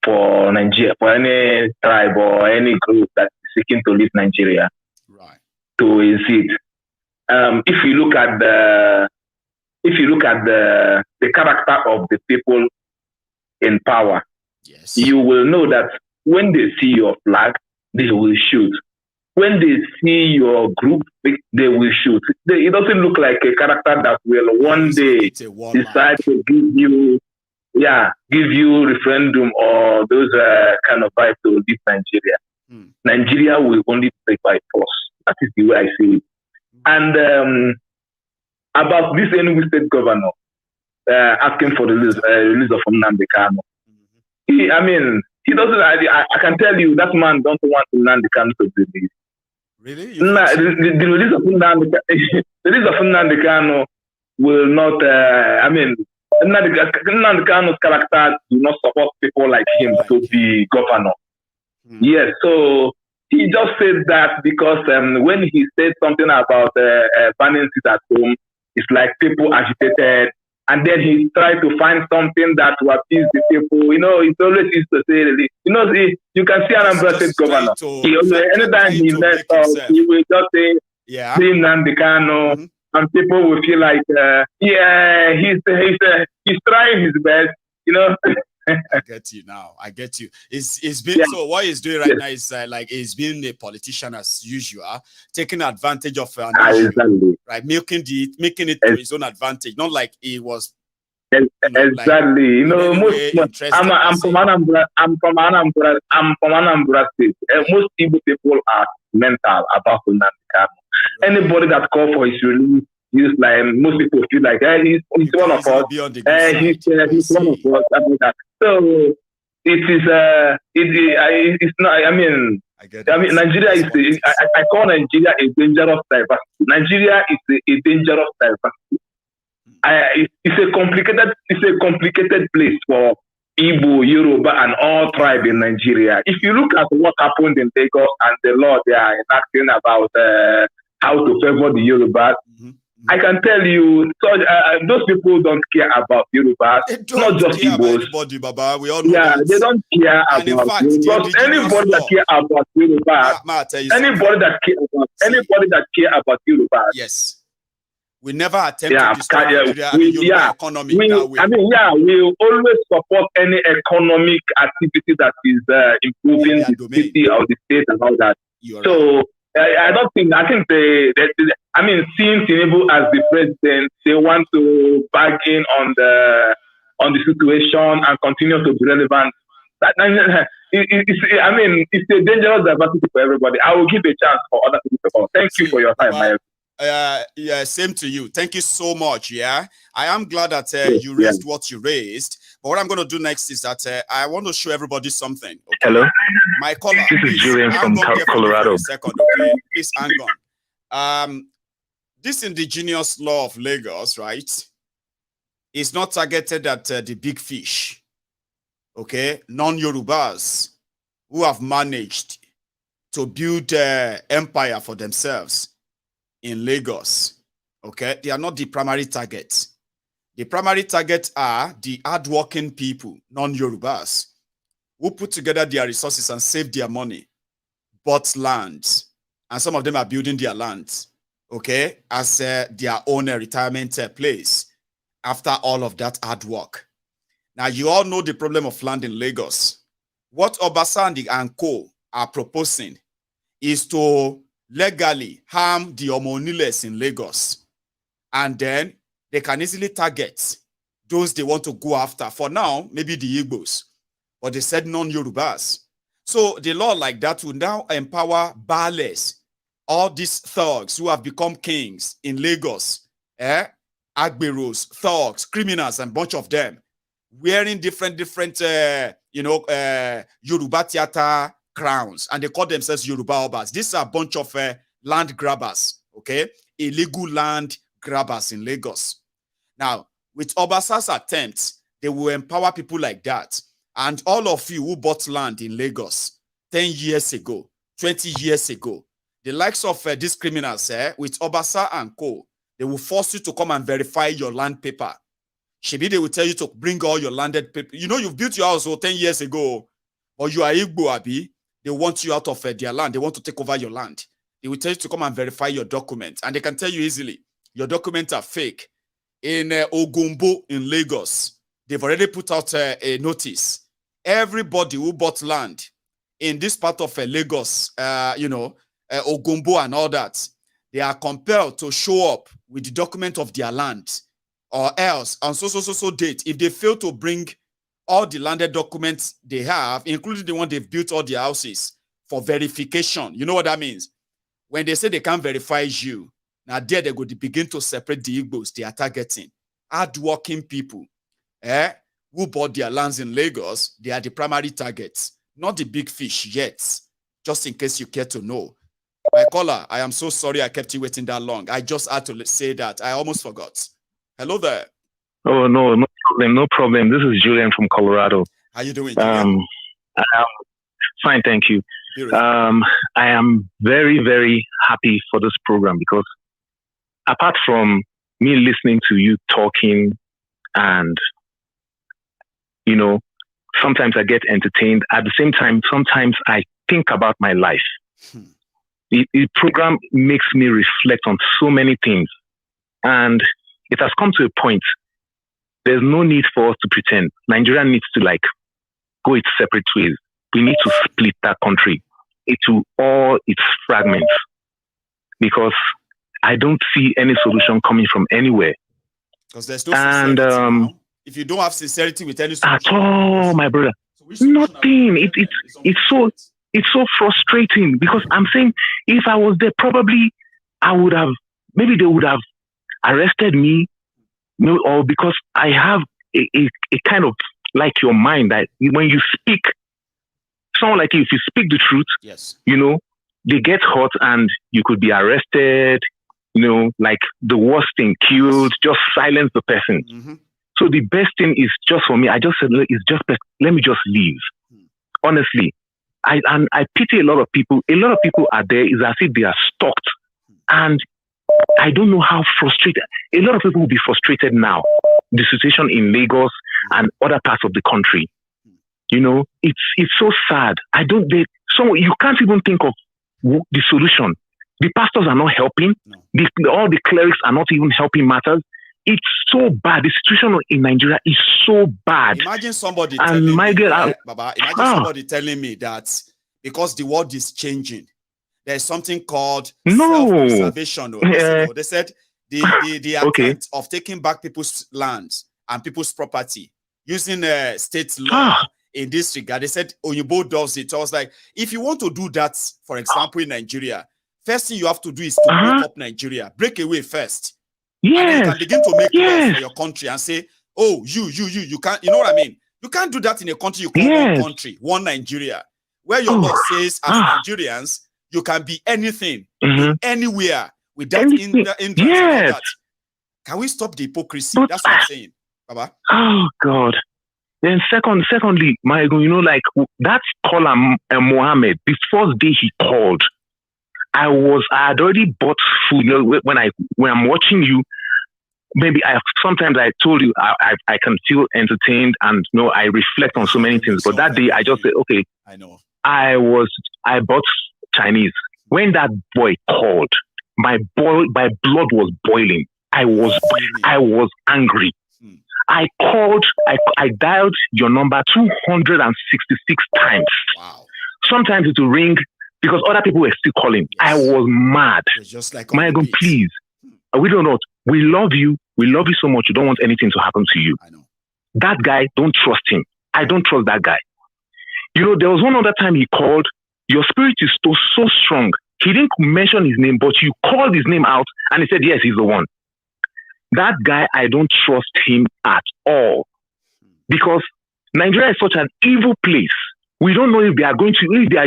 for Nigeria, for any tribe or any group that is seeking to leave Nigeria to exit. If you look at the character of the people in power, you will know that when they see your flag, they will shoot. When they see your group, they will shoot. It doesn't look like a character that will one day decide to give you referendum or those kind of vibes to leave Nigeria. Nigeria will only take by force. That is the way I see it. And about this Enugu state governor asking for the release of Nnamdi Kanu. He doesn't. I can tell you that man don't want Nnamdi Kanu to be released. Really? The release of Nnamdi Kanu will not. Nnamdi Kanu's character do not support people like him to be governor. Yes, so he just said that because when he said something about banning sit at home, it's like people agitated, and then he tried to find something that will appease the people. You know, it's always used to say, you can see an State governor. Anytime he messed up, he will just say, Nnamdi Kanu, and people will feel like, he's trying his best, you know. I get you now. I get you. It's been so. What he's doing right now is like he's being a politician as usual, taking advantage of an issue, right? Making it to his own advantage, not like he was. Exactly. I'm from Anambra State. Most people are mental about Nnamdi Kanu. Anybody that calls for his release, like most people feel like he's one of us. He's one of us. So it's not. Nigeria is. I call Nigeria a dangerous diversity. Nigeria is a dangerous diversity. It's a complicated place for Igbo, Yoruba, and all tribes in Nigeria. If you look at what happened in Lagos and the law they are enacting about how to favor the Yorubas, I can tell you, those people don't care about Yorubas, not just Igbos. Baba. We all know that. They don't care about Yorubas. Anybody that care about Yorubas, anybody that care about Yorubas. Yes. We never attempt to destroy Nigeria economy that way. We always support any economic activity that is improving the city or the state and all that. I don't think. I think seeing Tinubu as the president, they want to bargain on the situation and continue to be relevant. It's a dangerous diversity for everybody. I will give a chance for other people to come. Thank you for your time, Maiyegun. Same to you. Thank you so much. I am glad that you raised what you raised. But what I'm going to do next is that I want to show everybody something. Okay? Hello. My caller. This is Julian from Colorado. A second, okay? Please hang on. This indigenous law of Lagos, right, is not targeted at the big fish. Okay, non-Yorubas who have managed to build empire for themselves in Lagos. Okay, they are not the primary target. The primary target are the hardworking people, non-Yorubas, who put together their resources and save their money, bought land, and some of them are building their land, okay, as their own retirement place after all of that hard work. Now, you all know the problem of land in Lagos. What Obasandi and co are proposing is to legally harm the Omoniles in Lagos. And then they can easily target those they want to go after. For now, maybe the Igbos, but they said non-Yorubas. So the law like that will now empower Bales, all these thugs who have become kings in Lagos, Agberos, thugs, criminals, and a bunch of them, wearing different Yoruba theater crowns, and they call themselves Yoruba Obas. These are a bunch of land grabbers, okay? Illegal land grabbers in Lagos. Now, with Obasa's attempts, they will empower people like that. And all of you who bought land in Lagos 10 years ago, 20 years ago, the likes of these criminals, with Obasa and co, they will force you to come and verify your land paper. Shebi, they will tell you to bring all your landed paper. You know, you've built your house 10 years ago, or you are Igbo, Abi. They want you out of their land. They want to take over your land. They will tell you to come and verify your documents. And they can tell you easily, your documents are fake. In Ogumbo in Lagos, they've already put out a notice. Everybody who bought land in this part of Lagos, Ogumbo and all that, they are compelled to show up with the document of their land, or else on so date, if they fail to bring all the landed documents they have, including the one they've built all their houses, for verification. You know what that means? When they say they can't verify you, now there they go to begin to separate the Igbos they are targeting. Hard-working people, who bought their lands in Lagos, they are the primary targets, not the big fish yet, just in case you care to know. My caller, I am so sorry I kept you waiting that long. I just had to say that. I almost forgot. Hello there. Oh, no problem. This is Julian from Colorado. How you doing, Julian? Fine, thank you. I am very, very happy for this program because apart from me listening to you talking and, sometimes I get entertained. At the same time, sometimes I think about my life. The program makes me reflect on so many things. And it has come to a point, there's no need for us to pretend. Nigeria needs to go its separate ways. We need to split that country into all its fragments because I don't see any solution coming from anywhere. Because there's no sincerity. If you don't have sincerity with any solution, at all, my brother, nothing. It's so frustrating because I'm saying if I was there, probably maybe they would have arrested me, or because I have a kind of like your mind that when you speak, someone like you, if you speak the truth, yes, they get hurt and you could be arrested, like the worst thing, killed, just silence the person. Mm-hmm. So the best thing is just for me, I just said, it's just best, let me just leave. Honestly. I pity a lot of people. A lot of people are there, it's as if they are stalked. And I don't know how frustrated. A lot of people will be frustrated now. The situation in Lagos and other parts of the country. It's so sad. You can't even think of the solution. The pastors are not helping. No. All the clerics are not even helping matters. It's so bad. The situation in Nigeria is so bad. Imagine somebody telling somebody telling me that because the world is changing, there's something called self-preservation. They said the attempt of taking back people's lands and people's property using state law in this regard. They said Oyinbo does it. So I was like, if you want to do that, for example, in Nigeria, first thing you have to do is to break up Nigeria. Break away first. Yes. And then you can begin to make laws for your country and say, oh, you can't, you know what I mean? You can't do that in a country you call one country, one Nigeria, where your law says as Nigerians, you can be anything, anywhere, without interest. That. Can we stop the hypocrisy? That's what I'm saying, Baba. Oh, God. Then secondly, Maiyegun, you know, like that caller Mohammed, this first day he called, I had already bought food. You know, when I'm watching you, maybe sometimes I told you I can feel entertained and you know I reflect on so many things. But that day I just said, okay, I know. I bought Chinese. When that boy called, my blood was boiling. I was angry. I called, I dialed your number 266 times. Wow. Sometimes it will ring because other people were still calling. Yes. I was mad. Just like Maiyegun, please. We don't know. We love you. We love you so much. You don't want anything to happen to you. I know. That guy, don't trust him. I don't trust that guy. You know, there was one other time he called. Your spirit is so strong. He didn't mention his name, but you called his name out and he said, yes, he's the one. That guy, I don't trust him at all. Because Nigeria is such an evil place. We don't know if they are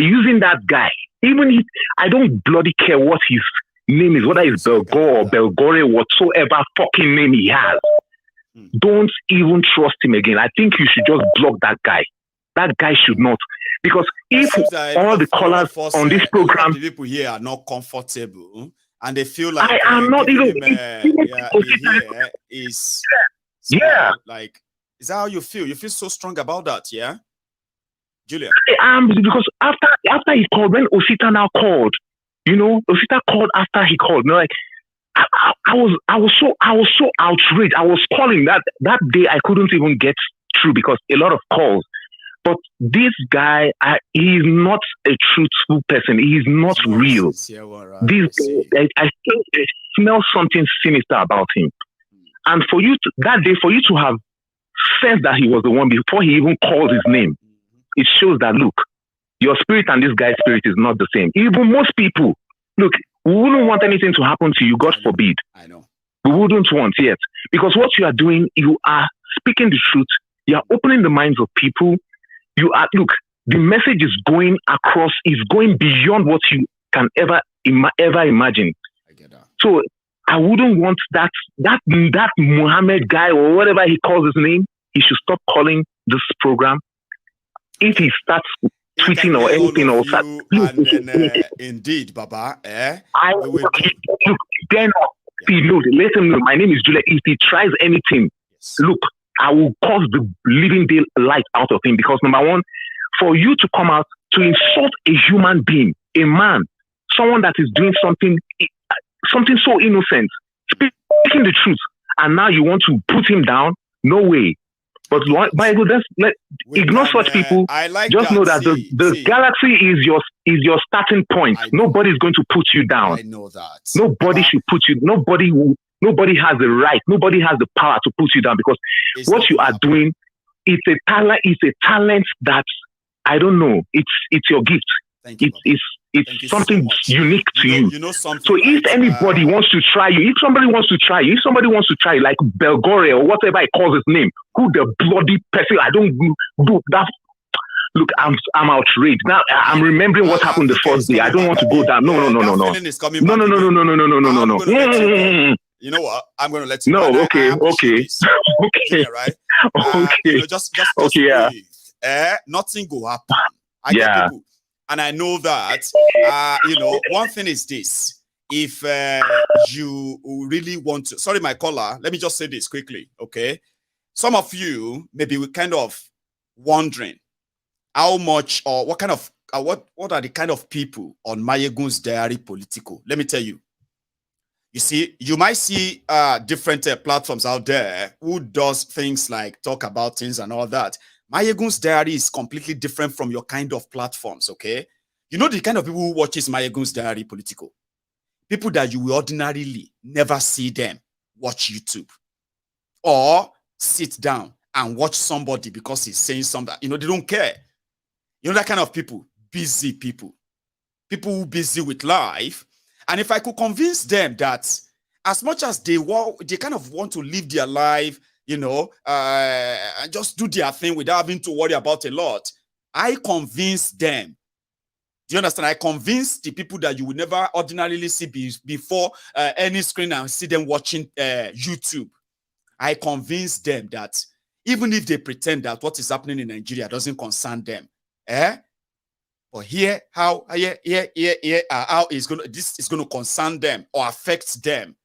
using that guy. Even if, I don't bloody care what his name is, whether it's Belgore or Belgore, whatsoever fucking name he has. Don't even trust him again. I think you should just block that guy. That guy should not. Because if all the callers on this program... The people here are not comfortable and they feel like... I am not even... Like, is that how you feel? You feel so strong about that, yeah? Julia? Because after he called, when Osita now called, you know, Osita called after he called. You know, like, I was so outraged. I was calling that day. I couldn't even get through because a lot of calls. But this guy, he's not a truthful person. He's not real. I think I smell something sinister about him. And for you to have sensed that he was the one before he even called his name, it shows that, look, your spirit and this guy's spirit is not the same. Even most people, look, we wouldn't want anything to happen to you, God forbid. I know. We wouldn't want yet. Because what you are doing, you are speaking the truth. You are opening the minds of people. Look, the message is going across, is going beyond what you can ever imagine. I get that. So I wouldn't want that Muhammad guy or whatever he calls his name. He should stop calling this program. If he starts tweeting or anything or indeed, Baba. Look, then let him know. My name is Julia. If he tries anything, look, I will cause the living light out of him. Because number one, for you to come out to insult a human being, a man, someone that is doing something so innocent, speaking the truth, and now you want to put him down? No way. But Bible, ignore such people. Just know that the galaxy is your starting point. Nobody's going to put you down. I know that. Nobody should put you. Nobody has the right. Nobody has the power to put you down because what you are doing, it's a talent. It's a talent that I don't know. It's your gift. It's something unique to you. You know something. So if anybody wants to try you, if somebody wants to try you, like Belgore or whatever he calls his name, who the bloody person, I don't do that. Look, I'm outraged. Now I'm remembering what happened the first day. I don't want to go down. No. You know what? I'm going to let you. No, okay. Yeah, right. Okay. Just okay. Yeah. Nothing will happen. I get people. And I know that, one thing is this. If you really want to, sorry, my caller, let me just say this quickly, okay? Some of you, maybe we're kind of wondering how much or what kind of, what are the kind of people on MaiyegunsDiary Politico? Let me tell you. You see, you might see different platforms out there who does things like talk about things and all that. MaiyegunsDiary is completely different from your kind of platforms, okay? You know the kind of people who watches MaiyegunsDiary Politico? People that you will ordinarily never see them watch YouTube. Or sit down and watch somebody because he's saying something. You know, they don't care. You know that kind of people? Busy people. People who are busy with life. And if I could convince them that as much as they kind of want to live their life, and just do their thing without having to worry about a lot, I convince them. Do you understand? I convince the people that you will never ordinarily see before any screen and see them watching YouTube. I convince them that even if they pretend that what is happening in Nigeria doesn't concern them. But here, how this is going to concern them or affect them.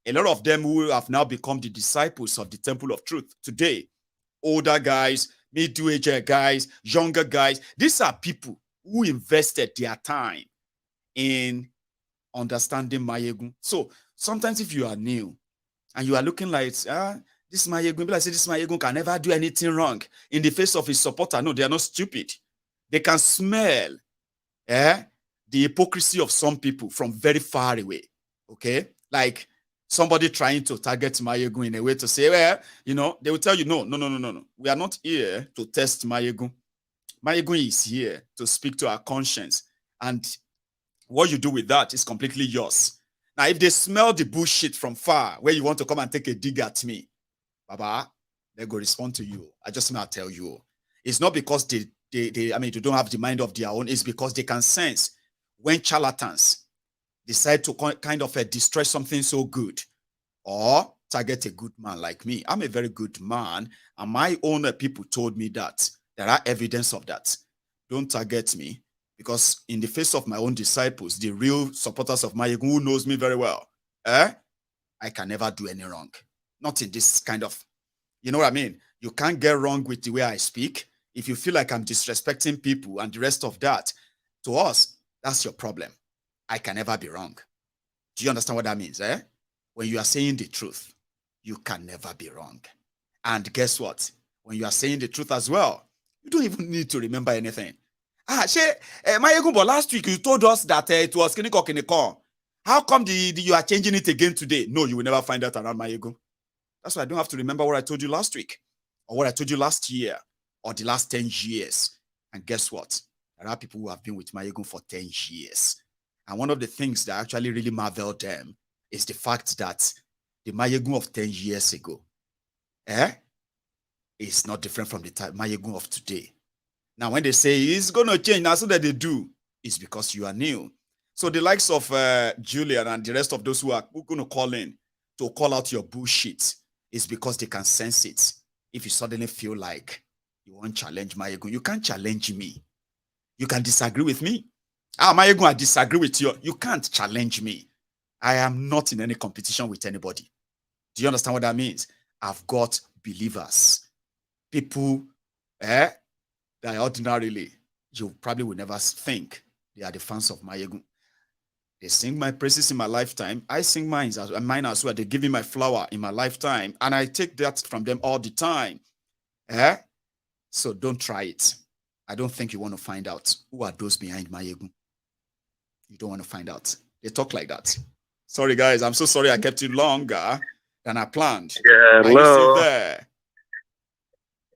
A lot of them who have now become the disciples of the Temple of Truth today, older guys, mid-to-age guys, younger guys, these are people who invested their time in understanding Maiyegun. So sometimes if you are new and you are looking like, this Maiyegun, I say this Maiyegun can never do anything wrong in the face of his supporter. No, they are not stupid. They can smell the hypocrisy of some people from very far away. Okay? Like somebody trying to target Maiyegun in a way to say, well, they will tell you, no. We are not here to test Maiyegun. Maiyegun is here to speak to our conscience. And what you do with that is completely yours. Now, if they smell the bullshit from far, where you want to come and take a dig at me, Baba, they go respond to you. I just want to tell you. It's not because they don't have the mind of their own. It's because they can sense when charlatans decide to kind of destroy something so good or target a good man like me. I'm a very good man, and my own people told me that. There are evidence of that. Don't target me, because in the face of my own disciples, the real supporters of Maiyegun, who knows me very well, I can never do any wrong. Not in this kind of, you know what I mean? You can't get wrong with the way I speak. If you feel like I'm disrespecting people and the rest of that, to us, that's your problem. I can never be wrong. Do you understand what that means? When you are saying the truth, you can never be wrong. And guess what? When you are saying the truth as well, you don't even need to remember anything. Maiyegun, but last week you told us that it was Kiniko. How come you are changing it again today? No, you will never find that around Maiyegun. That's why I don't have to remember what I told you last week, or what I told you last year, or the last 10 years. And guess what? There are people who have been with Maiyegun for 10 years. And one of the things that actually really marveled them is the fact that the Maiyegun of 10 years ago is not different from the Maiyegun of today. Now, when they say it's going to change, now so that they do, it's because you are new. So the likes of Julian and the rest of those who are going to call in to call out your bullshit is because they can sense it. If you suddenly feel like you want to challenge Maiyegun, you can't challenge me. You can disagree with me. Maiyegun, I disagree with you. You can't challenge me. I am not in any competition with anybody. Do you understand what that means? I've got believers. People that ordinarily you probably would never think they are the fans of Maiyegun. They sing my praises in my lifetime. I sing mine as well. They give me my flower in my lifetime. And I take that from them all the time. So don't try it. I don't think you want to find out who are those behind Maiyegun. You don't want to find out. They talk like that. Sorry, guys. I'm so sorry I kept you longer than I planned. Yeah, hello. Are you still there?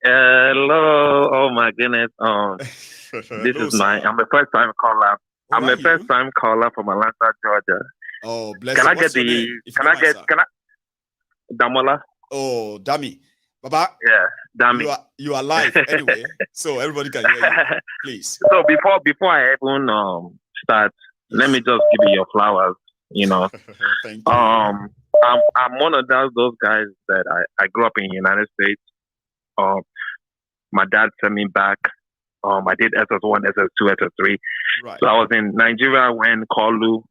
Hello. Oh my goodness. This No, is I'm a first time caller. I'm a first time caller from Atlanta, Georgia. Oh, bless Can you. I What's get your the name, if can you I don't mind, get can I Damola? Oh, Dami. Baba. Yeah, Dami. You are live anyway, so everybody can hear you. Please. So before I even start, let me just give you your flowers. Thank you. I'm one of those guys that I grew up in the United States. My dad sent me back. I did SS1, SS2, SS3. Right. So I was in Nigeria when Kalu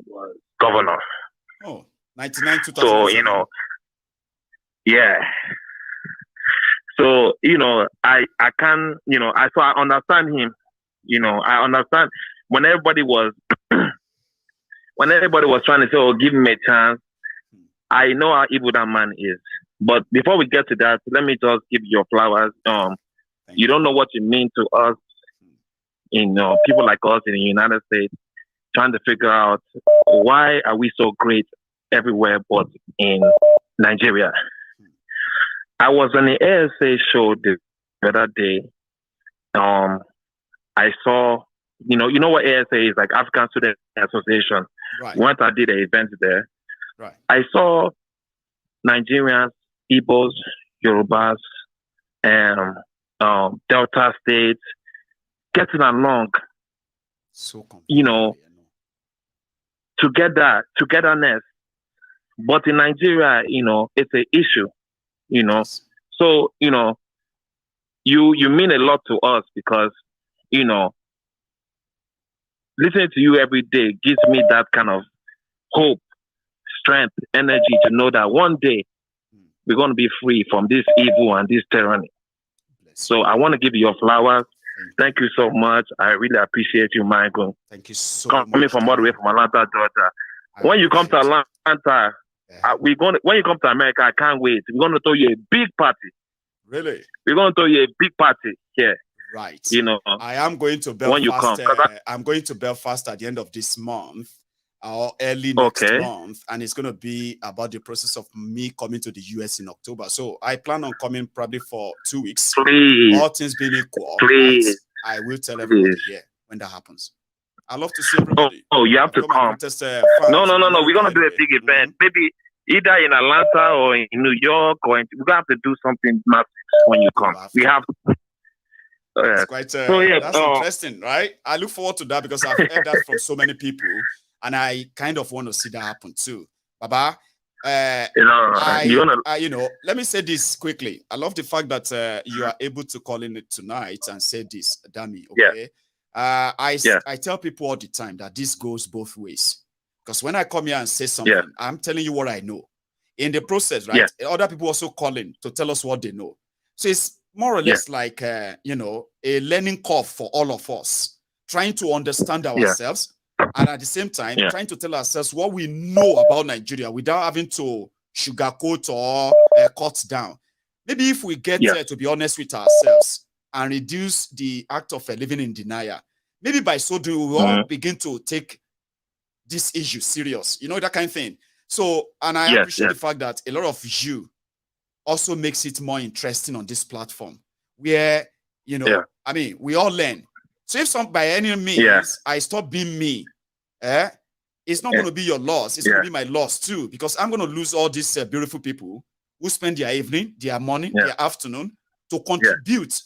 was governor. Oh, 99, 2007. So, yeah. So, I can, so I understand him. I understand when everybody was trying to say, oh, give him a chance. I know how evil that man is. But before we get to that, let me just give you your flowers. You don't know what you mean to us, people like us in the United States, trying to figure out why are we so great everywhere but in Nigeria. I was on the ASA show the other day. I saw, you know what ASA is, like African Student Association. Right. Once I did an event there, right. I saw Nigerians, Igbos, Yorubas, and Delta states getting along, togetherness. But in Nigeria, it's an issue, So, you know, you mean a lot to us because, you know, listening to you every day gives me that kind of hope, strength, energy to know that one day we're going to be free from this evil and this tyranny. So I want to give you your flowers. Thank you so much. I really appreciate you, Maiyegun. Thank you so much. Coming from all the way from Atlanta, Georgia. When you come to Atlanta, when you come to America, I can't wait. We're going to throw you a big party. Really? We're going to throw you a big party here. Right. You know, I am going to Belfast. When you come, I'm going to Belfast at the end of this month or early next month, and it's going to be about the process of me coming to the US in October. So I plan on coming probably for 2 weeks. Please. All things being equal, please. I will tell everybody here when that happens. I love to see everybody. Oh, you have to come. No. We're going to do a big event. Maybe either in Atlanta or in New York, or we're going to have to do something massive when you come. We have to. It's quite that's interesting, right? I look forward to that because I've heard that from so many people, and I kind of want to see that happen too. Baba, you know, let me say this quickly. I love the fact that you are able to call in it tonight and say this, Dami. Okay, I tell people all the time that this goes both ways, because when I come here and say something, I'm telling you what I know. In the process, right? Other people also call in to tell us what they know. So it's more or less like, you know, a learning curve for all of us, trying to understand ourselves and at the same time trying to tell ourselves what we know about Nigeria without having to sugarcoat or cut down. Maybe if we get to be honest with ourselves and reduce the act of living in denial, maybe by so doing, we will all begin to take this issue serious, you know, that kind of thing. So, and I appreciate the fact that a lot of you also makes it more interesting on this platform where, you know, I mean, we all learn. So if by any means I stop being me, it's not going to be your loss. It's going to be my loss too, because I'm going to lose all these beautiful people who spend their evening, their morning, their afternoon to contribute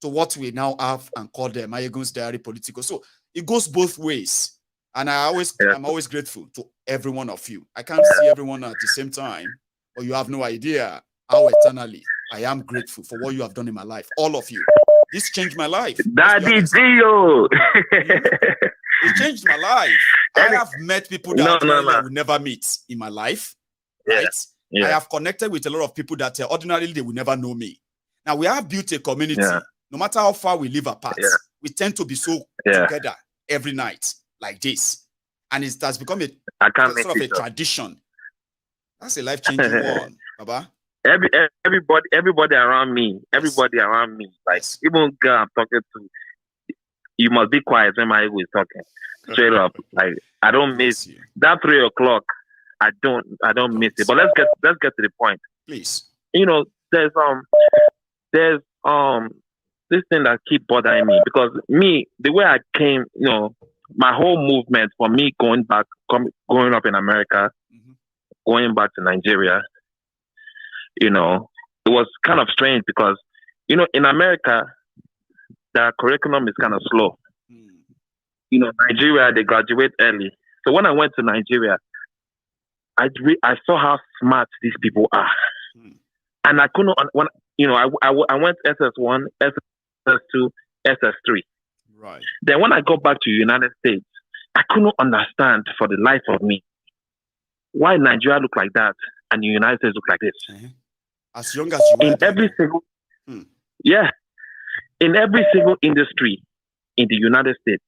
to what we now have and call the MaiyegunsDiary Politico. So it goes both ways. And I'm always grateful to every one of you. I can't see everyone at the same time, but you have no idea how eternally I am grateful for what you have done in my life. All of you. This changed my life. Daddy Dio. It changed my life. I have met people that I will never meet in my life. Right? I have connected with a lot of people that ordinarily they will never know me. Now we have built a community. No matter how far we live apart, we tend to be so together every night like this. And it has become a sort of a tradition. That's a life-changing one, Baba. Everybody around me, like even girl I'm talking to, you must be quiet when Maiyegun is talking. Straight up, like I don't miss that 3 o'clock. I don't miss it. But let's get to the point, please. You know, there's this thing that keep bothering me because the way I came, you know, my whole movement for me going up in America, going back to Nigeria. You know, it was kind of strange because, you know, in America, the curriculum is kind of slow. You know, Nigeria, they graduate early. So when I went to Nigeria, I saw how smart these people are. And I couldn't, you know, I went SS1, SS2, SS3. Right. Then when I got back to the United States, I couldn't understand for the life of me why Nigeria look like that and the United States look like this. As young as you in every single, in every single industry in the United States,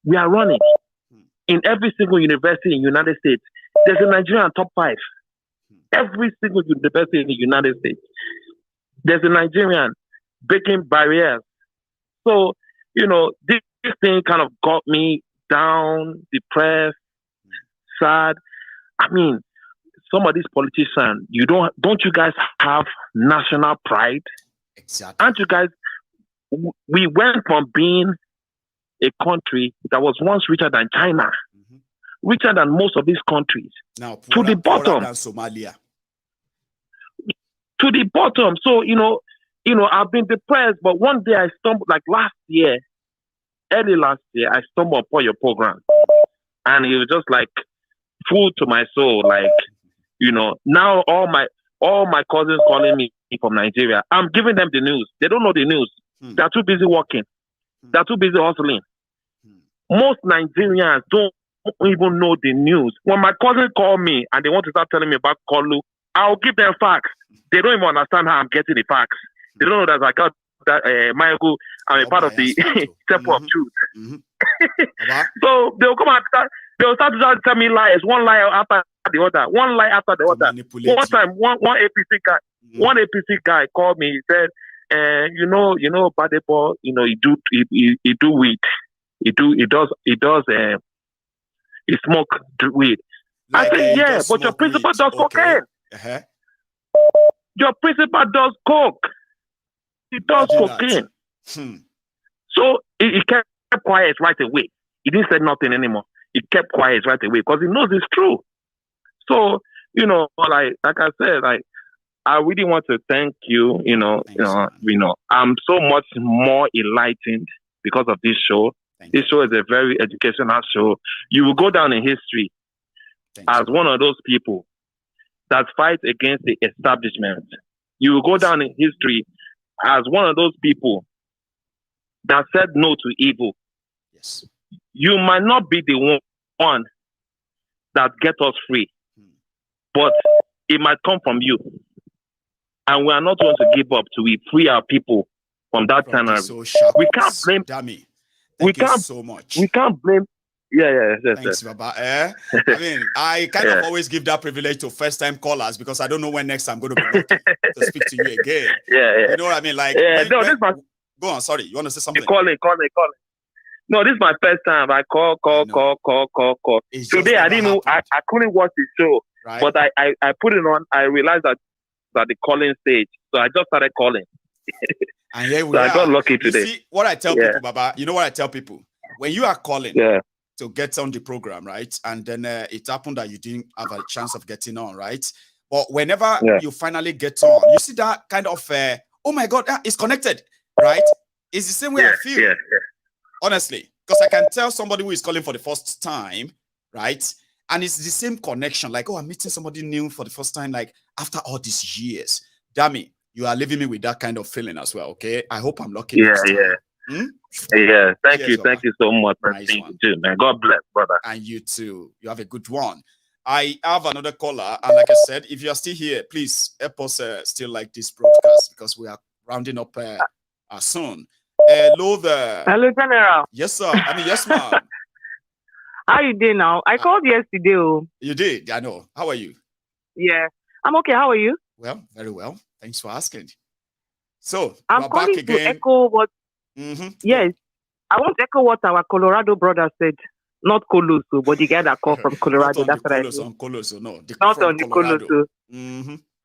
we are running. In every single university in the United States, there's a Nigerian top 5. Every single university in the United States, there's a Nigerian breaking barriers. So, you know, this thing kind of got me down, depressed, sad. I mean, some of these politicians, don't you guys have national pride? Exactly. Aren't you guys? We went from being a country that was once richer than China, richer than most of these countries, now to the bottom. Than Somalia. To the bottom. So, you know, I've been depressed, but one day I stumbled, like early last year, I stumbled upon your program. And it was just like food to my soul. Like, you know, now all my cousins calling me from Nigeria. I'm giving them the news. They don't know the news. They're too busy working. They're too busy hustling. Most Nigerians don't even know the news. When my cousin call me and they want to start telling me about Kolu, I'll give them facts. They don't even understand how I'm getting the facts. They don't know that I got that Maiyegun, I'm a part of the temple of truth. So they'll come and they'll start to tell me lies, one lie after the other, one lie after the other. One time, one APC guy called me. He said, you know, Badepo, he do weed. He smoke weed. Like, I said, yeah, but your principal does cocaine. Your principal does coke. He does cocaine. So he kept quiet right away. He didn't say nothing anymore. He kept quiet right away because he knows it's true. So, like I said, like, I really want to thank you. I'm so much more enlightened because of this show. This show is a very educational show. You will go down in history as one of those people that fight against the establishment. You will go down in history as one of those people that said no to evil. Yes. You might not be the one that gets us free, but it might come from you. And we are not going to give up till we free our people from that time. We can't blame. Dammy. Thank you so much. We can't blame. Yeah. Thanks, Baba. I mean, I kind of always give that privilege to first-time callers because I don't know when next I'm going to be lucky to speak to you again. Yeah. You know what I mean? Like, go on. Sorry, you want to say something? Call it. No, this is my first time. I call. Today I didn't know. I couldn't watch the show, right? But I put it on. I realized that the calling stage, so I just started calling. And here we so are. I got lucky today. You see what I tell people, Baba? You know what I tell people? When you are calling to get on the program, right? And then it happened that you didn't have a chance of getting on, right? But whenever you finally get on, you see that kind of, oh my God, it's connected, right? It's the same way I feel. Yeah. Honestly, because I can tell somebody who is calling for the first time, right? And it's the same connection, like, oh, I'm meeting somebody new for the first time, like after all these years. Dammy, you are leaving me with that kind of feeling as well, okay? I hope I'm lucky. Yeah. Yeah, thank you so much. Nice thank you too, man. God bless, brother. And you too. You have a good one. I have another caller, and like I said, if you are still here, please help us still like this broadcast because we are rounding up soon. Hello there. Hello, General. Yes, sir. I mean, yes, ma'am. How you doing now? I called yesterday. Oh. You did? I know. How are you? Yeah, I'm okay. How are you? Well, very well. Thanks for asking. So, I'm calling back again. to echo what. Yes, I want to echo what our Colorado brother said. Not Coloso, but the guy that called from Colorado. That's what I said. On Coloso, no. Not on the Coloso.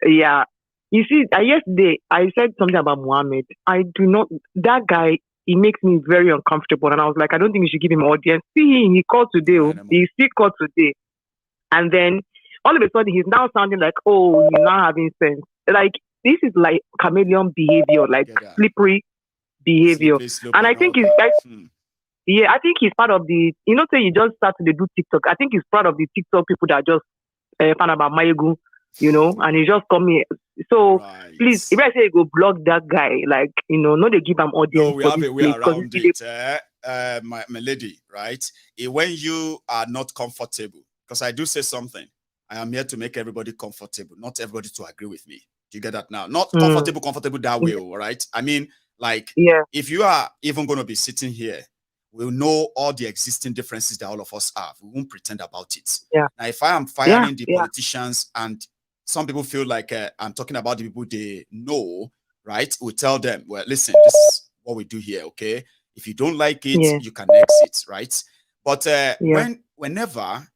Yeah. You see, yesterday I said something about Muhammad. That guy, he makes me very uncomfortable. And I was like, I don't think you should give him audience. See him, he called today. He still called today. And then all of a sudden, he's now sounding like, oh, he's not having sense. Like, this is like chameleon behavior, like slippery behavior. And I think he's like, I think he's part of the, say you just start to do TikTok. I think he's part of the TikTok people that just found about Maiyegun, and he just come here. So please, if I say go block that guy, like, not they give him audience. No, we have a way around it, my lady, right? When you are not comfortable, because I do say something, I am here to make everybody comfortable, not everybody to agree with me. Do you get that now? Not comfortable that way, all right? I mean, like, if you are even going to be sitting here, we'll know all the existing differences that all of us have. We won't pretend about it. Yeah. Now, if I am firing the politicians and some people feel like I'm talking about the people they know, right? We tell them, well, listen, this is what we do here, okay? If you don't like it, you can exit, right? But whenever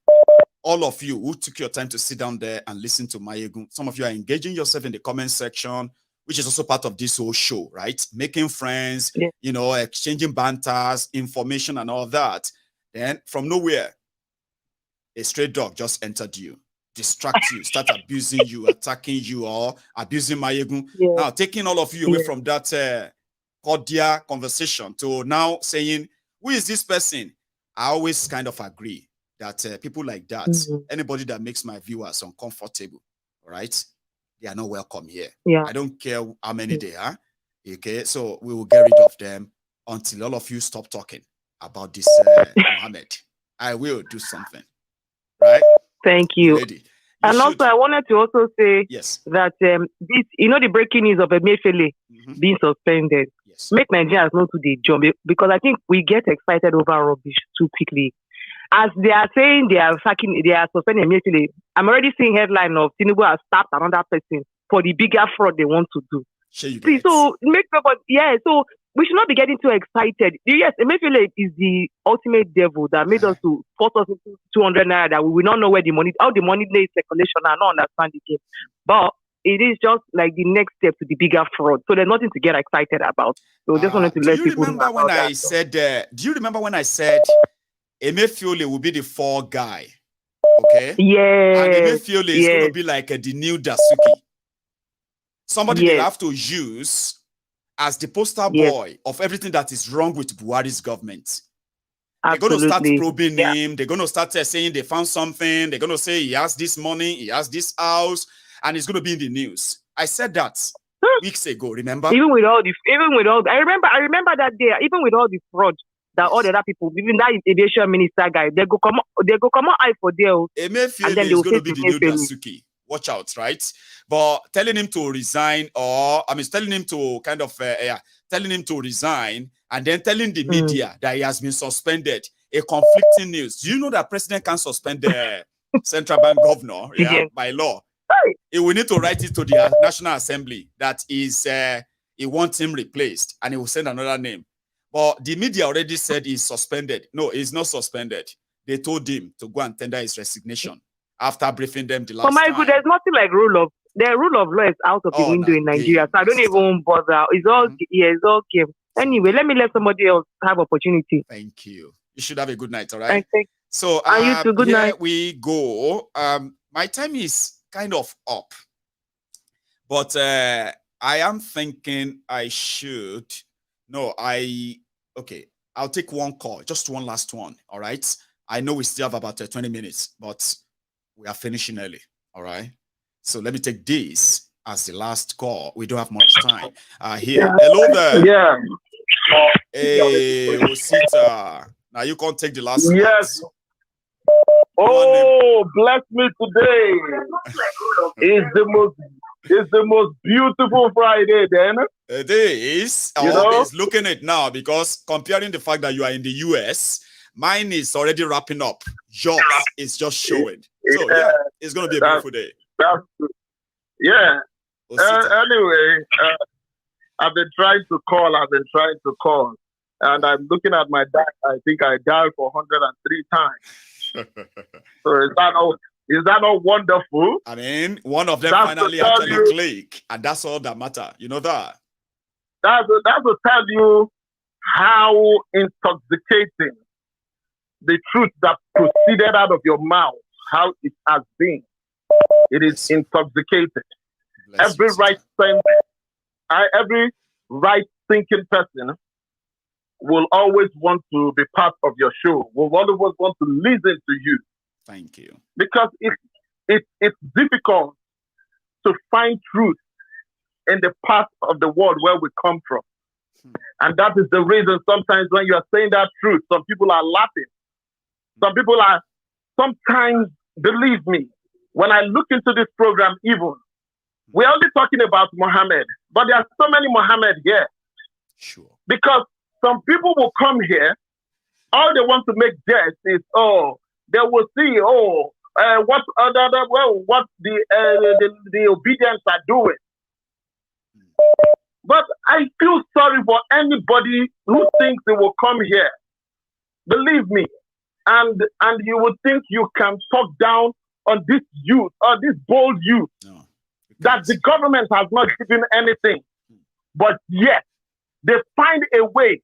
all of you who took your time to sit down there and listen to Maiyegun, some of you are engaging yourself in the comment section, which is also part of this whole show, right? Making friends, exchanging banters, information and all that. Then from nowhere, a stray dog just entered you, distract you, start abusing you, attacking you, or abusing Maiyegun. Now, taking all of you away from that cordial conversation to now saying, who is this person? I always kind of agree that people like that, anybody that makes my viewers uncomfortable, all right? they are not welcome here. Yeah. I don't care how many they are. Okay, so we will get rid of them until all of you stop talking about this Mohammed. I will do something. Right? Thank you. Lady. And also, I wanted to also say that this, the breaking news of Emefiele being suspended, make Nigerians know to the job, because I think we get excited over rubbish too quickly. As they are saying they are suspending Emefiele, I'm already seeing headline of Tinubu has stabbed another person for the bigger fraud they want to do. Please, so make nobody, so we should not be getting too excited. Yes, Emefiele is the ultimate devil that made us to force us into 200 naira that we will not know where the money, how the money lays circulation, and not understand the game. But it is just like the next step to the bigger fraud. So there's nothing to get excited about. So just wanted to let people know. Do you remember when I said Emefiele will be the fall guy? Okay. Yeah. And Emefiele is going to be like the new Dasuki. Somebody they have to use as the poster boy of everything that is wrong with Buhari's government. Absolutely. They're going to start probing him. They're going to start saying they found something. They're going to say he has this money, he has this house, and it's going to be in the news. I said that weeks ago, remember? I remember that day, even with all the fraud that all the other people, even that aviation minister guy, they go come out eye for there. Emefiele is going to be the new Dasuki. Watch out, right? But telling him to resign, telling him to telling him to resign, and then telling the media that he has been suspended. A conflicting news. Do you know that president can suspend the central bank governor by law? He will need to write it to the National Assembly that is he wants him replaced, and he will send another name. But the media already said he's suspended. No, he's not suspended. They told him to go and tender his resignation after briefing them the last time. But there's nothing like rule of law is out of the window in Nigeria. So I don't even bother. It's all it's all game. Anyway, let somebody else have opportunity. Thank you. You should have a good night, all right? So you too, good night. We go. My time is kind of up. But I am thinking I should. I'll take one call, just one last one. All right. I know we still have about 20 minutes, but we are finishing early. All right. So let me take this as the last call. We don't have much time. Here. Hello there. Yeah. Hey, Osita. Now you can't take the last one. Yes. Oh, bless me today. It's the most beautiful Friday, then. It is. It's looking at it now, because comparing the fact that you are in the US, mine is already wrapping up. Yours is just showing. So yeah, it's going to be a beautiful day. Yeah. Anyway, I've been trying to call. And I'm looking at my dial. I think I dialed for 103 times. So is that not wonderful? I mean, one of them finally actually click, and that's all that matters. You know that? That's to tell you how intoxicating the truth that proceeded out of your mouth, how it has been. It is intoxicated. Every right-thinking person will always want to be part of your show, will always want to listen to you. Thank you. Because it's difficult to find truth in the part of the world where we come from. And that is the reason sometimes when you are saying that truth, some people are laughing. Some people are, sometimes, believe me, when I look into this program even, we're only talking about Mohammed, but there are so many Mohammed here. Sure. Because some people will come here, all they want to make jest is, they will see, what the Obedients are doing. But I feel sorry for anybody who thinks they will come here. Believe me, and you would think you can talk down on this youth or this bold youth that the government has not given anything, but yet they find a way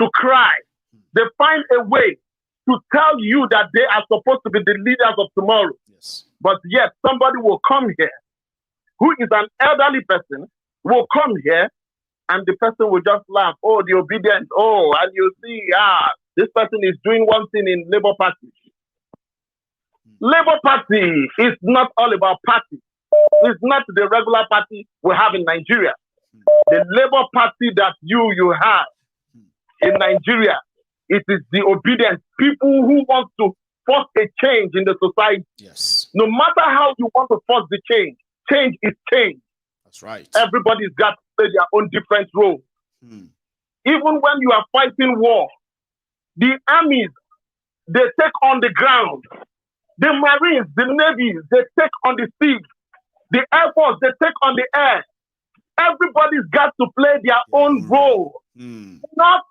to cry. They find a way to tell you that they are supposed to be the leaders of tomorrow. Yes. But yet somebody will come here who is an elderly person, will come here, and the person will just laugh. Oh, the Obidient. Oh, and you see, this person is doing one thing in Labour Party. Labour Party is not all about party. is not the regular party we have in Nigeria. The Labour Party that you have in Nigeria, it is the Obidient people who want to force a change in the society. Yes. No matter how you want to force the change is change. That's right. Everybody's got to play their own different role. Even when you are fighting war, the armies, they take on the ground. The Marines, the Navies, they take on the sea. The Air Force, they take on the air. Everybody's got to play their own role. Not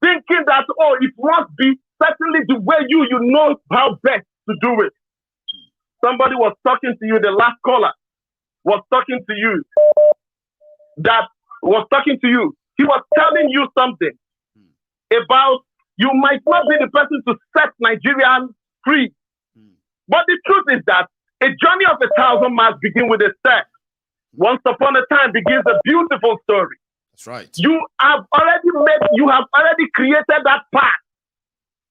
thinking that, oh, it must be certainly the way you know how best to do it. Somebody was talking to you, the last caller was talking to you. He was telling you something about you might not be the person to set Nigerians free. But the truth is that a journey of 1,000 miles begins with a step. Once upon a time begins a beautiful story. That's right. You have already created that path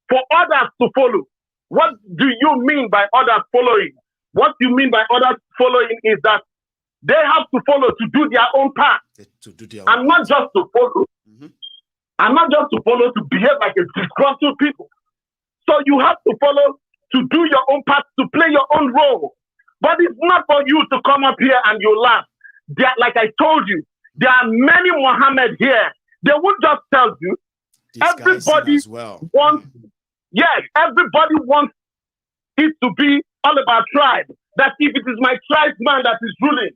for others to follow. What do you mean by others following? What you mean by others following is that they have to follow to do their own path. And not just to follow. And not just to follow to behave like a disgruntled people. So you have to follow to do your own path, to play your own role. But it's not for you to come up here and you laugh. Like I told you, there are many Mohammed here. They would just tell you, everybody wants, everybody wants it to be all about tribe. That if it is my tribesman that is ruling,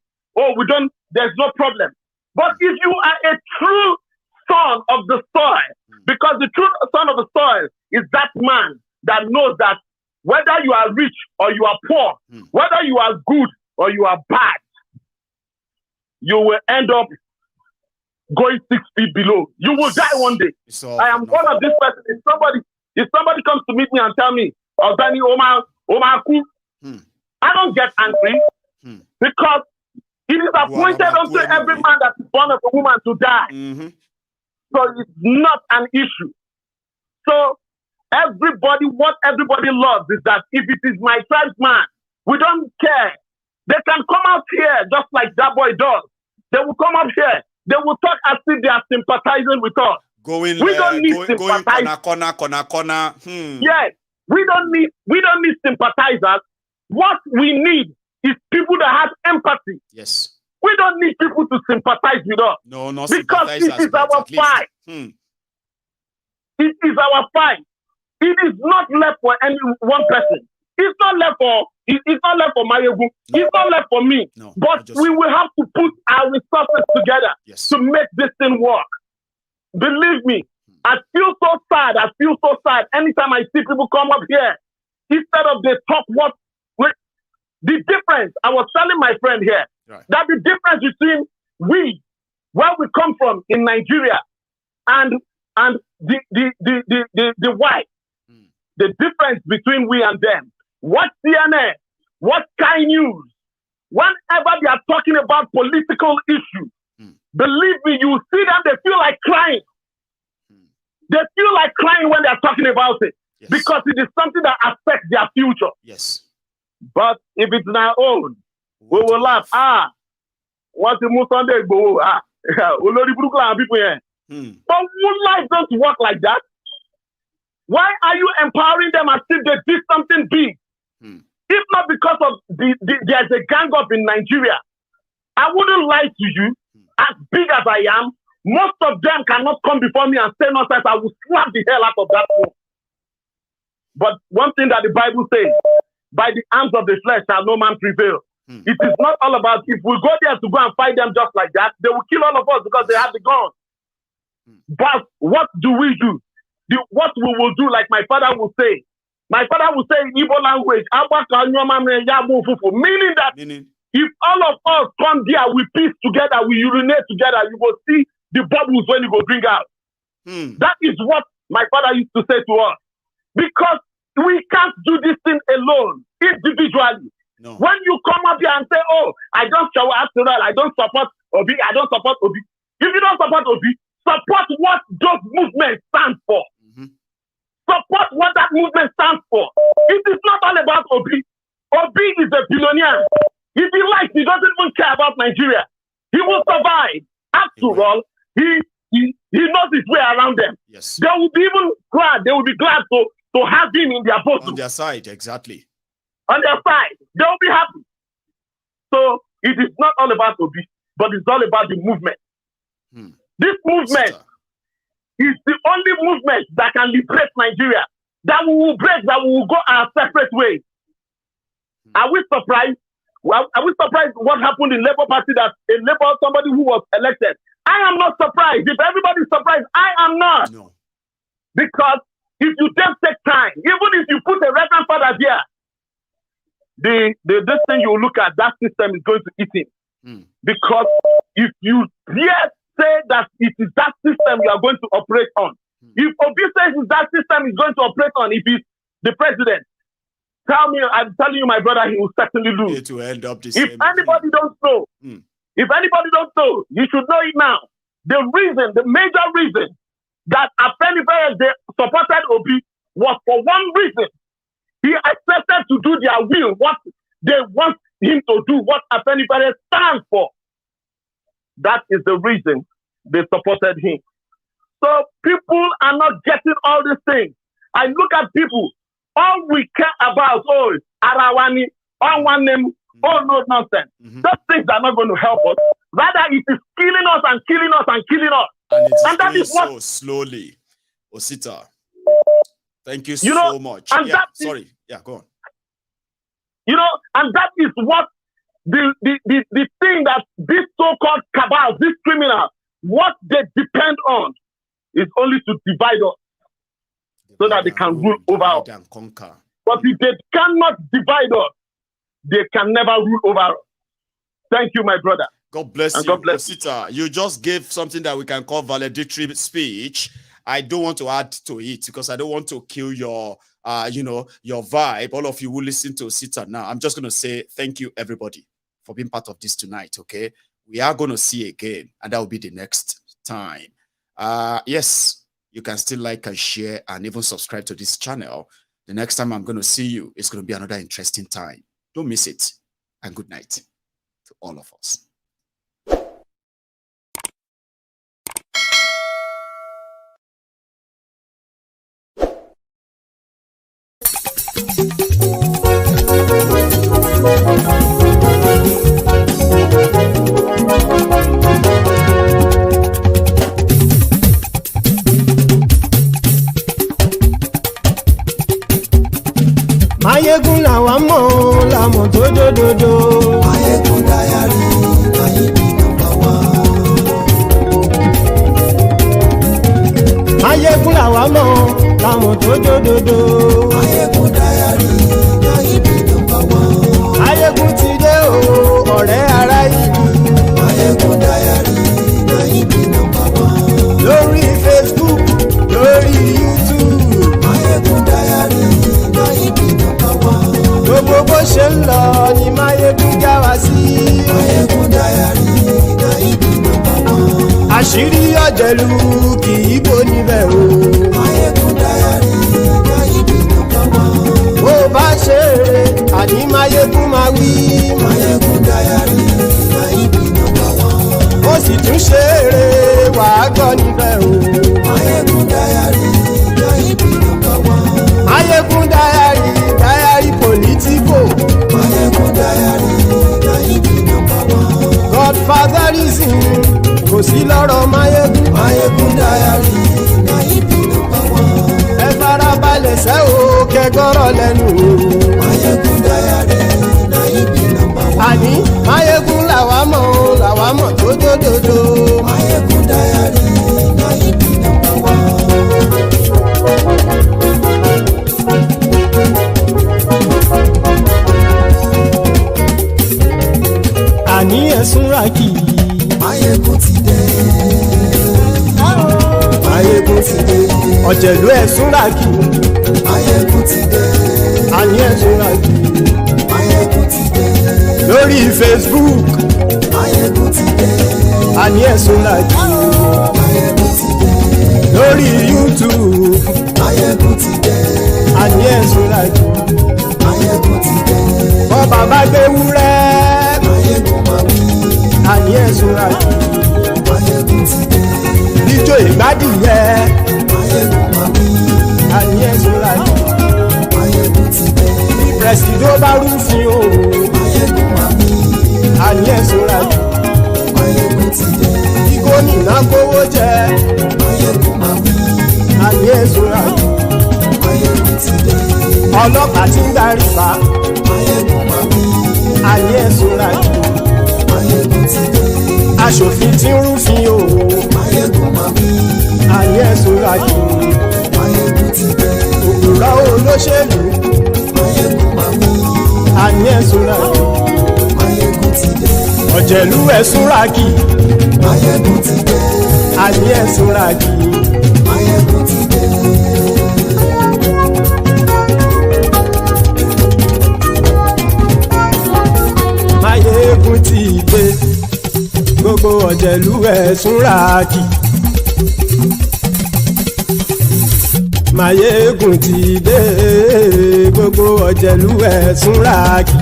there's no problem. But if you are a true son of the soil, because the true son of the soil is that man that knows that whether you are rich or you are poor, whether you are good or you are bad, you will end up going 6 feet below. You will die one day. I am one of this person. If somebody comes to meet me and tell me, Obani Omar, I don't get angry because it is appointed unto every man that is born of a woman to die. So it's not an issue. So what everybody loves is that if it is my tribesman, we don't care. They can come out here just like that boy does. They will come up here. They will talk as if they are sympathizing with us. We don't need sympathizers. Corner. Yes, we don't need sympathizers. What we need is people that have empathy. Yes. We don't need people to sympathize with us. No because it is our fight. It is our fight. It is not left for any one person. It's not left for Maiyegun. It's not left for me. But we will have to put our resources together to make this thing work. Believe me, I feel so sad. Anytime I see people come up here, instead of they talk the difference. I was telling my friend here that the difference between where we come from in Nigeria, and the white, the difference between we and them. What CNN, what Sky News, whenever they are talking about political issues, believe me, you see them, they feel like crying. They feel like crying when they are talking about it because it is something that affects their future. Yes. But if it's our own, we will laugh. What's the most Sunday go? People here. But life don't work like that. Why are you empowering them as if they did something big? If not because of there's a gang up in Nigeria, I wouldn't lie to you. As big as I am, most of them cannot come before me and say nonsense. I will slap the hell out of that one. But one thing that the Bible says, by the arms of the flesh shall no man prevail. It is not all about if we go there to go and fight them just like that, they will kill all of us because they have the gun. But what do we do? What we will do, like my father will say. My father will say in Igbo language, meaning that if all of us come there, we piece together, we urinate together, you will see the bubbles when you go drink out. That is what my father used to say to us. Because we can't do this thing alone, individually. No. When you come up here and say, oh, I don't shower after all, I don't support Obi, I don't support Obi. If you don't support Obi, support what those movements stand for. Support what that movement stands for. It is not all about Obi. Obi is a billionaire. If he likes, he doesn't even care about Nigeria. He will survive. After all, he knows his way around them. Yes. They will be even glad. They will be glad to have him in their boat. On their side, exactly. On their side. They will be happy. So it is not all about Obi, but it's all about the movement. This movement is the only movement that can liberate Nigeria. That we will break, that we will go our separate ways. Are we surprised? Are we surprised what happened in Labour Party that somebody who was elected? I am not surprised. If everybody's surprised, I am not. No. Because if you just take time, even if you put a Reverend Father there, this thing you look at, that system is going to eat him. Because if you dare say that it is that system you are going to operate on, if Obi says that system is going to operate on, if he's the president, I'm telling you, my brother, he will certainly lose. It will end up the If same. anybody don't know, if anybody don't know, you should know it now. The major reason that Afenifere they supported Obi was for one reason. He accepted to do their will, what they want him to do, what Afenifere stands for. That is the reason they supported him. So people are not getting all these things. I look at people, all we care about, Arawani, all one name, all no nonsense. Those things are not going to help us. Rather, it is killing us and killing us and killing us. And that is what so slowly. Osita, thank you so much. And go on. And that is what the thing that these so-called cabals, these criminals, what they depend on is only to divide us so that they can rule over us. And conquer. But if they cannot divide us, they can never rule over us. Thank you, my brother. God bless and you, God bless Osita. You just gave something that we can call valedictory speech. I don't want to add to it because I don't want to kill your vibe. All of you will listen to Osita now. I'm just going to say thank you, everybody, for being part of this tonight, okay? We are going to see again, and that will be the next time. Yes, you can still like and share and even subscribe to this channel. The next time I'm going to see you, it's going to be another interesting time. Don't miss it. And good night to all of us. Maiyegun làwa mọ̀ làmọ̀ tó dòdòdò. Maiyegun Diary, Maiyegun number one. Maiyegun làwa mọ̀ làmọ̀ tó dòdòdò. Maiyegun Diary, Maiyegun number one. Maiyegun ti dé o, ọ̀rẹ́ ara yìí. Maiyegun Diary, Maiyegun number one. Lórí Facebook, lórí YouTube. Maiyegun Diary, Maiyegun number one. Gbogbo bó ṣe ń lọ ni Maiyegun já wa sí. Maiyegun Diary, Maiyegun number one. Àṣírí ọ̀jẹ̀lú kì í bò níbẹ̀ o. Maiyegun Diary, Maiyegun number one. Bó bá ṣe eré, àní Maiyegun máa wí. Maiyegun Diary, Maiyegun number one. Ó sì tún ṣe eré, wàá gbọ́ níbẹ̀ o. Maiyegun Diary, Maiyegun number one. Maiyegun Diary, Diary Politico. Maiyegun Diary, Maiyegun number one. Godfatherism kò sí lọ́rọ̀ Maiyegun. Maiyegun Diary, Maiyegun number one. Ẹ farabalẹ̀ sẹ́ o kẹgọ́rọ̀ lẹ́nu o. Maiyegun Diary, Maiyegun number one. Àní Maiyegun làwa mọ̀ tó dòdòdò. Maiyegun Diary, Maiyegun number one. Àní ẹ̀sùn ràkì. Maiyegun ti dé. Maiyegun ti dé. Ọ̀jẹ̀lú ẹ̀sùn ràkì. Maiyegun ti dé. Àní ẹ̀sùn ràkì. Maiyegun ti dé. Lórí Facebook. Maiyegun ti dé. Àní ẹ̀sùn ràkì. Maiyegun ti dé. Lórí YouTube. Maiyegun ti dé. Àní ẹ̀sùn ràkì. Maiyegun ti dé. Bọ́ bàbá gbé wúrẹ́. àní ẹ̀sùn àjò. Maiyegun ti dé. Ijó ìgbádìyẹ. Maiyegun máa wí. Àní ẹ̀sùn àjò. Maiyegun ti dé. Bí pẹ̀sìdó bá rúfin o. Maiyegun máa wí. Àní ẹ̀sùn àjò. Maiyegun ti dé. Bí gómìnà kówó jẹ. Maiyegun máa wí. Àní ẹ̀sùn àjò. Maiyegun ti dé. Ọlọ́pàá tí ń darí bá. Maiyegun máa wí. Àní ẹ̀sùn àjò. Maiyegun ti dé. Aṣòfin tí ń rúfin o. Maiyegun máa wí. Àní ẹ̀sùn àjò. Maiyegun ti dé. Òpùrọ́ olóṣèlú. Maiyegun máa wí. Àní ẹ̀sùn àjò. Maiyegun ti dé. Ọ̀jẹ̀lú ẹ̀sùn ràkì. Maiyegun ti dé. Àní ẹ̀sùn ràkì. Maiyegun ti dé. Maiyegun ti dé. Gbogbo ọ̀jẹ̀lú ẹ̀sùn ràkì. Maiyegun ti dé. Gbogbo ọ̀jẹ̀lú ẹ̀sùn ràkì.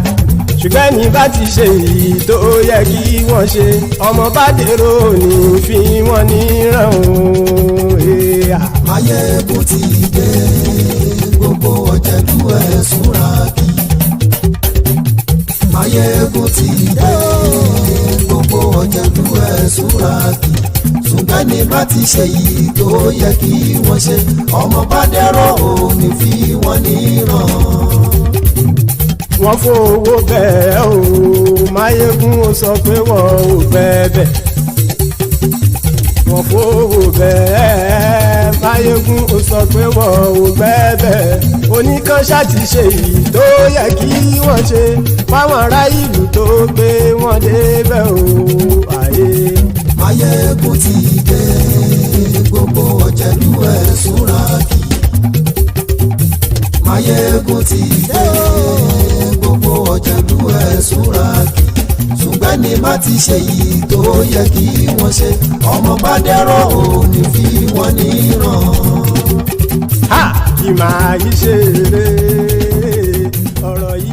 Ṣùgbọ́n ní bá ti ṣe èyí tó yẹ kí wọ́n ṣe, ọmọ bá dèrò ní fi wọ́n níran o. Maiyegun ti dé. Gbogbo ọ̀jẹ̀lú ẹ̀sùn ràkì. Maiyegun ti dé. Gbogbo ọ̀jẹ̀lú ẹ̀sùn ràkì. Ṣùgbọ́n ní bá ti ṣe èyí tó yẹ kí wọ́n ṣe, ọmọ bá dèrò ní fi wọ́n níran. Wọ́n fowó bẹ́ẹ̀ o, Maiyegun ó sọ pé wọ́n ò bẹ́ẹ̀. Wọ́n fowó bẹ́ẹ̀, Maiyegun ó sọ pé wọ́n ò bẹ́ẹ̀. Oníkan ṣáàtì ṣe èyí tó yẹ kí wọ́n ṣe, fáwọn ará ìlú tó gbé wọn débẹ̀ o. Maiyegun ti dé. Gbogbo ọ̀jẹ̀lú ẹ̀sùn ràkì. Maiyegun ti dé. Gbogbo ọ̀jẹ̀lú ẹ̀sùn ràkì. Ṣùgbọ́n ní má ti ṣe yìí tó yẹ kí wọ́n ṣe, ọmọ bá dẹ́rọ̀ ò ní fi wọ́n níran. Kì máa yí ṣe eré ọ̀rọ̀ yìí.